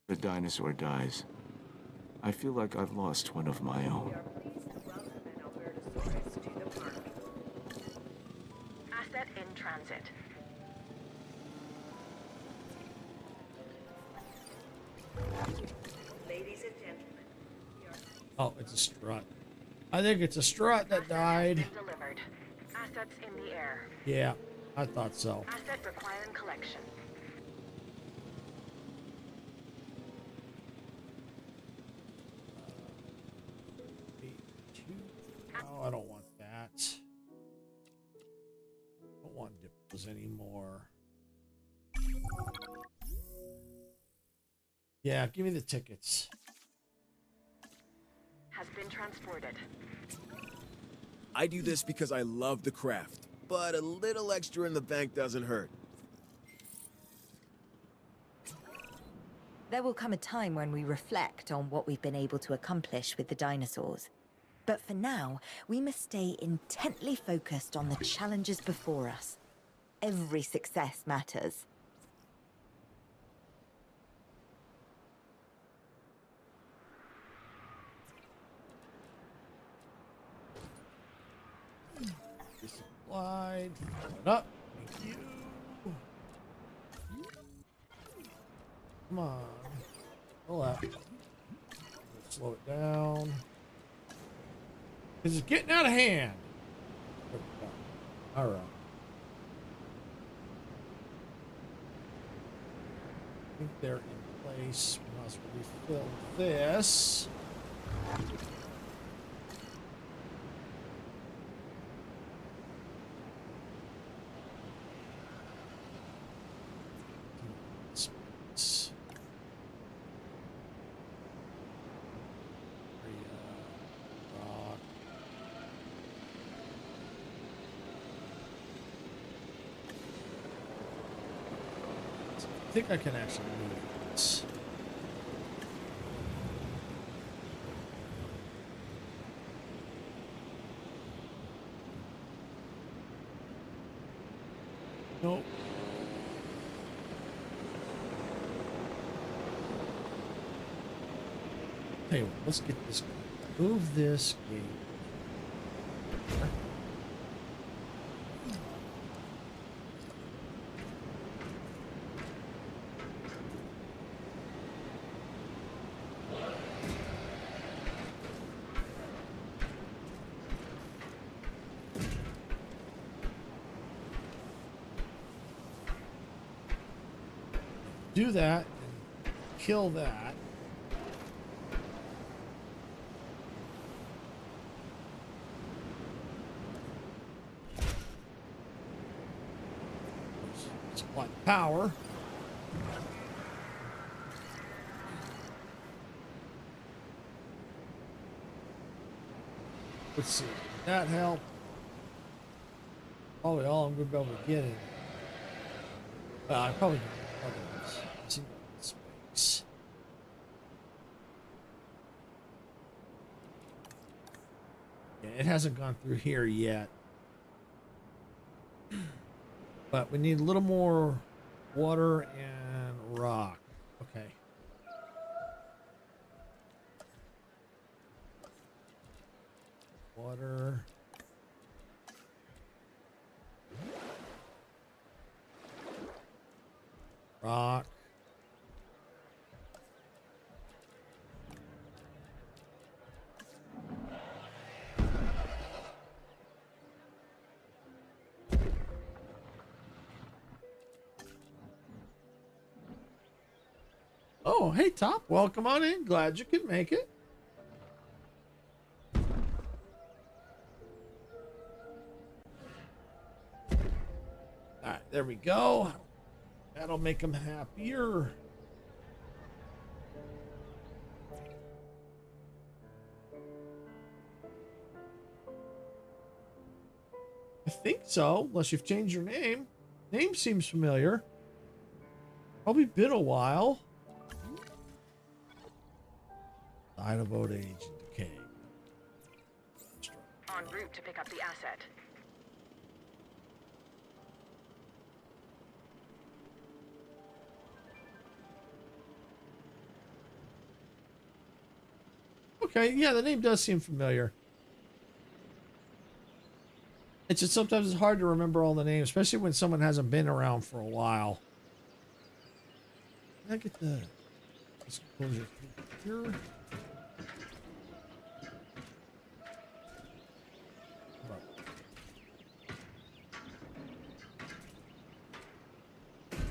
a dinosaur dies, I feel like I've lost one of my own. Asset in transit. Ladies and gentlemen, Oh, it's a strut. I think it's a strut that died. Delivered. Assets in the air. Yeah, I thought so. Asset requiring collection. Oh, I don't want that. I don't want dippers anymore. Yeah, give me the tickets. Has been transported. I do this because I love the craft, but a little extra in the bank doesn't hurt. There will come a time when we reflect on what we've been able to accomplish with the dinosaurs. But for now, we must stay intently focused on the challenges before us. Every success matters. Slide. It up. Thank you. Come on. Pull up. Slow it down. This is getting out of hand. All right. I think they're in place. We must refill this. I think I can actually move this. Nope. Hey, let's get this. Move this gate. Do that and kill that. Supply power. Let's see. Did that help? Probably all I'm going to be able to get in. I probably can. Space. Yeah, it hasn't gone through here yet. But we need a little more water and rock. Okay. Water. Rock. Oh, hey, Top. Welcome on in. Glad you could make it. All right, there we go. That'll make them happier. I think so, unless you've changed your name. Name seems familiar. Probably been a while. Sign of old age and decay. En route to pick up the asset. Okay, yeah, the name does seem familiar. It's just sometimes it's hard to remember all the names, especially when someone hasn't been around for a while. Can I get the disclosure here?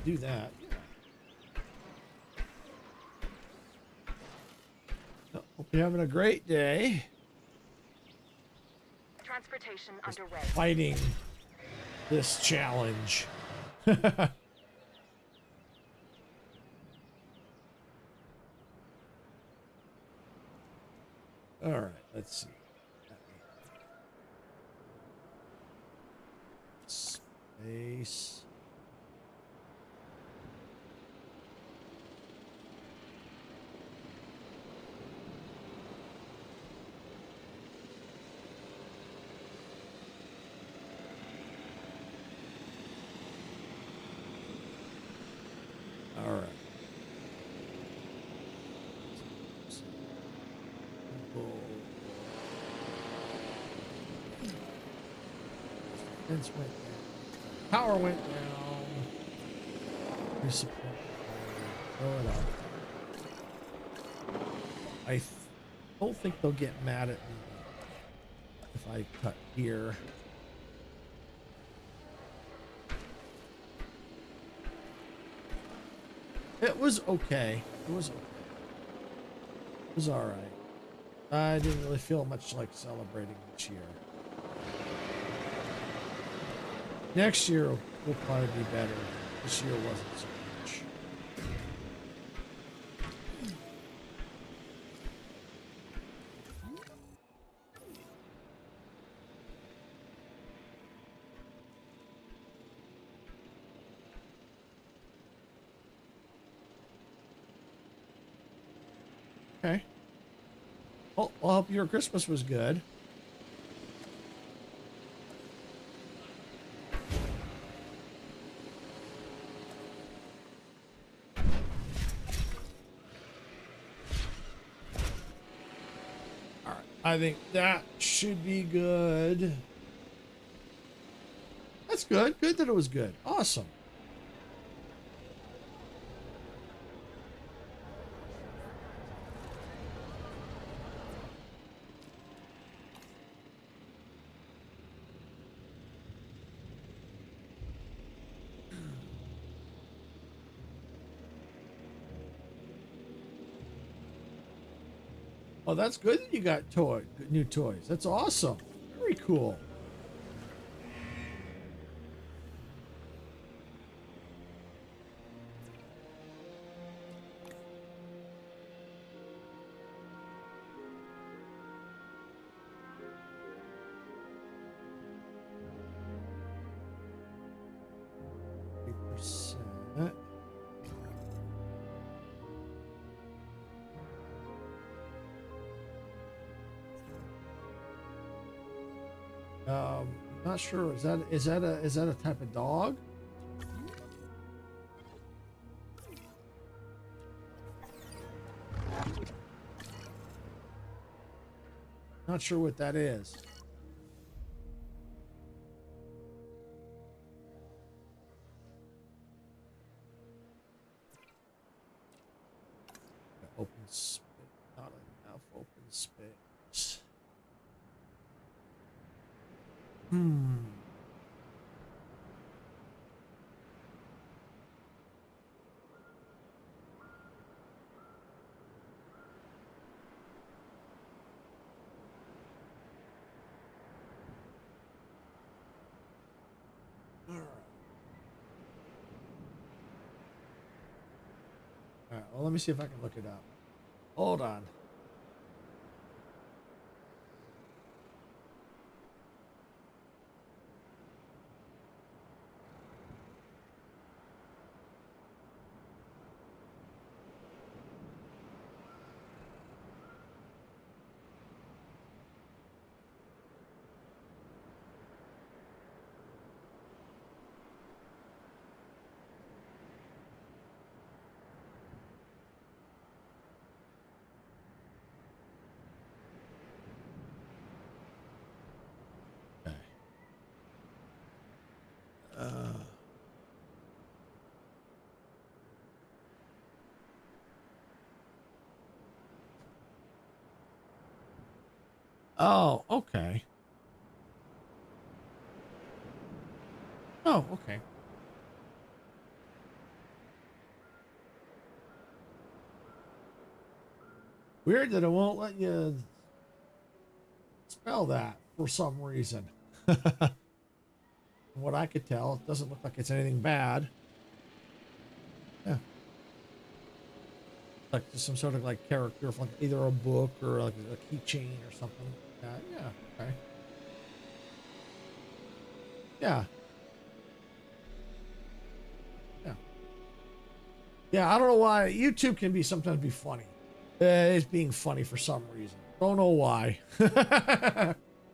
Do that. Hope you're having a great day. Transportation underway. Fighting this challenge. All right, let's see. Space. All right. Fence went down. Power went down. Resupply. Throw it up. I don't think they'll get mad at me if I cut here. It was okay. It was okay. It was all right. I didn't really feel much like celebrating this year. Next year will probably be better. This year wasn't so much. Okay. Well, I hope your Christmas was good. All right. I think that should be good. That's good. Good that it was good. Awesome. Oh, that's good that you got new toys. That's awesome. Very cool. %. Not sure. Is that a type of dog? Not sure what that is. Open space. Not enough open space. Well, let me see if I can look it up. Hold on. Oh, okay. Oh, okay. Weird that it won't let you spell that for some reason. From what I could tell, it doesn't look like it's anything bad. Yeah. Like just some sort of like character from like either a book or like a keychain or something. Yeah, okay. Yeah. Yeah. Yeah, I don't know why YouTube can be sometimes be funny. It's being funny for some reason. Don't know why.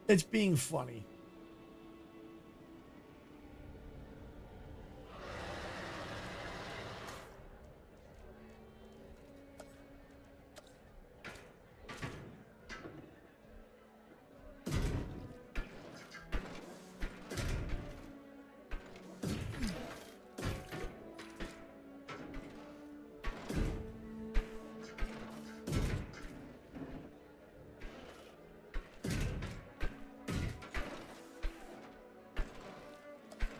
It's being funny.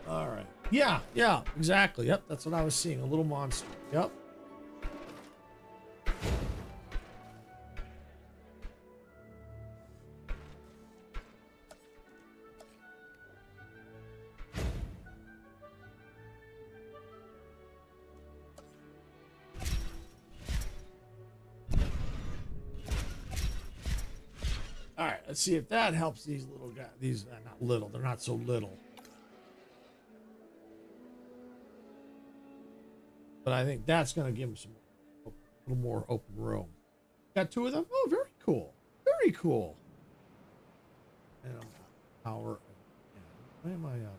All right. Yeah, exactly. Yep, that's what I was seeing. A little monster. Yep. All right, let's see if that helps these little guys. These not little, they're not so little. But I think that's going to give them some a little more open room. Got two of them. Oh, very cool. Very cool. And power. Why am I on?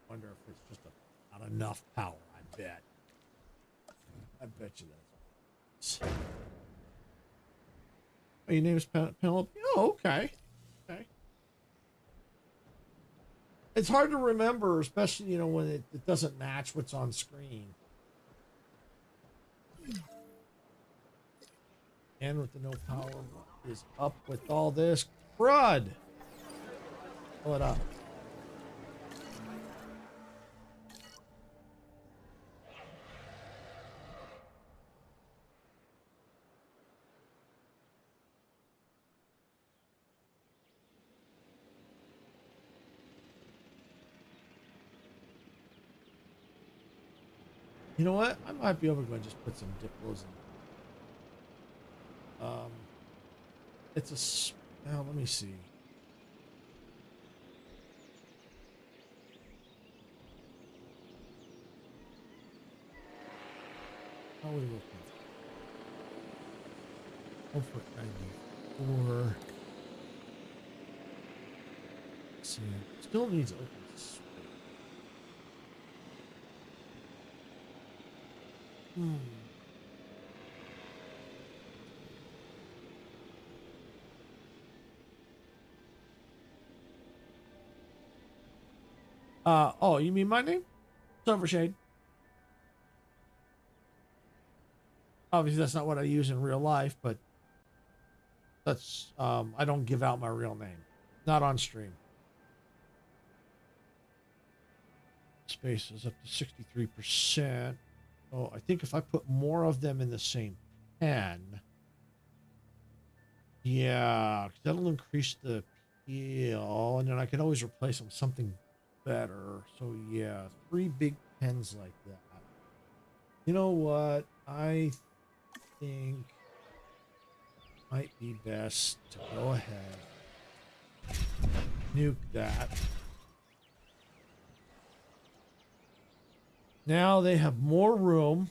Wonder if it's just not enough power. I bet. I bet you that's. Oh, your name is Penelope. Oh, okay. Okay. It's hard to remember, especially when it doesn't match what's on screen. And with the no power, what is up with all this crud? Pull it up. You know what? I might be able to go and just put some Diplos in. It's a. Well, let me see. How are we looking? Comfort 94. Let's see. Still needs open space. Oh, you mean my name? Silvershade. Obviously, that's not what I use in real life, but That's I don't give out my real name. Not on stream. Space is up to 63%. Oh, I think if I put more of them in the same pen, yeah, that'll increase the appeal, and then I can always replace them with something better. So yeah, 3 big pens like that. You know what? I think might be best to go ahead, nuke that. Now they have more room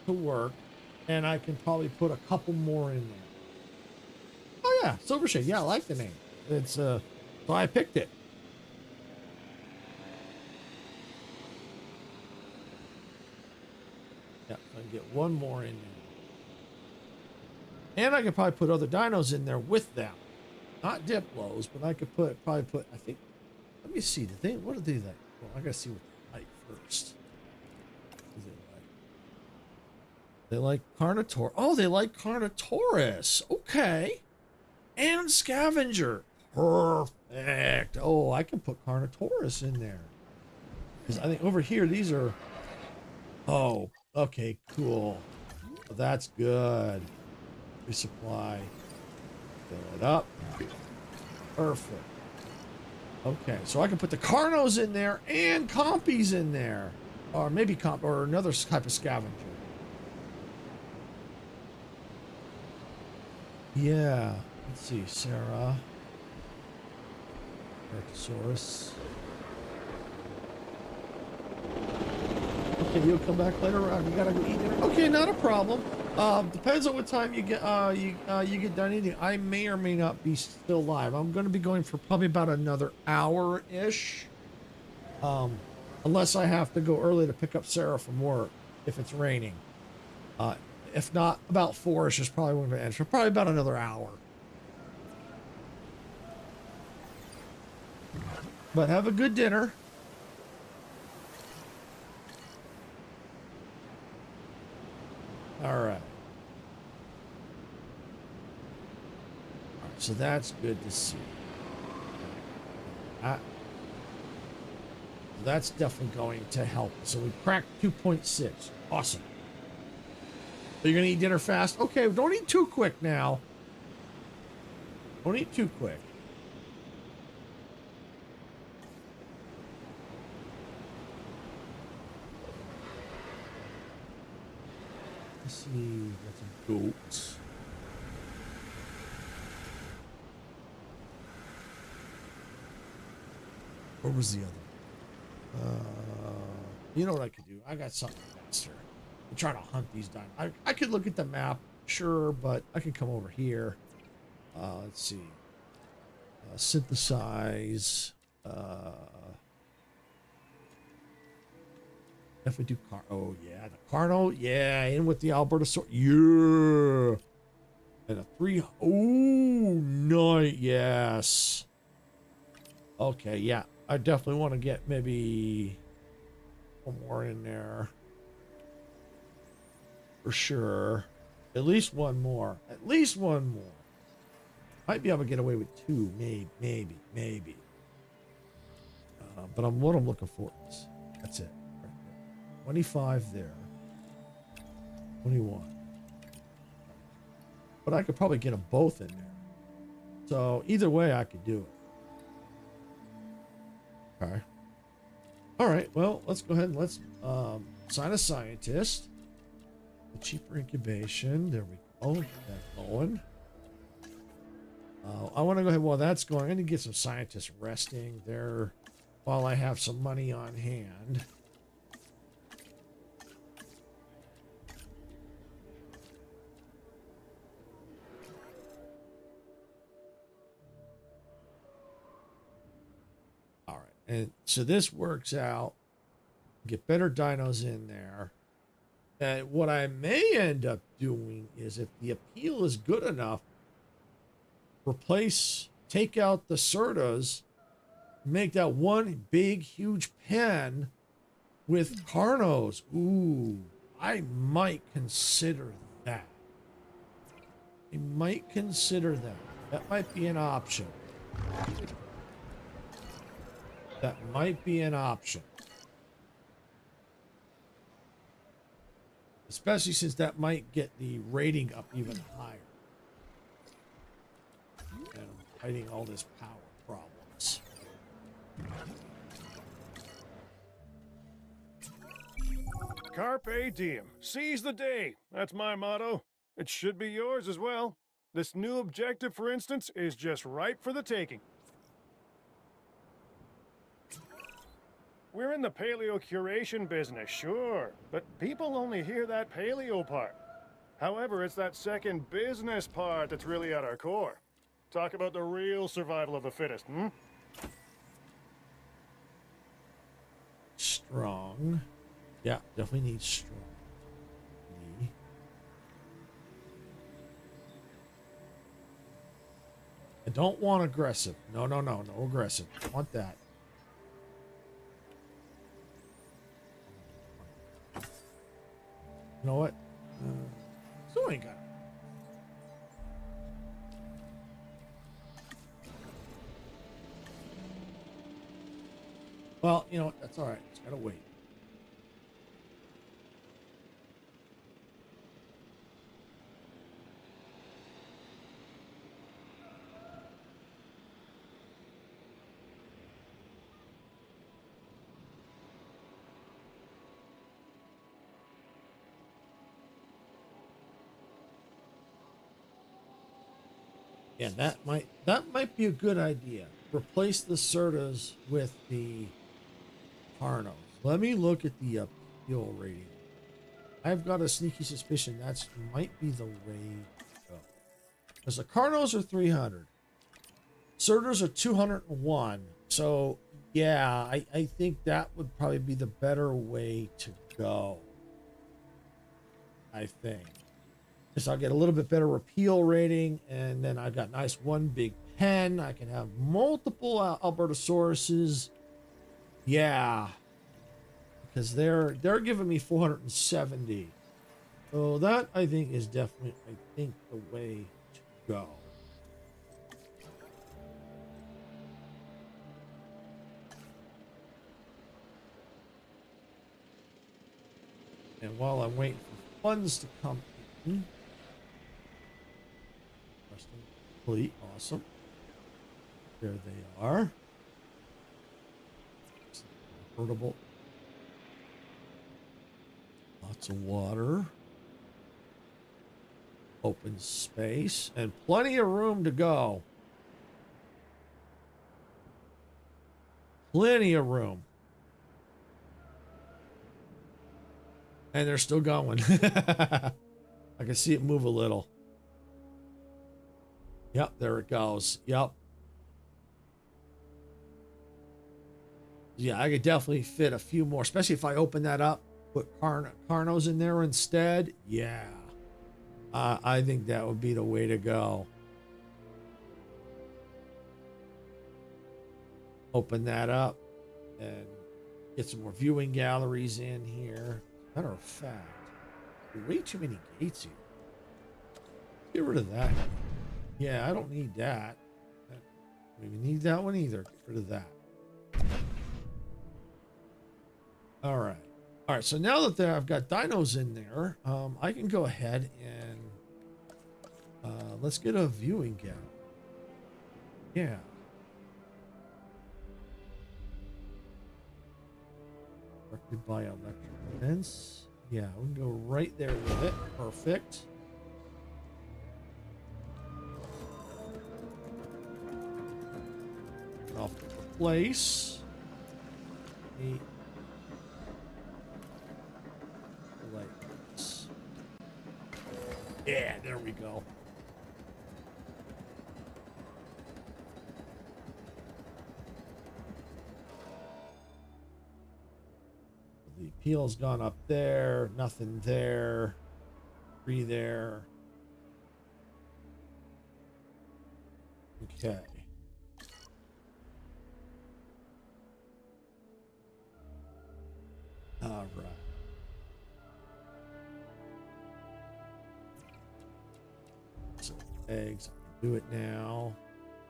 to work, and I can probably put a couple more in there. Oh yeah, Silver Shade. Yeah, I like the name. It's so I picked it. Yeah, I can get one more in there. And I could probably put other dinos in there with them. Not Diplos, but I could probably put, I think, let me see, what do they like? Well, I gotta see what they like first. What do they like? They like Carnotaurus. Oh, they like Carnotaurus. Okay. And Scavenger. Perfect. Oh, I can put Carnotaurus in there. Because I think over here, these are... Oh, okay, cool. Well, that's good. Resupply. Fill it up. Perfect. Okay, so I can put the Carnos in there and Compies in there. Or maybe or another type of Scavenger. Yeah. Let's see, Sarah. Brachiosaurus. Okay, you'll come back later on. You gotta go eat dinner. Okay, not a problem. Depends on what time you get you get done eating. I may or may not be still live. I'm going to be going for probably about another hour-ish. Unless I have to go early to pick up Sarah from work if it's raining. If not, about 4-ish is probably when we end. So probably about another hour. But have a good dinner. All right. So that's good to see. That's definitely going to help. So we cracked 2.6. Awesome. So you're going to eat dinner fast? Okay, don't eat too quick now. Don't eat too quick. Let's see, got some goats. What was the other? You know what I could do? I got something faster. I'm trying to hunt these dinos. I could look at the map, sure, but I can come over here. Let's see. Synthesize. If we do oh yeah, the Carno, yeah, in with the Albertosaurus, yeah, and a 3, oh, nice, yes. Okay, yeah, I definitely want to get maybe one more in there for sure. At least one more. At least one more. Might be able to get away with 2, maybe. But what I'm looking for is that's it. 25 there. 21. But I could probably get them both in there. So either way I could do it. Okay. All right, well, let's go ahead and let's sign a scientist. Cheaper incubation. There we go. Get that going. I want to go ahead while that's going. I need to get some scientists resting there while I have some money on hand. And so this works out. Get better dinos in there. And what I may end up doing is, if the appeal is good enough, take out the Certas, make that one big, huge pen with Carnos. Ooh, I might consider that. We might consider that. That might be an option. That might be an option. Especially since that might get the rating up even higher. And I'm fighting all this power problems. Carpe diem. Seize the day. That's my motto. It should be yours as well. This new objective, for instance, is just ripe for the taking. We're in the paleo curation business, sure, but people only hear that paleo part. However, it's that second business part that's really at our core. Talk about the real survival of the fittest, hmm? Strong. Yeah, definitely need strong. I don't want aggressive. No, no, no, no aggressive. I want that. You know what? So I ain't got it. Well, you know what? That's all right. Just gotta wait. Yeah, that might be a good idea. Replace the Certas with the Carnos. Let me look at the appeal rating. I've got a sneaky suspicion that might be the way to go. Because the Carnos are 300. Certas are 201. So, yeah, I think that would probably be the better way to go. I think. So I'll get a little bit better repeal rating, and then I've got nice one big pen. I can have multiple Albertosauruses. Yeah, because they're giving me 470. So that I think is definitely the way to go. And while I'm waiting for funds to come in. Complete. Awesome. There they are. Portable. Lots of water. Open space. And plenty of room to go. Plenty of room. And they're still going. I can see it move a little. Yep, there it goes. Yep. Yeah, I could definitely fit a few more, especially if I open that up, put Carnos in there instead. Yeah. I think that would be the way to go. Open that up and get some more viewing galleries in here. Matter of fact, way too many gates here. Get rid of that. Yeah, I don't need that. We need that one either. Get rid of that. All right. All right. So now that I've got dinos in there, I can go ahead and let's get a viewing gallery. Yeah. Directed by electric fence. Yeah, we can go right there with it. Perfect. Off the place. Lights. Yeah, there we go. The appeal's gone up there. Nothing there. 3 there. Okay. All right. So eggs. I can do it now.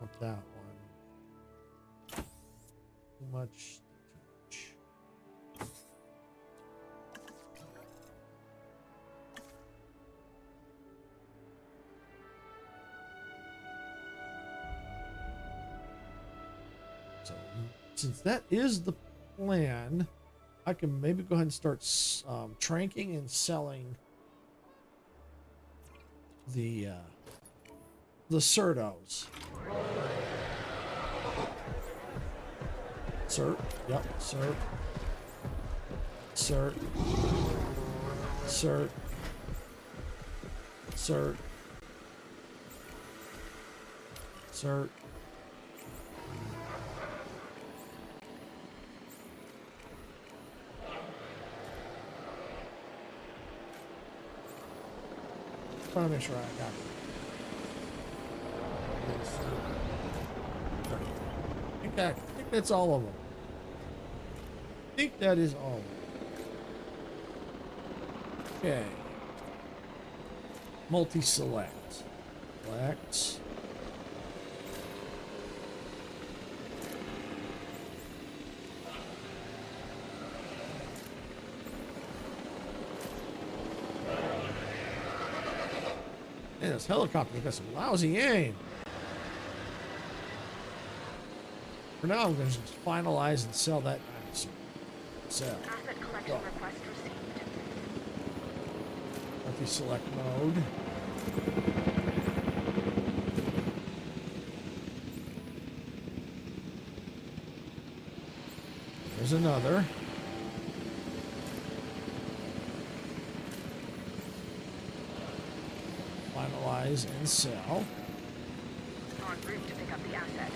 Not that one. Too much. So, since that is the plan, I can maybe go ahead and start tranking and selling the Certos. Cert, yep, cert. Cert. Cert. Cert. Cert. I want to make sure I got it. I think that's all of them. I think that is all of them. Okay. Multi-select. Select. Man, this helicopter got some lousy aim. For now, I'm going to just finalize and sell that dinosaur. Sell. Asset collection request received. Multi-select mode. There's another. Finalize and sell. En route to pick up the asset.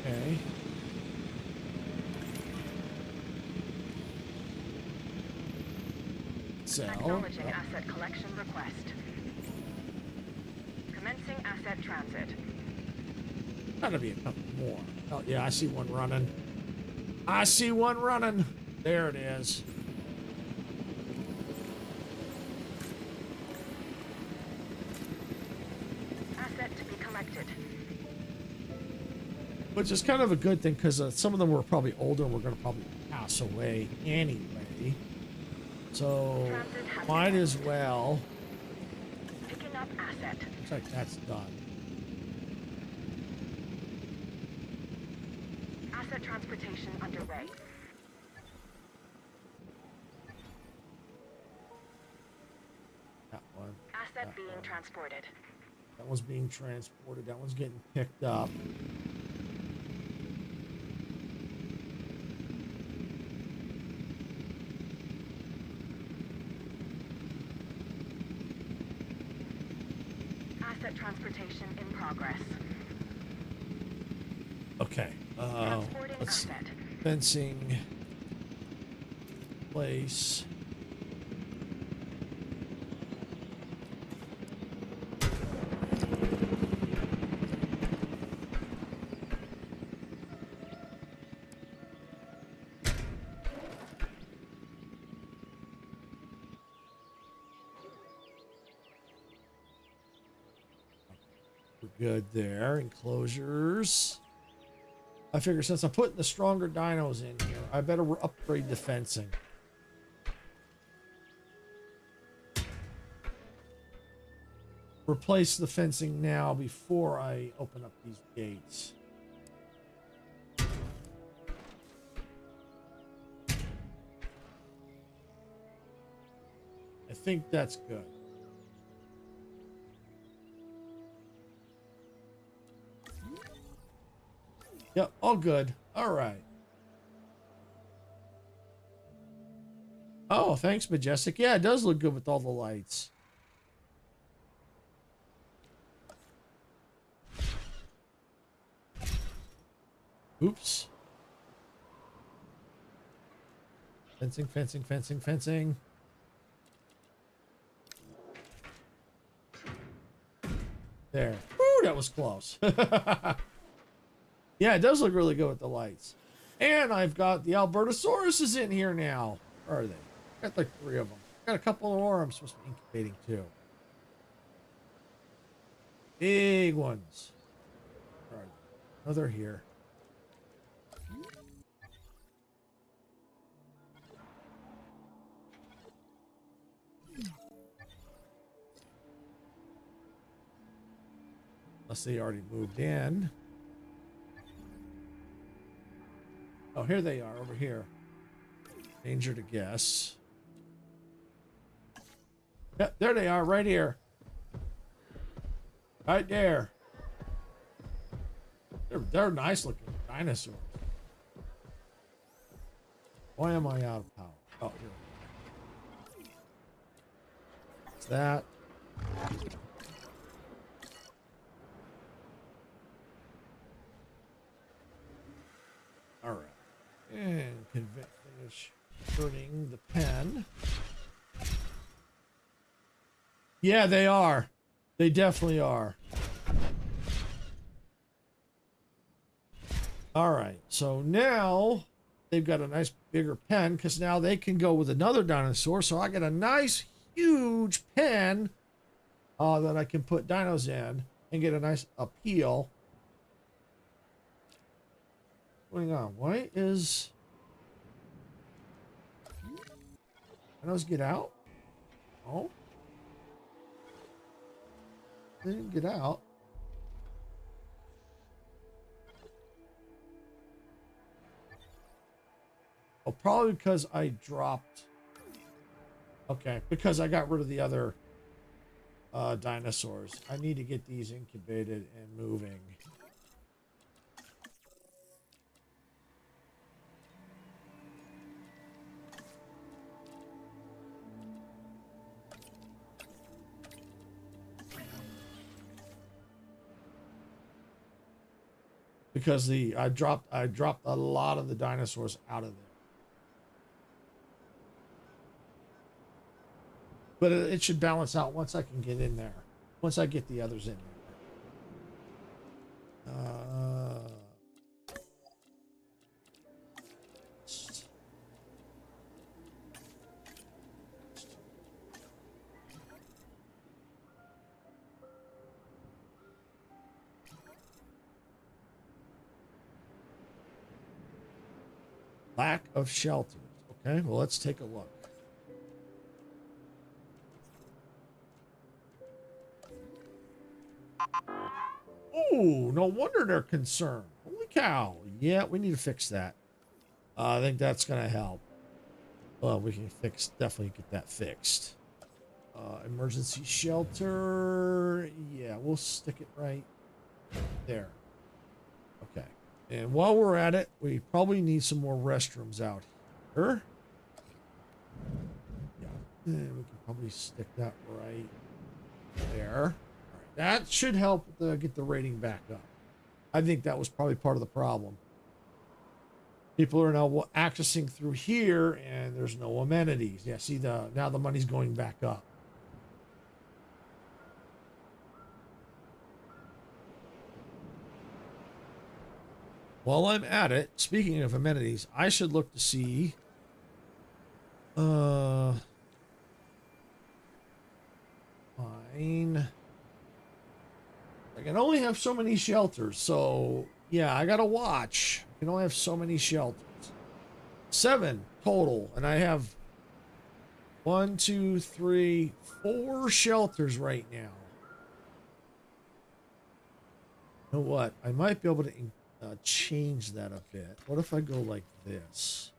Okay. Sell. Acknowledging asset collection request. Commencing asset transit. Gotta be a couple more. Oh, yeah, I see one running. I see one running. There it is. Asset to be collected. Which is kind of a good thing because some of them were probably older and were going to probably pass away anyway. So, might as well. Picking up asset. Looks like that's done. Asset transportation underway. That one. Asset being transported. That one's being transported. That one's getting picked up. Asset transportation in progress. Okay. Transporting Let's see. asset. Fencing. Place. We're good there. Enclosures. I figure since I'm putting the stronger dinos in here, I better upgrade the fencing. Replace the fencing now before I open up these gates. I think that's good. Yep, all good. All right. Oh, thanks, Majestic. Yeah, it does look good with all the lights. Oops. Fencing, fencing, fencing, fencing. There. Woo, that was close. Yeah, it does look really good with the lights. And I've got the Albertosauruses in here now. Where are they? Got like 3 of them. Got a couple more I'm supposed to be incubating too. Big ones. All right. Oh, they're here. Unless they already moved in. Oh, here they are over here. Danger to guess. Yep, there they are, right here. Right there. They're nice looking dinosaurs. Why am I out of power? Oh, here. What's that? All right. And finish turning the pen. Yeah, they are. They definitely are. All right. So now they've got a nice bigger pen because now they can go with another dinosaur. So I got a nice huge pen that I can put dinos in and get a nice appeal. What's going on? Why is dinos get out? Oh. They didn't get out. Oh, probably because I dropped. Okay, because I got rid of the other dinosaurs. I need to get these incubated and moving. Because I dropped a lot of the dinosaurs out of there. But it should balance out once I can get in there. Once I get the others in there. Lack of shelters. Okay, well, let's take a look. Oh, no wonder they're concerned. Holy cow. Yeah, we need to fix that. I think that's going to help. Well, we can definitely get that fixed. Emergency shelter. Yeah, we'll stick it right there. Okay. And while we're at it, we probably need some more restrooms out here. Yeah. And we can probably stick that right there. That should help get the rating back up. I think that was probably part of the problem. People are now accessing through here, and there's no amenities. Yeah, see, now the money's going back up. While I'm at it, speaking of amenities, I should look to see... Fine... I can only have so many shelters, so yeah, I gotta watch. I can only have so many shelters. 7 total, and I have 1, 2, 3, 4 shelters right now. You know what? I might be able to change that a bit. What if I go like this?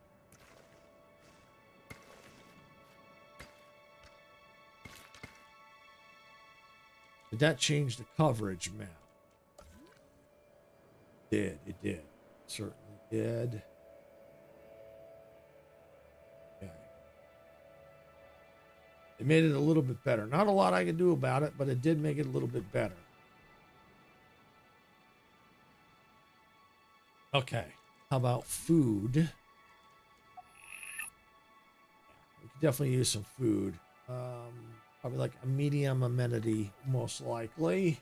Did that change the coverage map? It did. Certainly did. Okay. It made it a little bit better. Not a lot I could do about it, but it did make it a little bit better. Okay. How about food? We could definitely use some food. Probably like a medium amenity, most likely.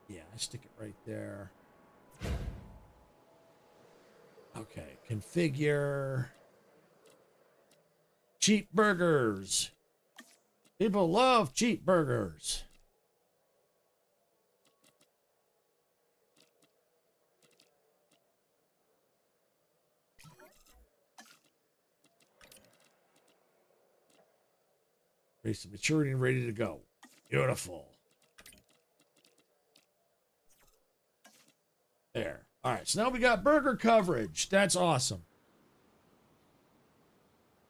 Yeah, I stick it right there. Configure. Cheap burgers. People love cheap burgers. Race to maturity and ready to go. Beautiful. There. All right, so now we got burger coverage. That's awesome.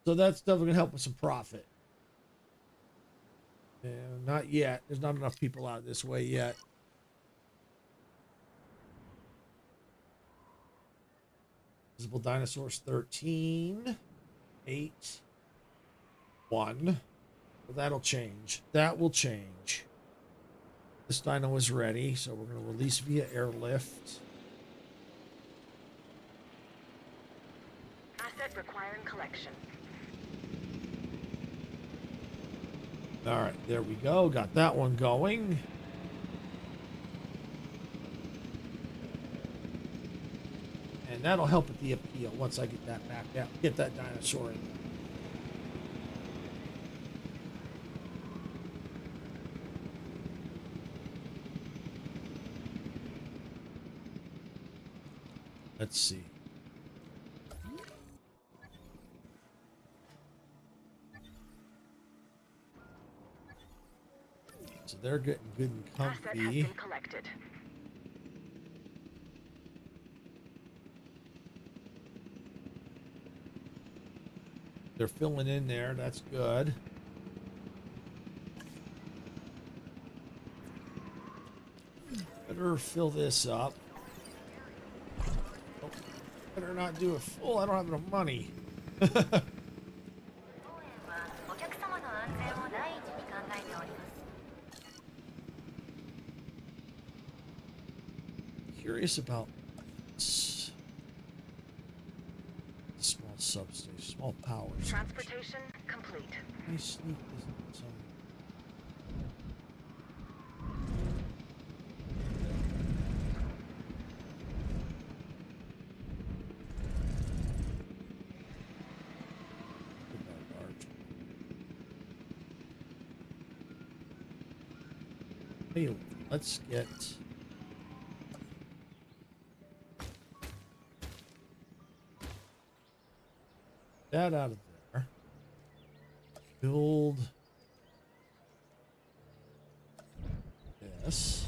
So that's definitely going to help with some profit. And not yet. There's not enough people out this way yet. Visible dinosaurs 13. 8. 1. Well, that'll change. That will change. This dino is ready, so we're going to release via airlift. Asset requiring collection. All right, there we go. Got that one going. And that'll help with the appeal once I get that back out. Get that dinosaur in there. Let's see. So they're getting good and Asset has comfy. been collected. They're filling in there. That's good. Better fill this up. Oh, better not do it full. I don't have enough money. Curious about small substation, small power. Transportation complete. Let me sneak this in some. Hey, let's get. That out of there. Build this.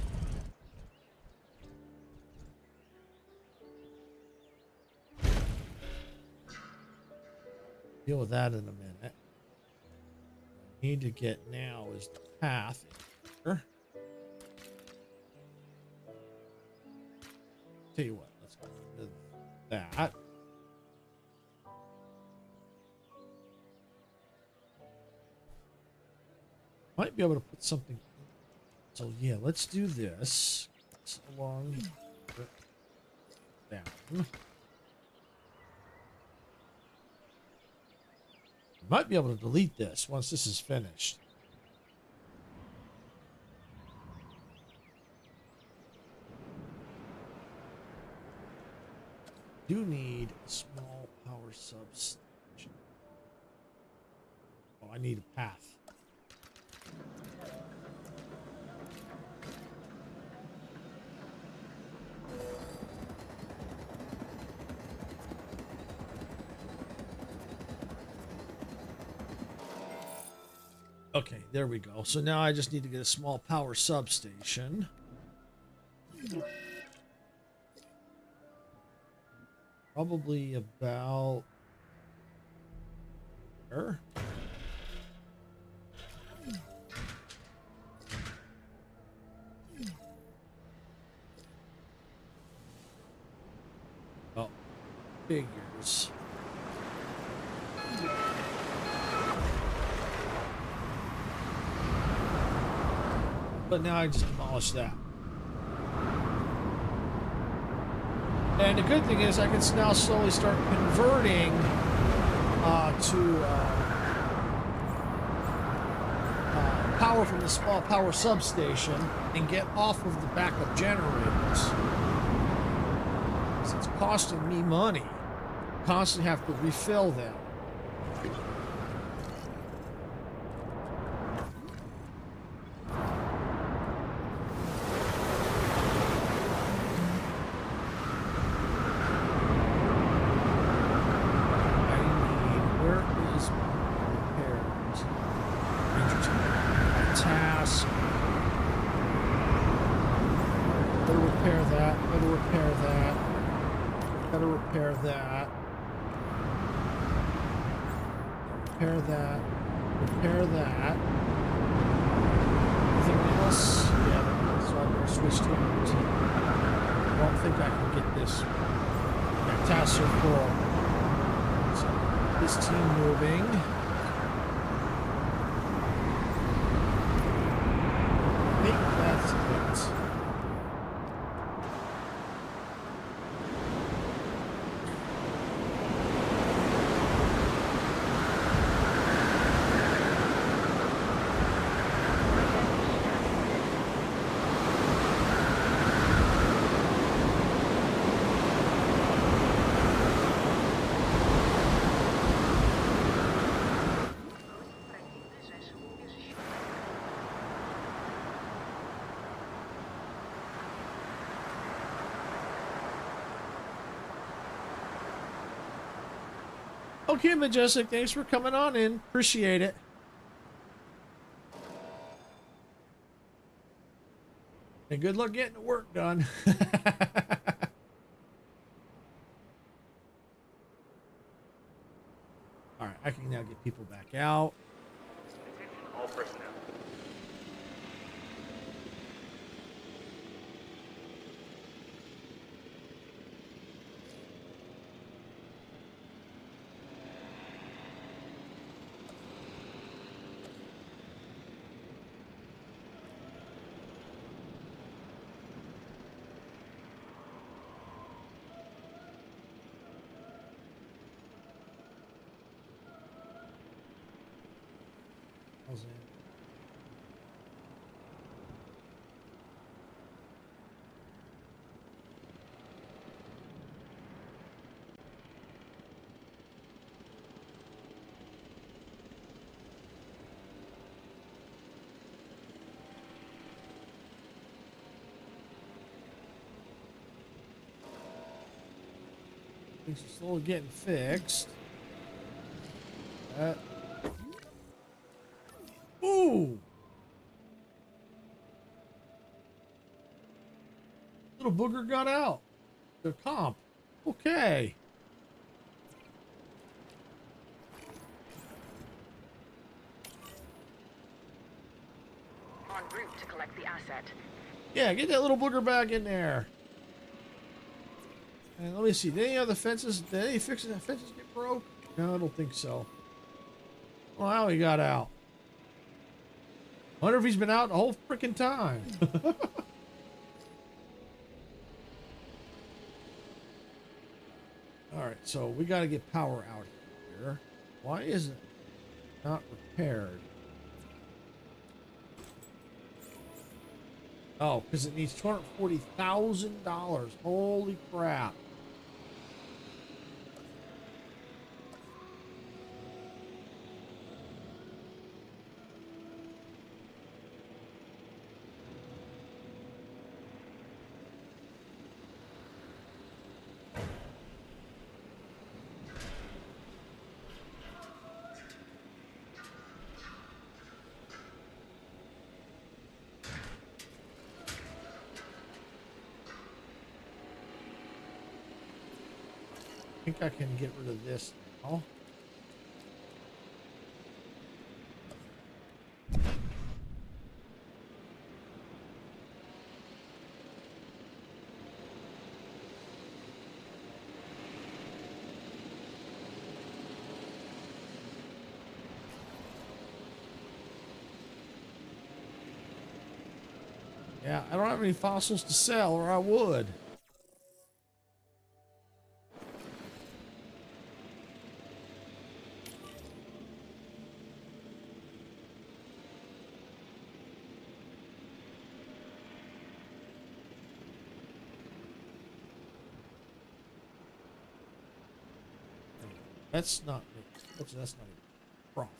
Deal with that in a minute. What I need to get now is the path here. Tell you what, let's go with that. Might be able to put something. So yeah, let's do this. It's along down. Might be able to delete this once this is finished. Do need a small power substation. Oh, I need a path. Okay, there we go. So now I just need to get a small power substation. Probably about there. Oh, figures. But now I just demolished that. And the good thing is I can now slowly start converting to power from the small power substation and get off of the backup generators. Because it's costing me money. constantly have to refill them. Task. Gotta repair that. Gotta repair that. Gotta repair that. Repair that. Repair that. Anything else? Yeah, so I'm gonna switch to another team. I don't think I can get this. Yeah, tasks are full. So this team moving. That's it. Okay, Majestic, thanks for coming on in. Appreciate it. And good luck getting the work done. All right, I can now get people back out. All personnel. How's that? Things are slowly getting fixed. Ooh! Little booger got out. The comp. Okay. En route to collect the asset. Yeah, get that little booger back in there. And let me see. Did any other fences? Did any fences get broke? No, I don't think so. Well, how he got out? Wonder if he's been out the whole freaking time. All right, so we got to get power out here. Why is it not repaired? Oh, because it needs $240,000. Holy crap. I think I can get rid of this now. Yeah, I don't have any fossils to sell, or I would. That's not me. That's not even profit.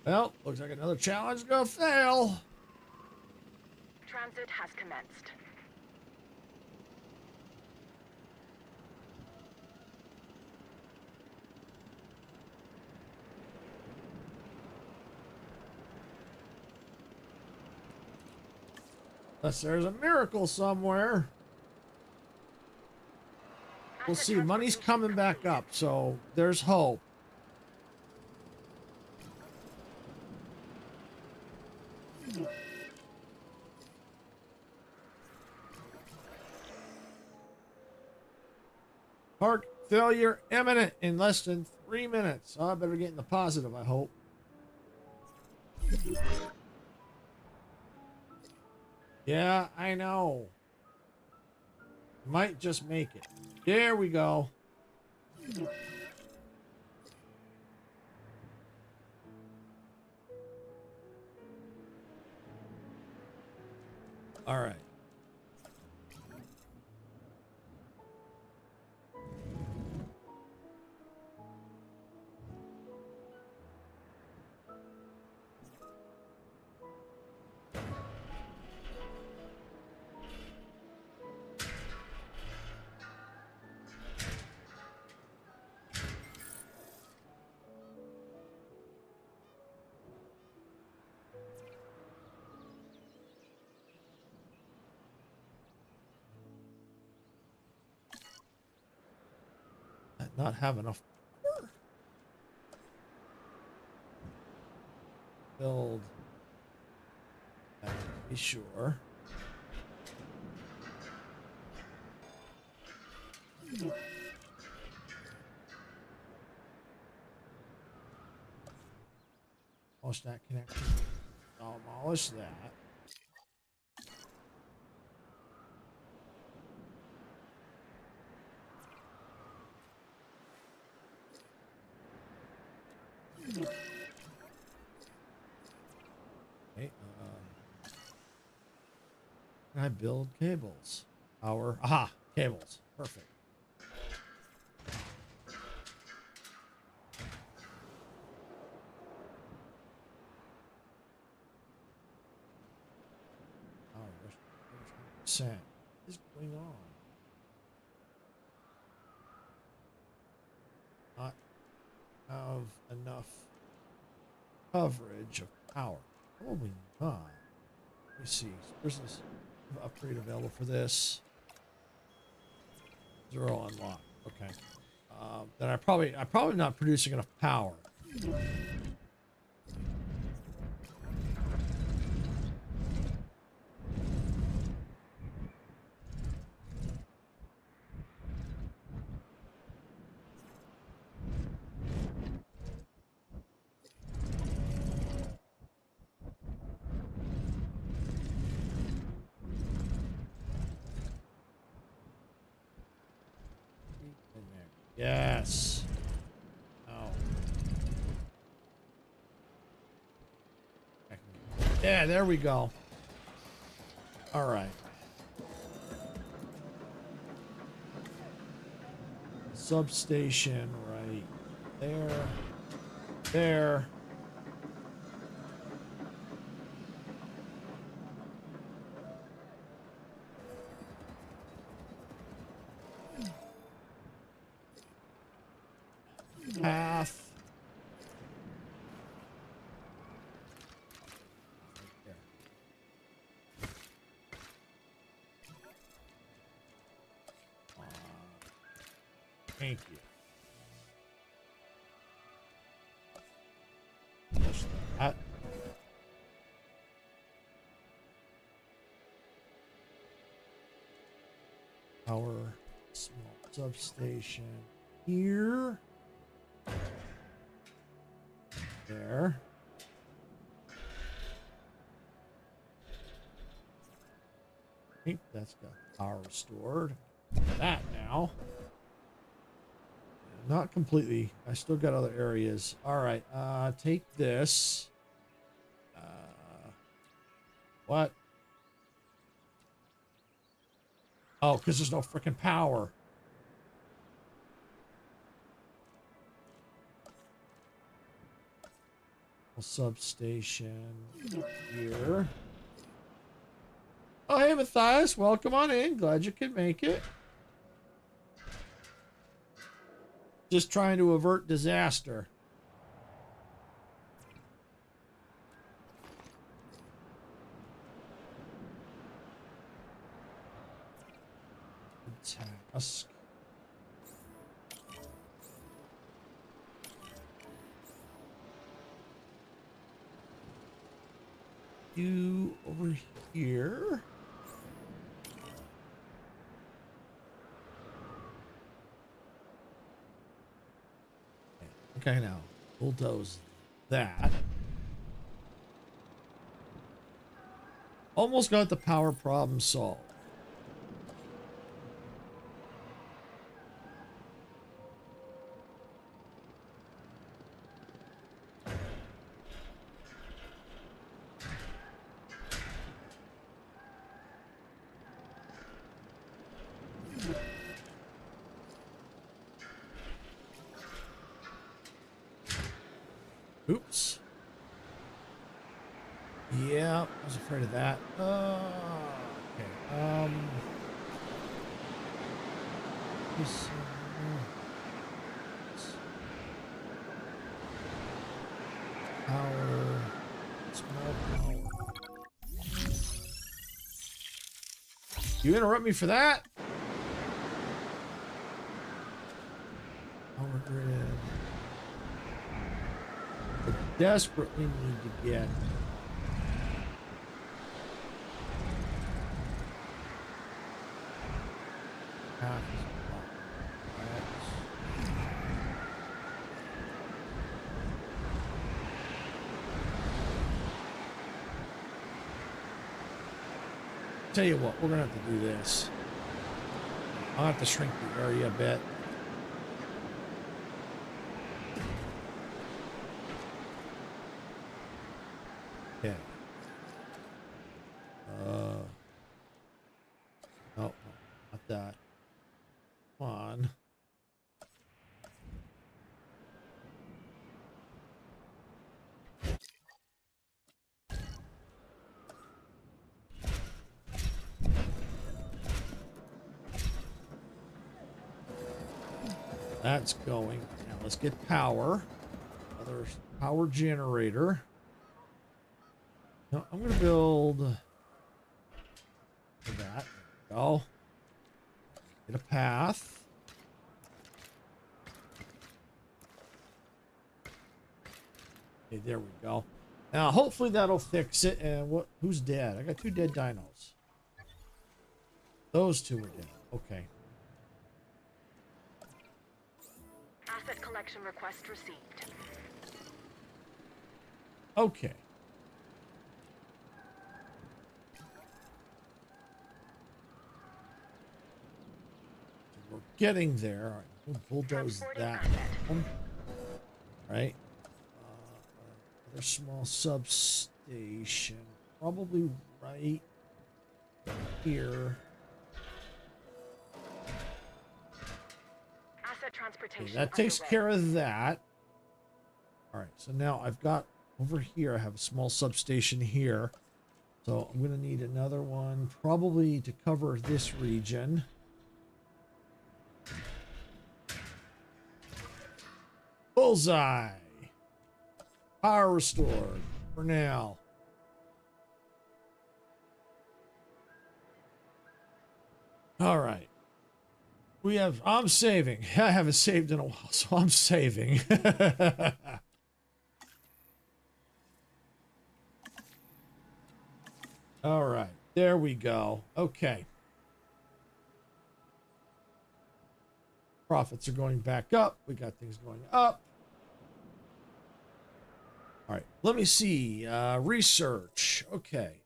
Well, looks like another challenge gonna fail. Transit has commenced. Unless there's a miracle somewhere. We'll see. Money's coming back up, so there's hope. Park failure imminent in less than 3 minutes. Oh, I better get in the positive, I hope. Yeah, I know. Might just make it. There we go. All right. Not have enough. Build. Be sure. Demolish that connection. Demolish that. Okay, can I build cables? Aha, cables. Perfect. What is going on? Not have enough coverage of power. Probably not. Let me see. There's this upgrade available for this. 0 unlocked. Okay. Then I'm probably not producing enough power. Yes. Oh. Yeah, there we go. All right. Substation right there. There. Half. Thank you. Push that. Our small substation here. There. think that's got power restored. That now. Not completely. I still got other areas. All right. Take this. What? Oh, because there's no freaking power. Substation here. Oh, hey, Matthias. Welcome on in. Glad you could make it. Just trying to avert disaster. Task. You over here. Okay, now bulldoze that. Almost got the power problem solved. Oops. Yeah, I was afraid of that. Okay. Power. Small power. You interrupt me for that? Power grid. I desperately need to get tell you what, we're gonna have to do this. I'll have to shrink the area a bit. Okay. No, not that. Come on. That's going. Now let's get power. Another power generator. No, I'm going to build for that. There we go. Get a path. Okay, there we go. Now, hopefully that'll fix it. And what? Who's dead? I got 2 dead dinos. Those 2 are dead. Okay. Asset collection request received. Okay. We're getting there. All right, we'll bulldoze that one. Right. Another small substation. Probably right here. Asset transportation. Okay, that takes care of that. All right, so now I've got over here, I have a small substation here. So I'm going to need another one probably to cover this region. Bullseye. Power restored for now. All right. We have, I'm saving. I haven't saved in a while, so I'm saving. All right. There we go. Okay. Profits are going back up. We got things going up. All right. Let me see. Research. Okay.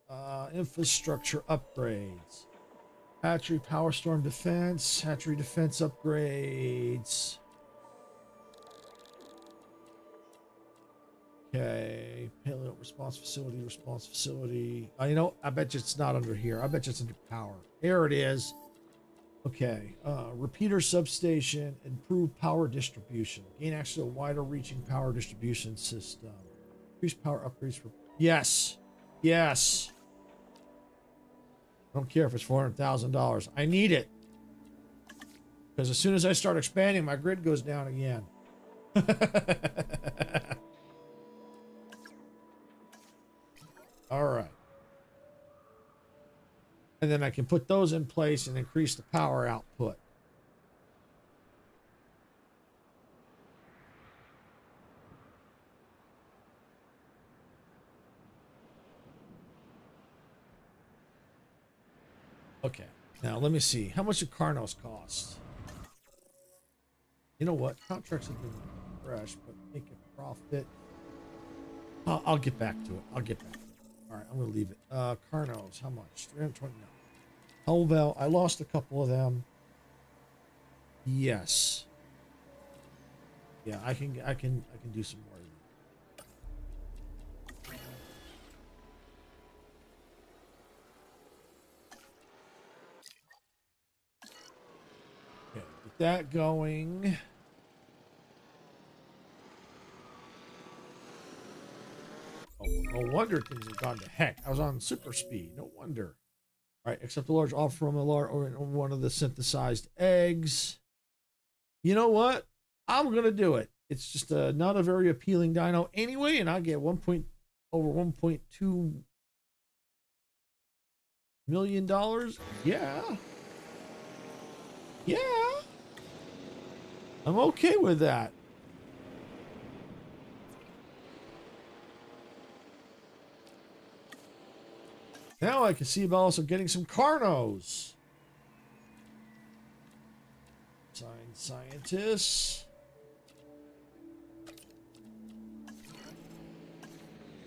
Infrastructure upgrades. Hatchery power storm defense. Hatchery defense upgrades. Okay. Paleo response facility. Response facility. You know, I bet you it's not under here. I bet you it's under power. There it is. Okay. Repeater substation. Improve power distribution. Gain access to a wider reaching power distribution system. Increase power upgrades for. Yes. Yes. I don't care if it's $400,000. I need it. Because as soon as I start expanding, my grid goes down again. All right. And then I can put those in place and increase the power output. Okay, now let me see. How much do Carnos cost? You know what? Contracts have been fresh, but make a profit. I'll get back to it. I'll get back to it. All right, I'm going to leave it. Carnos, how much? 329. Helvel, I lost a couple of them. Yes. Yeah, I can do some more. That going. Oh, no wonder things have gone to heck. I was on super speed. No wonder. All right, accept a large offer from a large or one of the synthesized eggs. You know what? I'm gonna do it. It's just not a very appealing dino anyway, and I get over $1.2 million. Yeah. Yeah. I'm okay with that. Now I can see about also getting some Carnos. Scientists.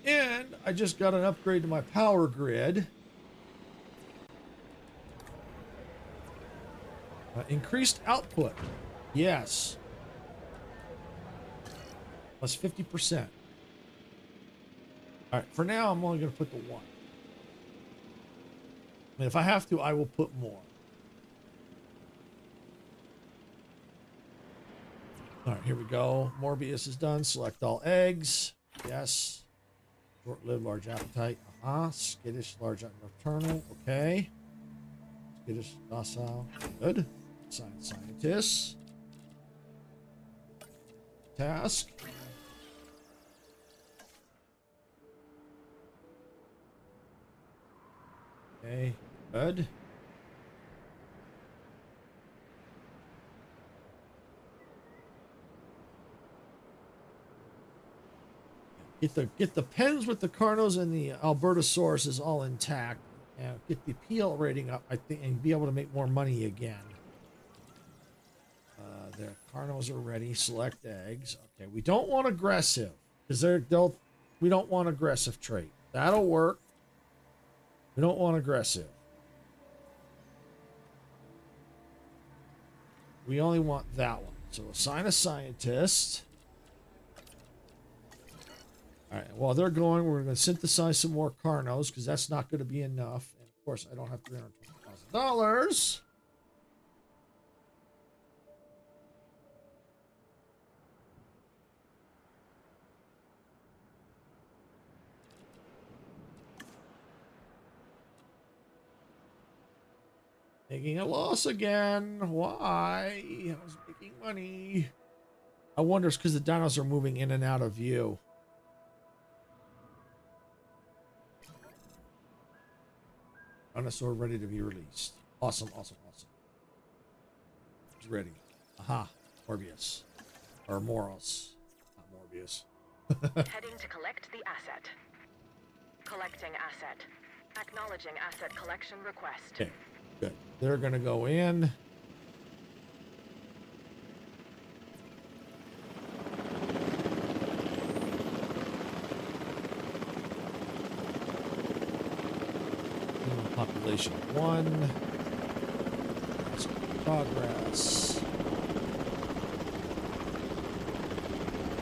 And I just got an upgrade to my power grid. Increased output. Yes. Plus 50%. All right, for now, I'm only going to put the one. I mean, if I have to, I will put more. All right, here we go. Morbius is done. Select all eggs. Yes. Short-lived, large appetite. Skittish, large nocturnal. Okay. Skittish, docile. Good. Scientists. Task. Okay, good. Get the pens with the Carnos and the Albertosaurus is all intact. And get the appeal rating up, I think, and be able to make more money again. The Carnos are ready. Select eggs. Okay, we don't want aggressive because we don't want aggressive trait. That'll work. We don't want aggressive. We only want that one. So assign a scientist. All right. While they're going, we're going to synthesize some more Carnos because that's not going to be enough. And of course, I don't have $320,000. Making a loss again. Why? I was making money. I wonder it's because the dinos are moving in and out of view. Dinosaur ready to be released. Awesome, awesome, awesome. It's ready. Aha. Morbius. Or Moros. Not Morbius. Heading to collect the asset. Collecting asset. Acknowledging asset collection request. Okay. Good. They're going to go in. Population 1. Progress.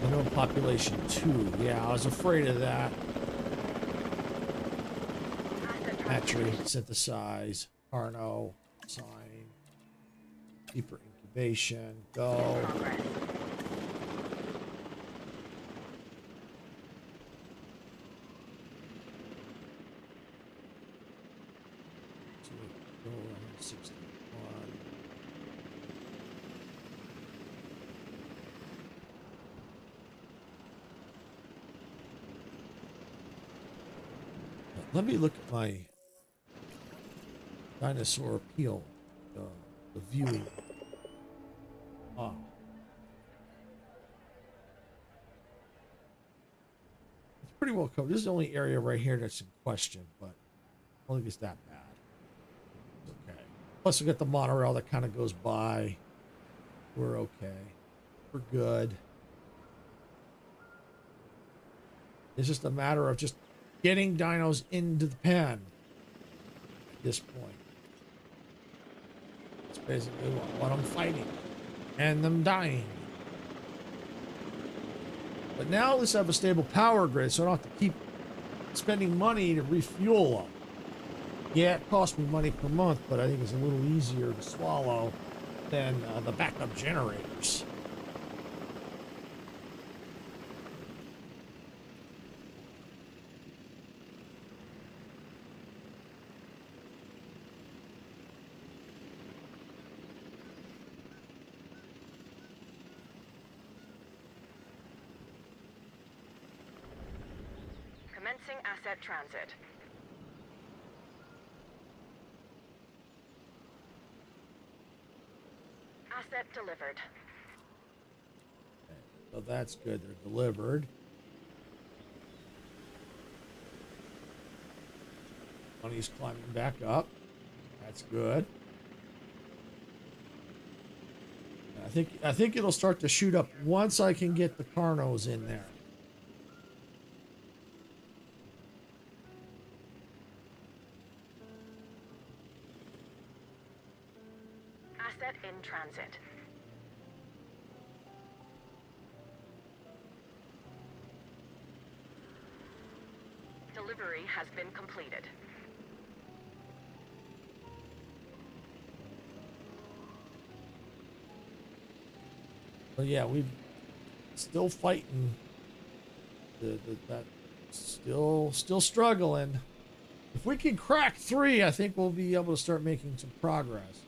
Minimum population 2. Yeah, I was afraid of that. Hatchery, synthesize, Carno, sign, deeper incubation, go. Go 161. Let me look at my dinosaur appeal, the viewing. Ah. It's pretty well covered. This is the only area right here that's in question, but I don't think it's that bad. Okay. Plus we got the monorail that kind of goes by. We're okay. We're good. It's just a matter of just getting dinos into the pen at this point. That's basically what I'm fighting. And them dying. But now at least I have a stable power grid, so I don't have to keep spending money to refuel them. Yeah, it costs me money per month, but I think it's a little easier to swallow than the backup generators. Commencing asset transit. Asset delivered. Okay, so that's good. They're delivered. Money's climbing back up. That's good. I think it'll start to shoot up once I can get the Carnos in there. Asset in transit. Delivery has been completed. But yeah, we're still fighting. That still struggling. If we can crack 3, I think we'll be able to start making some progress.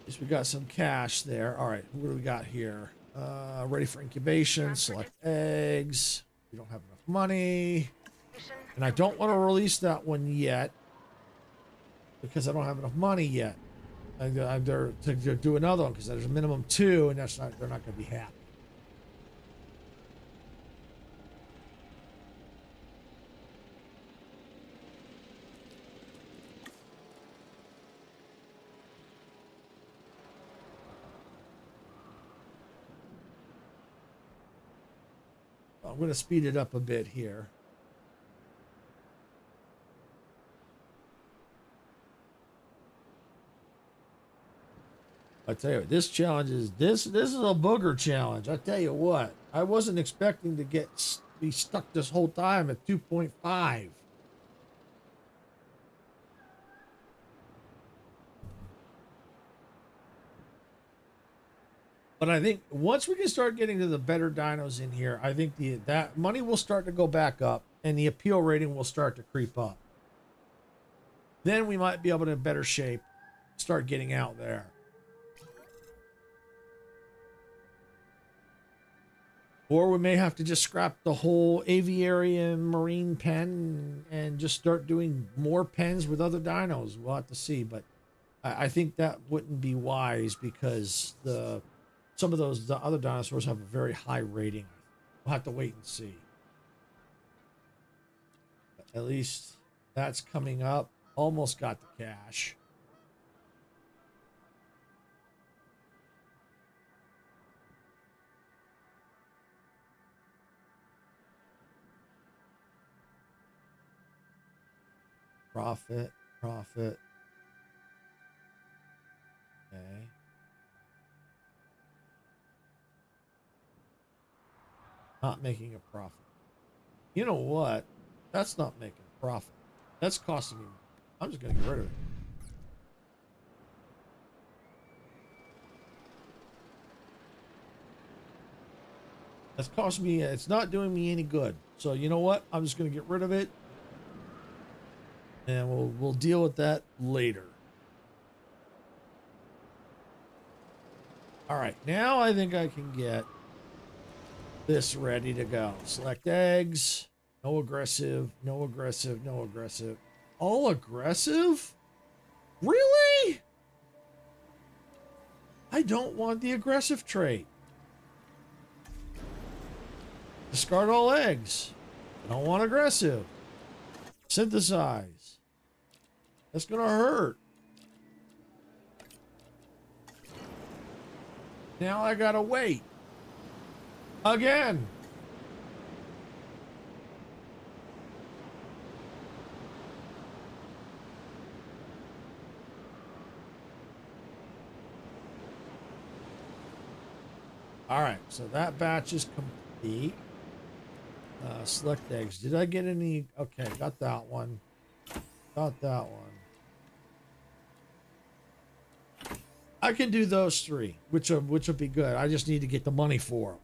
At least we got some cash there. All right, what do we got here? Ready for incubation. Select eggs. We don't have enough money. And I don't want to release that one yet because I don't have enough money yet. They're to do another one because there's a minimum 2, and they're not going to be happy. I'm going to speed it up a bit here. I tell you what, this challenge is this is a booger challenge. I tell you what, I wasn't expecting to be stuck this whole time at 2.5. But I think once we can start getting to the better dinos in here, I think that money will start to go back up and the appeal rating will start to creep up. Then we might be able to, in better shape, start getting out there. Or we may have to just scrap the whole aviary and marine pen and just start doing more pens with other dinos. We'll have to see, but I think that wouldn't be wise because some of the other dinosaurs have a very high rating. We'll have to wait and see. But at least that's coming up. Almost got the cash. Profit, profit. Okay. Not making a profit. You know what? That's not making a profit. That's costing me. I'm just going to get rid of it. That's costing me. It's not doing me any good. So you know what? I'm just going to get rid of it. And we'll deal with that later. All right, now I think I can get this ready to go. Select eggs. No aggressive, no aggressive, no aggressive. All aggressive? Really? I don't want the aggressive trait. Discard all eggs. I don't want aggressive. Synthesize. That's gonna hurt. Now I gotta wait. Again. All right, so that batch is complete. Select eggs. Did I get any? Okay, got that one. Got that one. I can do those three, which will be good. I just need to get the money for them.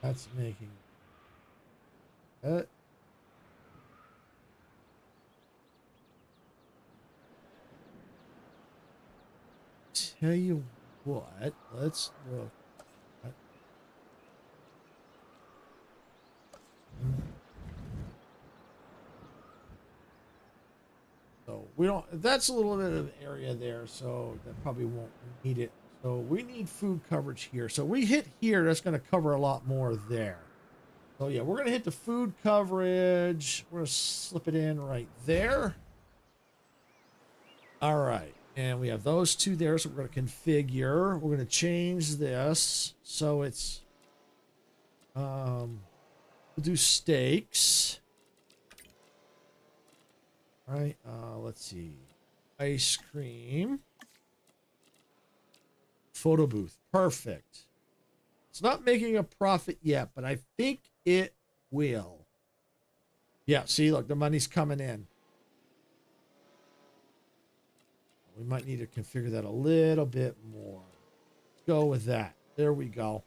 That's making it. Tell you what, let's look. So we don't, that's a little bit of area there, so that probably won't need it. So we need food coverage here. So we hit here, that's going to cover a lot more there. So yeah, we're going to hit the food coverage. We're going to slip it in right there. All right. And we have those two there, so we're going to configure. We're going to change this so it's, we'll do steaks. All right, let's see. Ice cream. Photo booth. Perfect. It's not making a profit yet, but I think it will. Yeah, see, look, the money's coming in. We might need to configure that a little bit more. Let's go with that. There we go.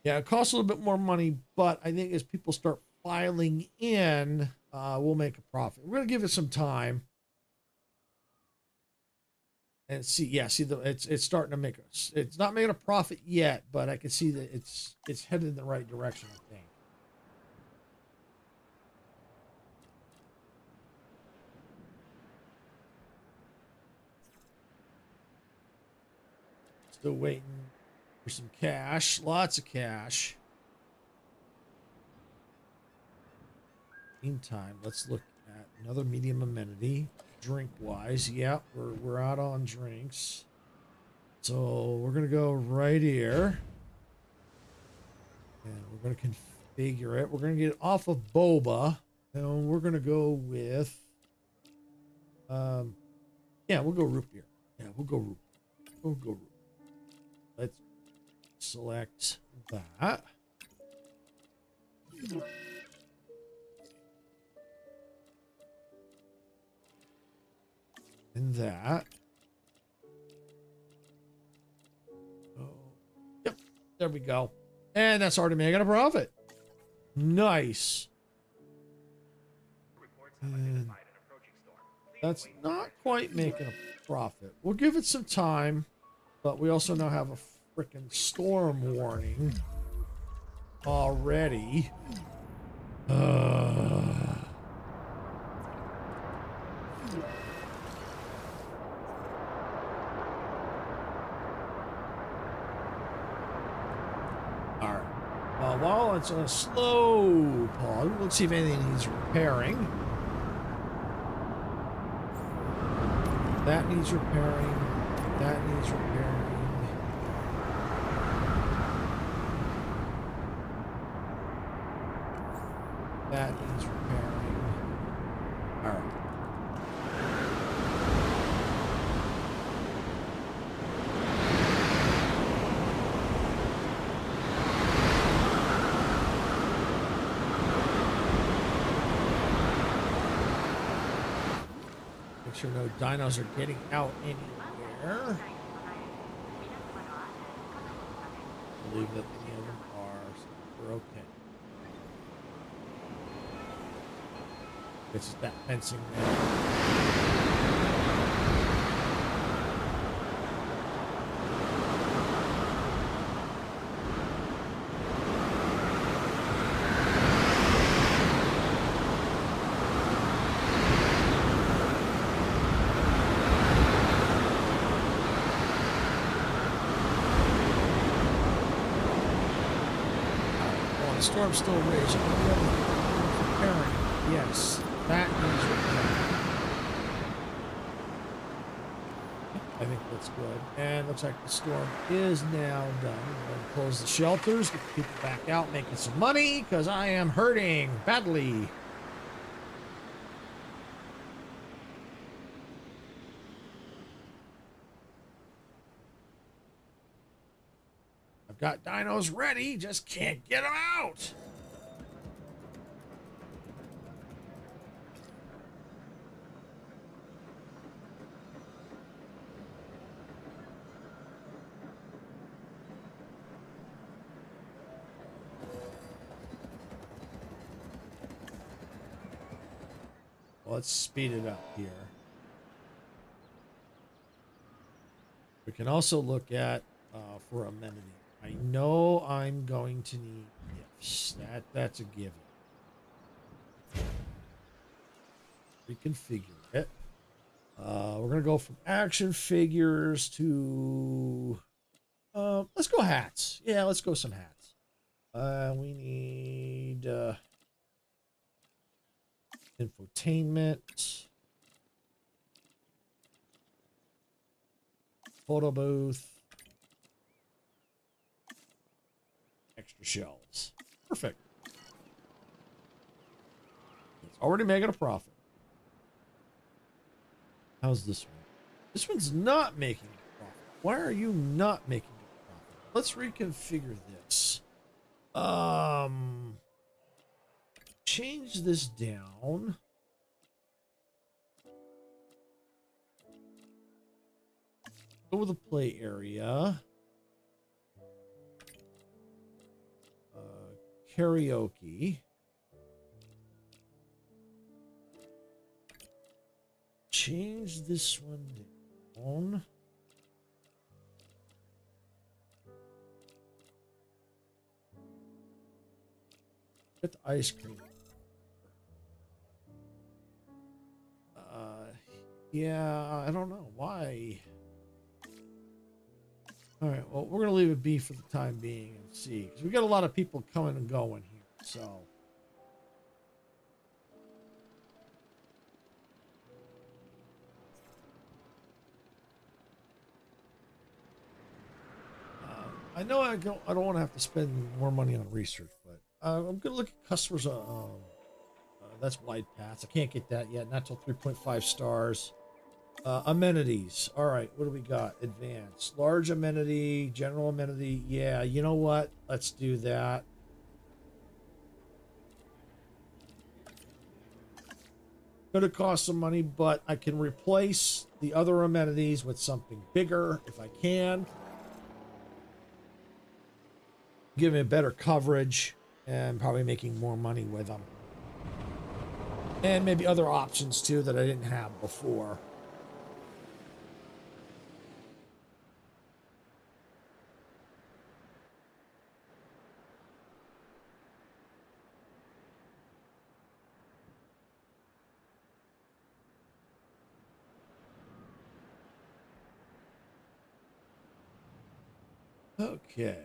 Yeah, it costs a little bit more money, but I think as people start filing in, we'll make a profit. We're going to give it some time. And see, yeah, see, it's starting to make us. It's not making a profit yet, but I can see that it's headed in the right direction, I think. Still waiting for some cash. Lots of cash. Meantime, let's look at another medium amenity. Drink-wise, yeah, we're out on drinks. So we're going to go right here. And we're going to configure it. We're going to get it off of boba. And we're going to go with... yeah, we'll go root beer. Yeah, we'll go root beer. We'll go root beer. Let's select that. And that. Oh, yep, there we go. And that's already making a profit. Nice. And that's not quite making a profit. We'll give it some time. But we also now have a freaking storm warning already. All right. While it's on a slow pause, let's see if anything needs repairing. That needs repairing. That needs repairing. sure no dinos are getting out anywhere. I believe that any of them are, so we're okay. It's just that fencing there. The storm's still raging. Repairing. Yes, that needs repairing. I think that's good. And looks like the storm is now done. We're going to close the shelters, get the people back out making some money, because I am hurting badly. I've got dinos ready, just can't get them out. Let's speed it up here. We can also look at for amenities. I know I'm going to need gifts. That's a given. Reconfigure it. We're gonna go from action figures to let's go hats. Yeah, let's go some hats. We need infotainment, photo booth, extra shelves. Perfect. It's already making a profit. How's this one? This one's not making a profit. Why are you not making a profit? Let's reconfigure this. Change this down. Go with the play area. Karaoke. Change this one down. Get the ice cream. Yeah, I don't know why. All right, well, we're gonna leave it be for the time being and see, because we got a lot of people coming and going here. So, I know I don't want to have to spend more money on research, but I'm gonna look at customers. That's wide paths. I can't get that yet. Not till 3.5 stars. Amenities. All right, what do we got? Advanced. Large amenity, general amenity. Yeah, you know what? Let's do that. Could have cost some money, but I can replace the other amenities with something bigger if I can. Give me better coverage and probably making more money with them. And maybe other options too that I didn't have before. Okay.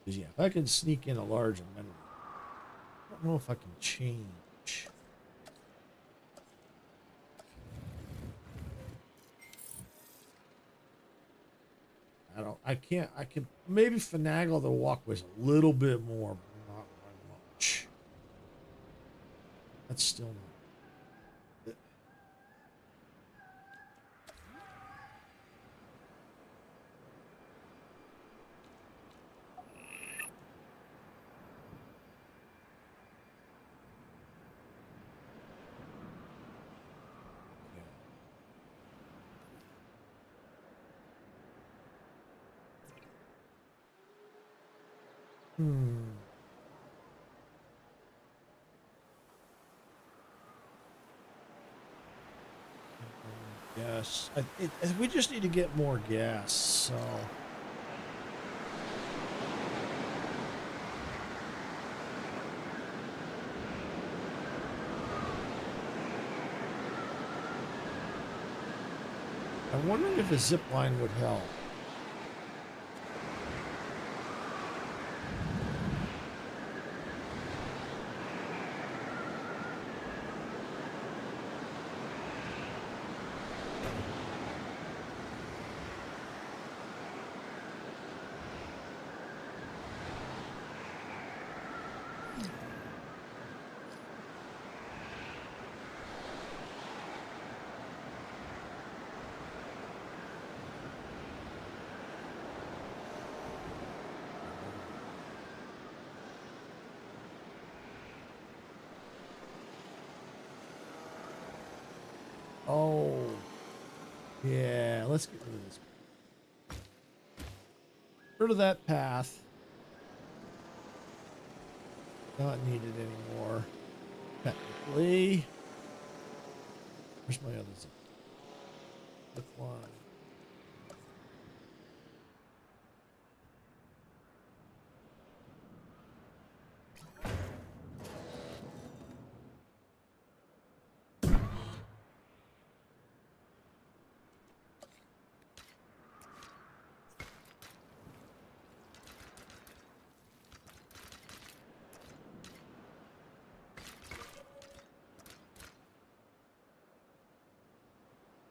Yeah, if I can sneak in a large amenity, I don't know if I can change. I can maybe finagle the walkways a little bit more, but not by much. That's still not. Yes, we just need to get more gas, so. I'm wondering if a zip line would help. Oh, yeah, let's get rid of this. Rid of that path. Not needed anymore. Technically. Where's my other zip? Zip line.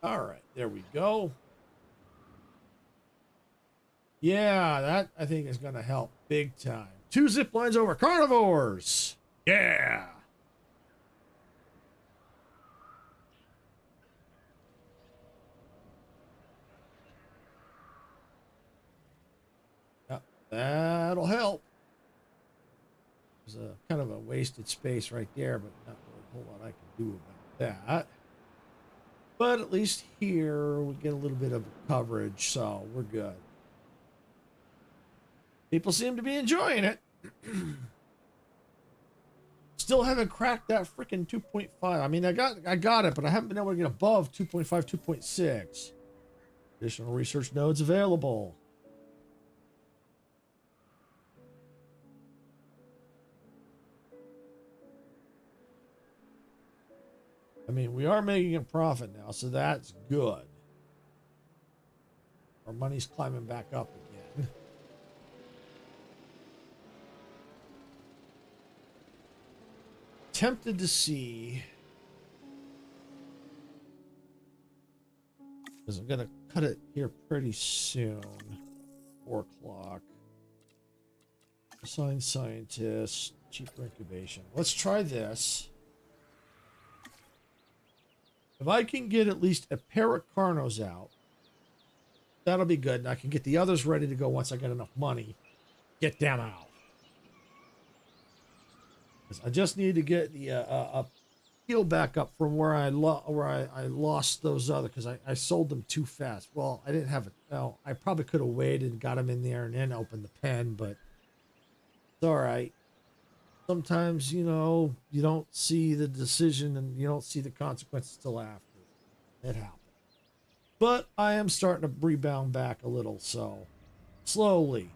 All right, there we go. Yeah, that I think is going to help big time. 2 zip lines over carnivores. Yeah. Yep, that'll help. There's a kind of a wasted space right there, but not really a whole lot I can do about that. But at least here we get a little bit of coverage, so we're good. People seem to be enjoying it. Still haven't cracked that freaking 2.5. I mean, I got it, but I haven't been able to get above 2.5, 2.6. Additional research nodes available. I mean, we are making a profit now, so that's good. Our money's climbing back up again. Tempted to see, because I'm gonna cut it here pretty soon. 4 o'clock. Assign scientist, cheaper incubation. Let's try this. If I can get at least a pair of Carnos out, that'll be good. And I can get the others ready to go once I get enough money. Get them out. I just need to get the heal back up from where I lost those other, because I sold them too fast. Well, I didn't have it. Well, I probably could have waited and got them in there and then opened the pen, but it's all right. Sometimes, you know, you don't see the decision and you don't see the consequences till after. It happens. But I am starting to rebound back a little, so slowly.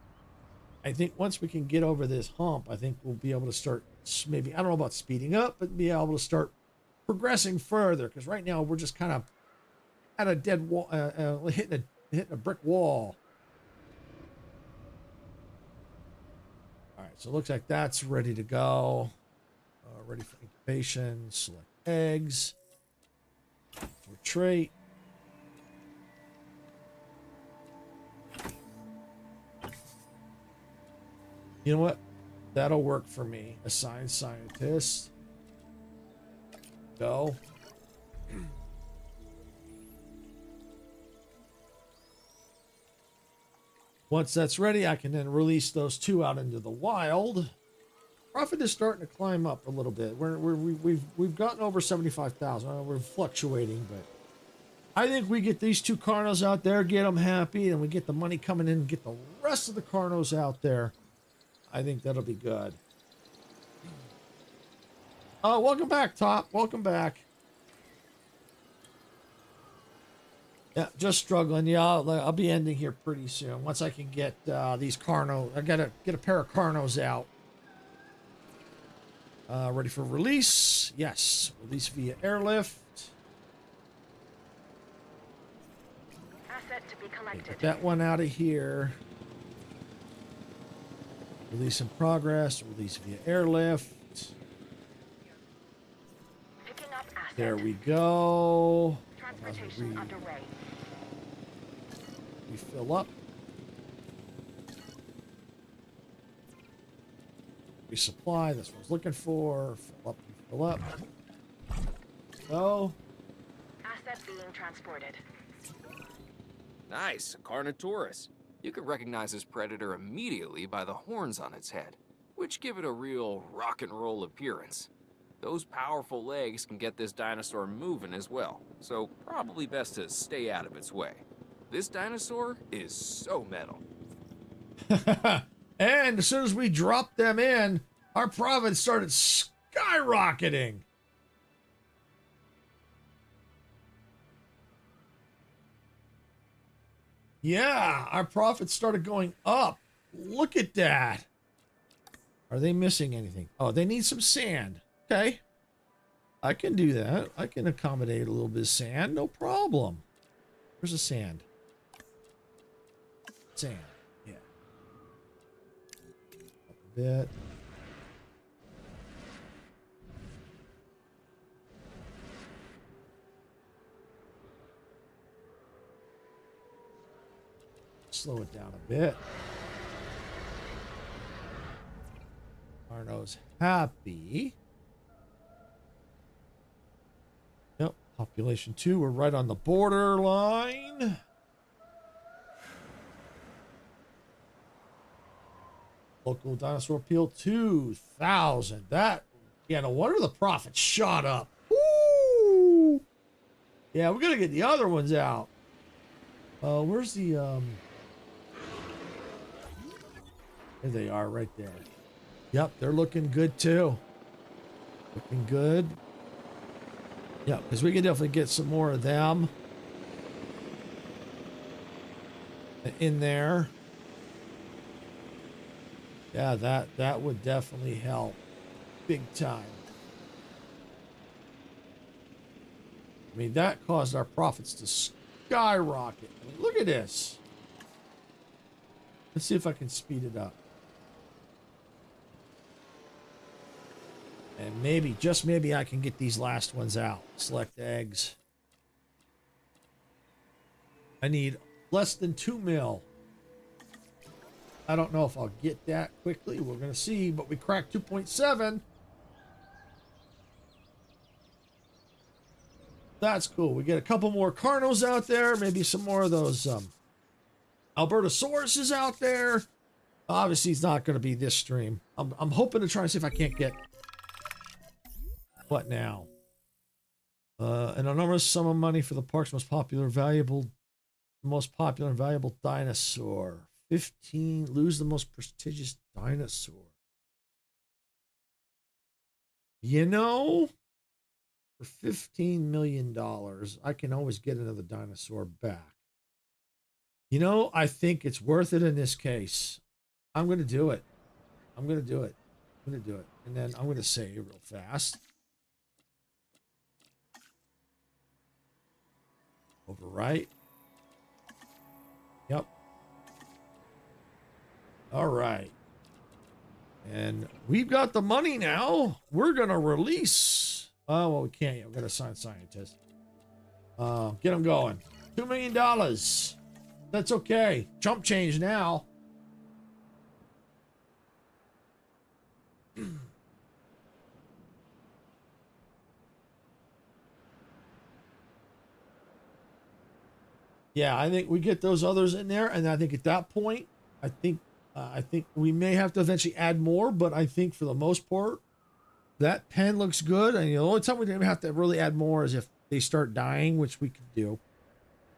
I think once we can get over this hump, I think we'll be able to start maybe, I don't know about speeding up, but be able to start progressing further. Because right now we're just kind of at a dead wall, hitting a brick wall. All right, so it looks like that's ready to go. Ready for incubation. Select eggs. For trait. You know what? That'll work for me. Assign scientist. Go. Once that's ready, I can then release those 2 out into the wild. Profit is starting to climb up a little bit. We've gotten over 75,000. We're fluctuating, but I think we get these 2 Carnos out there, get them happy, and we get the money coming in and get the rest of the Carnos out there. I think that'll be good. Oh, welcome back, Top. Welcome back. Yeah, just struggling. Yeah, I'll be ending here pretty soon. Once I can get these Carno, I gotta get a pair of Carnos out. Ready for release? Yes, release via airlift. Asset to be collected. Get that one out of here. Release in progress. Release via airlift. Picking up asset. There we go. Transportation underway. We fill up. Resupply. That's what I was looking for. Fill up. Fill up. Go. Asset being transported. Nice, a Carnotaurus. You could recognize this predator immediately by the horns on its head, which give it a real rock and roll appearance. Those powerful legs can get this dinosaur moving as well, so probably best to stay out of its way. This dinosaur is so metal. And as soon as we dropped them in, our profits started skyrocketing. Yeah, our profits started going up. Look at that. Are they missing anything? Oh, they need some sand. Okay. I can do that. I can accommodate a little bit of sand. No problem. Where's the sand? Sand. Yeah. Up a bit. Slow it down a bit. Arno's happy. Yep, population 2. We're right on the borderline. Local dinosaur appeal 2,000. That, yeah, no wonder the profit shot up. Woo! Yeah, we're gonna get the other ones out. Where's the There they are, right there. Yep, they're looking good too. Looking good. Yep, because we can definitely get some more of them in there. Yeah, that would definitely help big time. I mean, that caused our profits to skyrocket. I mean, look at this. Let's see if I can speed it up. And maybe, just maybe, I can get these last ones out. Select eggs. I need less than 2 mil. I don't know if I'll get that quickly. We're going to see, but we cracked 2.7. That's cool. We get a couple more Carnos out there. Maybe some more of those Albertosauruses out there. Obviously, it's not going to be this stream. I'm hoping to try and see if I can't get... What now? An enormous sum of money for the park's most popular and valuable dinosaur. 15. Lose the most prestigious dinosaur. You know, for $15 million, I can always get another dinosaur back. You know, I think it's worth it in this case. I'm going to do it. I'm going to do it. I'm going to do it. And then I'm going to save real fast. Overwrite. Yep. All right. And we've got the money now. We're going to release. Oh, well, we can't yet. We've got to assign scientists. Get them going. $2 million. That's okay. Chump change now. Yeah, I think we get those others in there, and I think at that point, I think we may have to eventually add more, but I think for the most part, that pen looks good. And the only time we didn't have to really add more is if they start dying, which we could do,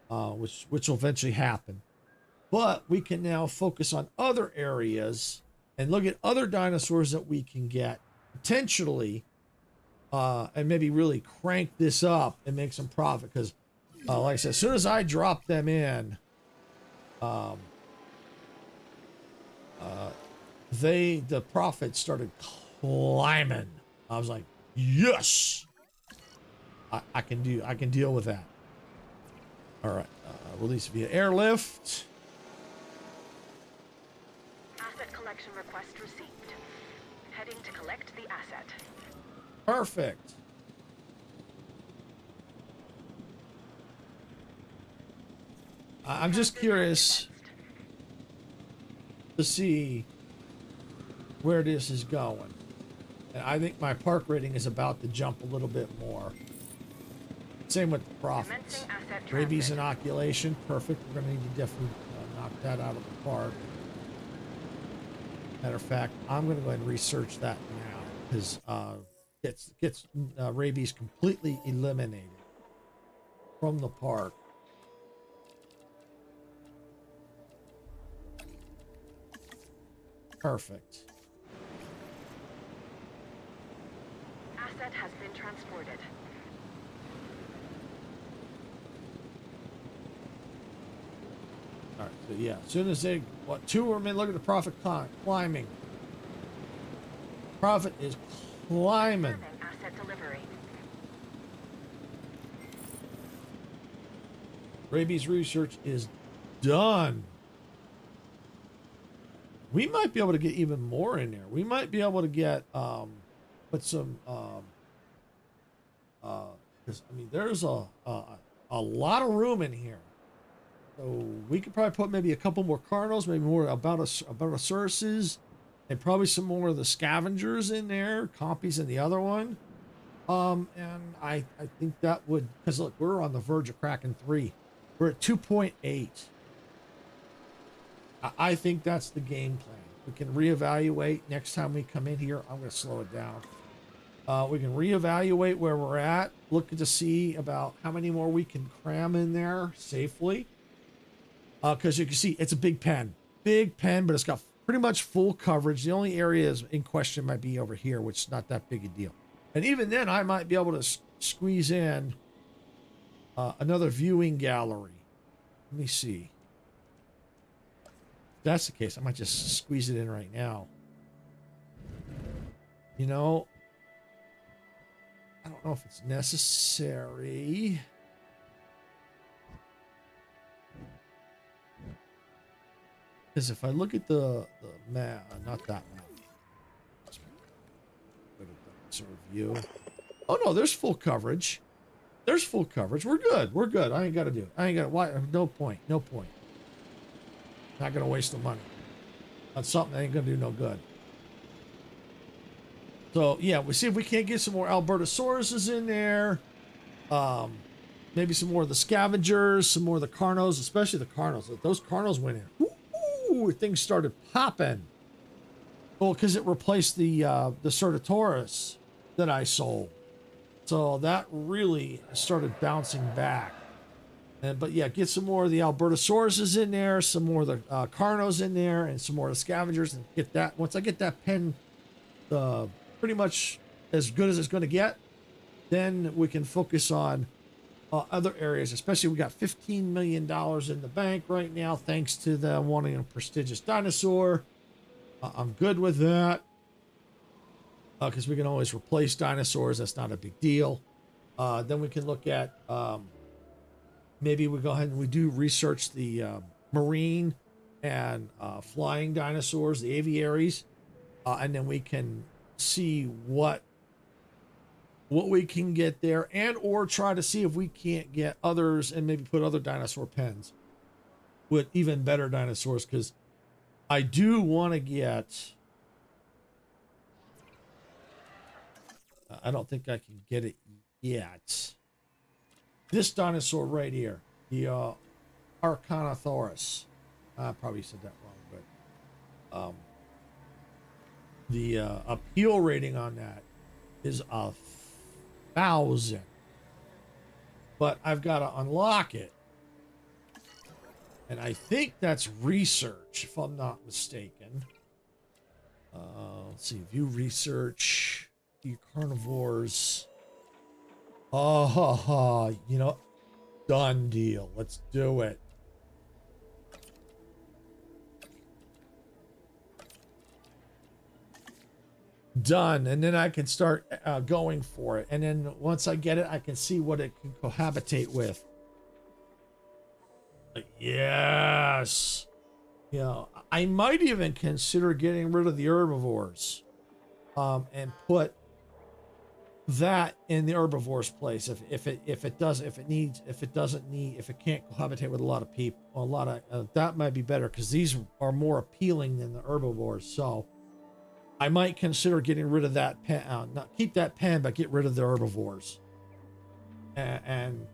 which will eventually happen. But we can now focus on other areas and look at other dinosaurs that we can get potentially, and maybe really crank this up and make some profit. Because, like I said, as soon as I drop them in, the profit started climbing. I was like, yes, I can deal with that. All right, release via airlift. Asset collection request received. Heading to collect the asset. Perfect. I'm just curious to see where this is going. And I think my park rating is about to jump a little bit more. Same with the profits. Rabies inoculation, perfect. We're going to need to definitely knock that out of the park. Matter of fact, I'm going to go ahead and research that now, because gets rabies completely eliminated from the park. Perfect. Asset has been transported. All right, so yeah, as soon as they, what, 2 are, look at the profit climbing. Profit is climbing. Asset delivery. Rabies research is done. We might be able to get even more in there. We might be able to get, put some, because I mean, there's a lot of room in here. So we could probably put maybe a couple more Cardinals, maybe more Abatosaurus, and probably some more of the scavengers in there, Compies in the other one. And I think that would, because look, we're on the verge of cracking 3. We're at 2.8. I think that's the game plan. We can reevaluate next time we come in here. I'm going to slow it down. We can reevaluate where we're at, look to see about how many more we can cram in there safely. Because you can see it's a big pen, but it's got pretty much full coverage. The only areas in question might be over here, which is not that big a deal. And even then, I might be able to squeeze in another viewing gallery. Let me see. If that's the case, I might just squeeze it in right now. You know, I don't know if it's necessary. Because if I look at the map, not that map. Sort of view. Oh no, there's full coverage. There's full coverage. We're good. We're good. I ain't got to do it. I ain't got to. Why? No point. No point. Not gonna waste the money on something that ain't gonna do no good. So yeah, we see if we can't get some more Albertosauruses in there. Maybe some more of the scavengers, some more of the Carnos, especially the Carnos. If those Carnos went in, ooh, things started popping. Well, because it replaced the Ceratosaurus that I sold, so that really started bouncing back. But yeah, get some more of the Albertosauruses in there, some more of the Carnos in there, and some more of the scavengers, and get that. Once I get that pen pretty much as good as it's going to get, then we can focus on other areas. Especially, we got $15 million in the bank right now, thanks to the wanting a prestigious dinosaur. I'm good with that, because we can always replace dinosaurs. That's not a big deal. Then we can look at... maybe we go ahead and we do research the marine and flying dinosaurs, the aviaries, and then we can see what we can get there, and or try to see if we can't get others and maybe put other dinosaur pens with even better dinosaurs, because I do want to get... I don't think I can get it yet. This dinosaur right here, the Arcanothosaurus. I probably said that wrong, but the appeal rating on that is 1,000. But I've got to unlock it. And I think that's research, if I'm not mistaken. Let's see, view research, view carnivores. Oh, ha, ha. You know, done deal. Let's do it. Done. And then I can start going for it. And then once I get it, I can see what it can cohabitate with. Yes. You know, I might even consider getting rid of the herbivores, and put that in the herbivores place. If it can't cohabitate with a lot of people, that might be better, because these are more appealing than the herbivores. So I might consider getting rid of that pen, not keep that pen, but get rid of the herbivores. And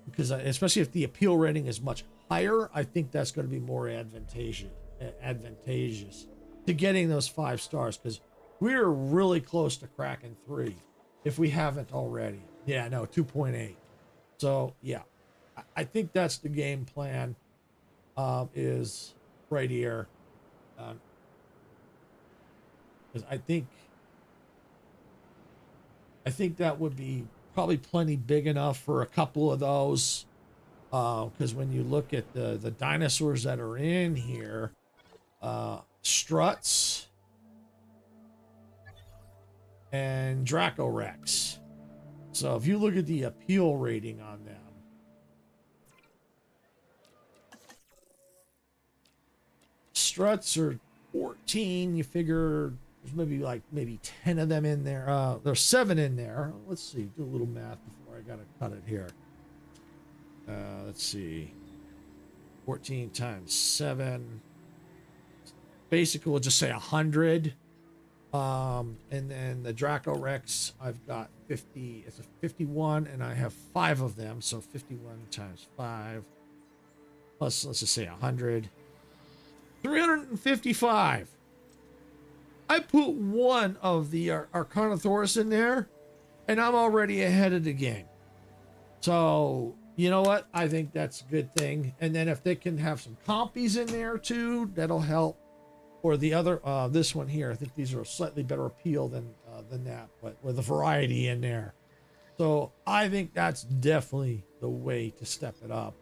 because especially if the appeal rating is much higher, I think that's going to be more advantageous to getting those 5 stars, because we're really close to cracking 3 if we haven't already. Yeah, no, 2.8. So yeah, I think that's the game plan, is right here. Because I think that would be probably plenty big enough for a couple of those. Because when you look at the dinosaurs that are in here, Struts and Dracorex. So if you look at the appeal rating on them, Struts are 14. You figure there's maybe 10 of them in there. There's 7 in there. Let's see, do a little math before I gotta cut it here. Let's see, 14 times 7. Basically, we'll just say 100. And then the Dracorex, I've got 50. It's a 51, and I have 5 of them, so 51 times 5 plus, let's just say 100. 355. I put 1 of the Arcanothoris in there, and I'm already ahead of the game. So you know what? I think that's a good thing. And then if they can have some compies in there too, that'll help. Or the other, this one here, I think these are a slightly better appeal than that, but with a variety in there. So I think that's definitely the way to step it up.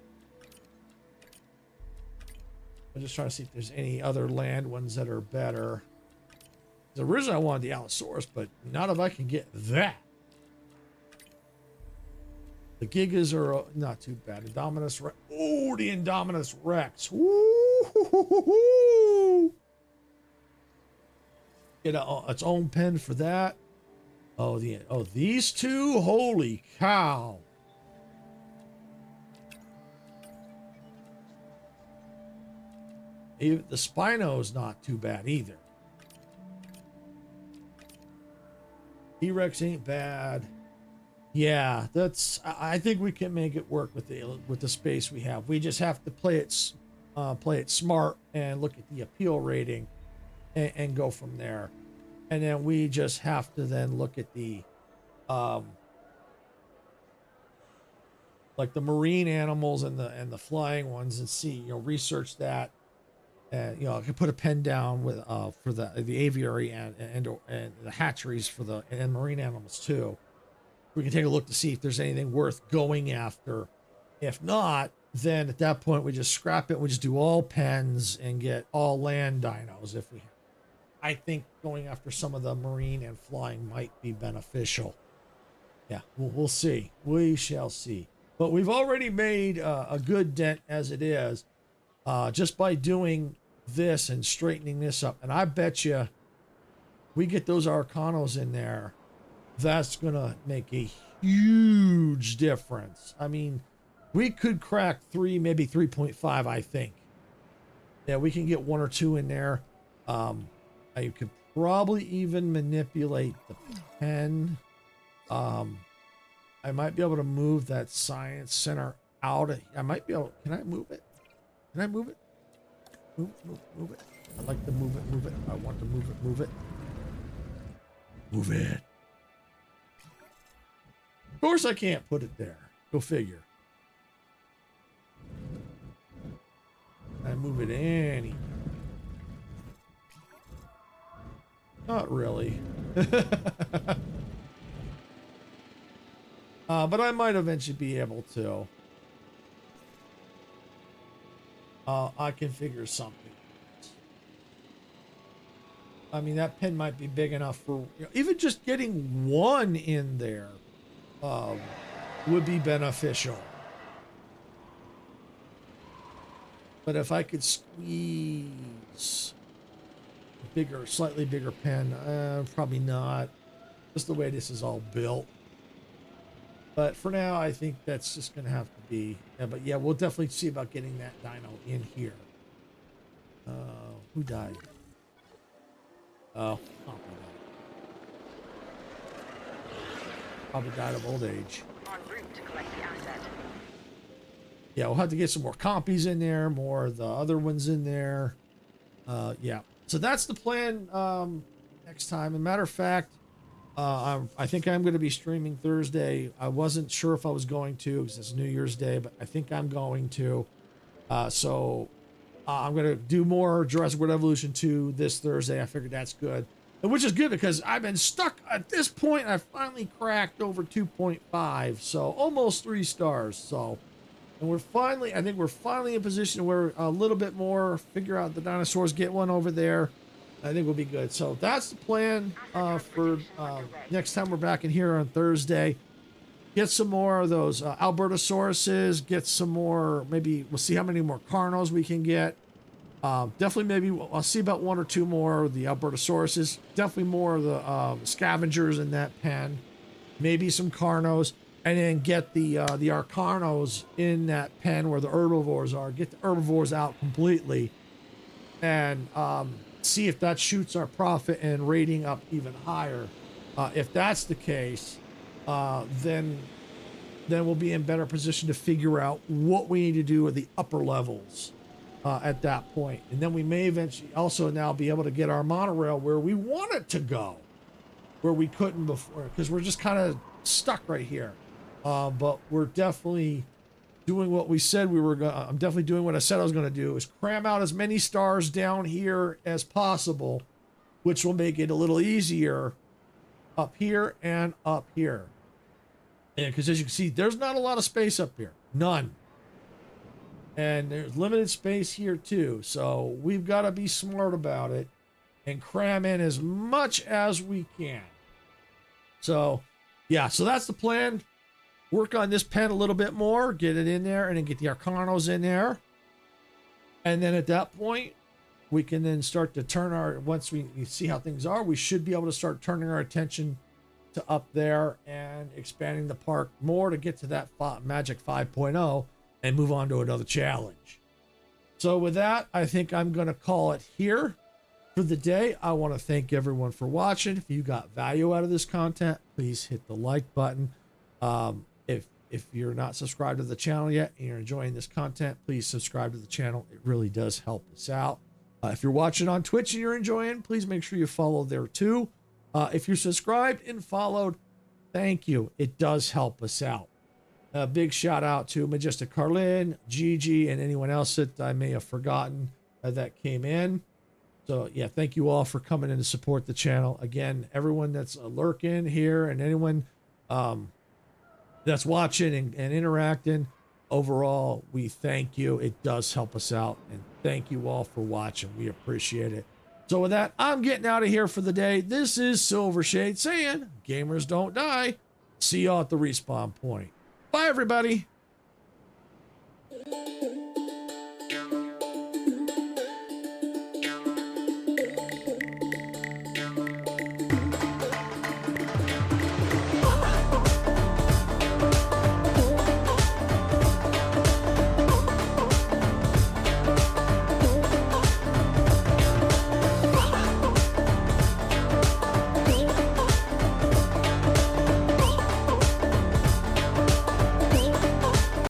I'm just trying to see if there's any other land ones that are better. Originally I wanted the Allosaurus, but not if I can get that. The Gigas are not too bad. Indominus Rex. Oh, the Indominus Rex. Woo! Get its own pen for that. Oh, these two. Holy cow! Even the Spino's not too bad either. T-Rex ain't bad. Yeah, I think we can make it work with the space we have. We just have to play it smart and look at the appeal rating and go from there. And then we just have to then look at the like the marine animals and the flying ones and see, research that. I can put a pen down with for the aviary and the hatcheries for the marine animals too. We can take a look to see if there's anything worth going after. If not, then at that point we just scrap it. We just do all pens and get all land dinos if we have. I think going after some of the marine and flying might be beneficial. Yeah, we'll see. We shall see. But we've already made a good dent as it is, just by doing this and straightening this up. And I bet you we get those Arcanos in there, that's going to make a huge difference. I mean, we could crack 3, maybe 3.5, I think. Yeah, we can get 1 or 2 in there. I could probably even manipulate the pen. I might be able to move that science center out. I might be able. Can I move it? Can I move it? Move it. I'd like to move it. I want to move it. Move it. Of course I can't put it there. Go figure. I move it any. Not really. But I might eventually be able to. I can figure something. I mean, that pen might be big enough for, you know, even just getting one in there would be beneficial. But if I could squeeze a bigger, slightly bigger pen, probably not. Just the way this is all built. But for now, I think that's just going to have to be. Yeah, but yeah, we'll definitely see about getting that dino in here. Who died? Oh, probably died of old age. En route to collect the asset. Yeah, we'll have to get some more compies in there, more of the other ones in there. Yeah, so that's the plan next time. As a matter of fact, I think I'm going to be streaming Thursday. I wasn't sure if I was going to because it's New Year's Day, but I think I'm going to. So I'm going to do more Jurassic World Evolution 2 this Thursday. I figured that's good. And which is good because I've been stuck at this point. I finally cracked over 2.5, so almost 3 stars. So, and we're finally, I think we're finally in position where a little bit more, figure out the dinosaurs, get one over there. I think we'll be good. So that's the plan for next time we're back in here on Thursday. Get some more of those Albertosauruses. Get some more, maybe we'll see how many more Carnos we can get. Definitely maybe I'll see about 1 or 2 more of the Albertosauruses. Definitely more of the scavengers in that pen. Maybe some Carnos. And then get the Arcanos in that pen where the herbivores are. Get the herbivores out completely. And see if that shoots our profit and rating up even higher. If that's the case, then we'll be in better position to figure out what we need to do with the upper levels at that point. And then we may eventually also now be able to get our monorail where we want it to go, where we couldn't before, because we're just kind of stuck right here. But we're definitely doing what we said we were going to. I'm definitely doing what I said I was going to do, is cram out as many stars down here as possible, which will make it a little easier up here and up here. And because as you can see, there's not a lot of space up here. None. And there's limited space here too. So we've got to be smart about it and cram in as much as we can. So yeah, so that's the plan. Work on this pen a little bit more, get it in there, and then get the Arcanos in there. And then at that point, we can then start to turn our, once we see how things are, we should be able to start turning our attention to up there and expanding the park more to get to that Magic 5.0 and move on to another challenge. So with that, I think I'm going to call it here for the day. I want to thank everyone for watching. If you got value out of this content, please hit the like button. If you're not subscribed to the channel yet and you're enjoying this content, please subscribe to the channel. It really does help us out. If you're watching on Twitch and you're enjoying, please make sure you follow there too. If you're subscribed and followed, thank you. It does help us out. A big shout out to Majestic Carlin, Gigi, and anyone else that I may have forgotten that came in. So yeah, thank you all for coming in to support the channel. Again, everyone that's lurking here and anyone that's watching and interacting, overall, we thank you. It does help us out. And thank you all for watching. We appreciate it. So with that, I'm getting out of here for the day. This is Silvershade saying, gamers don't die. See y'all at the respawn point. Bye, everybody.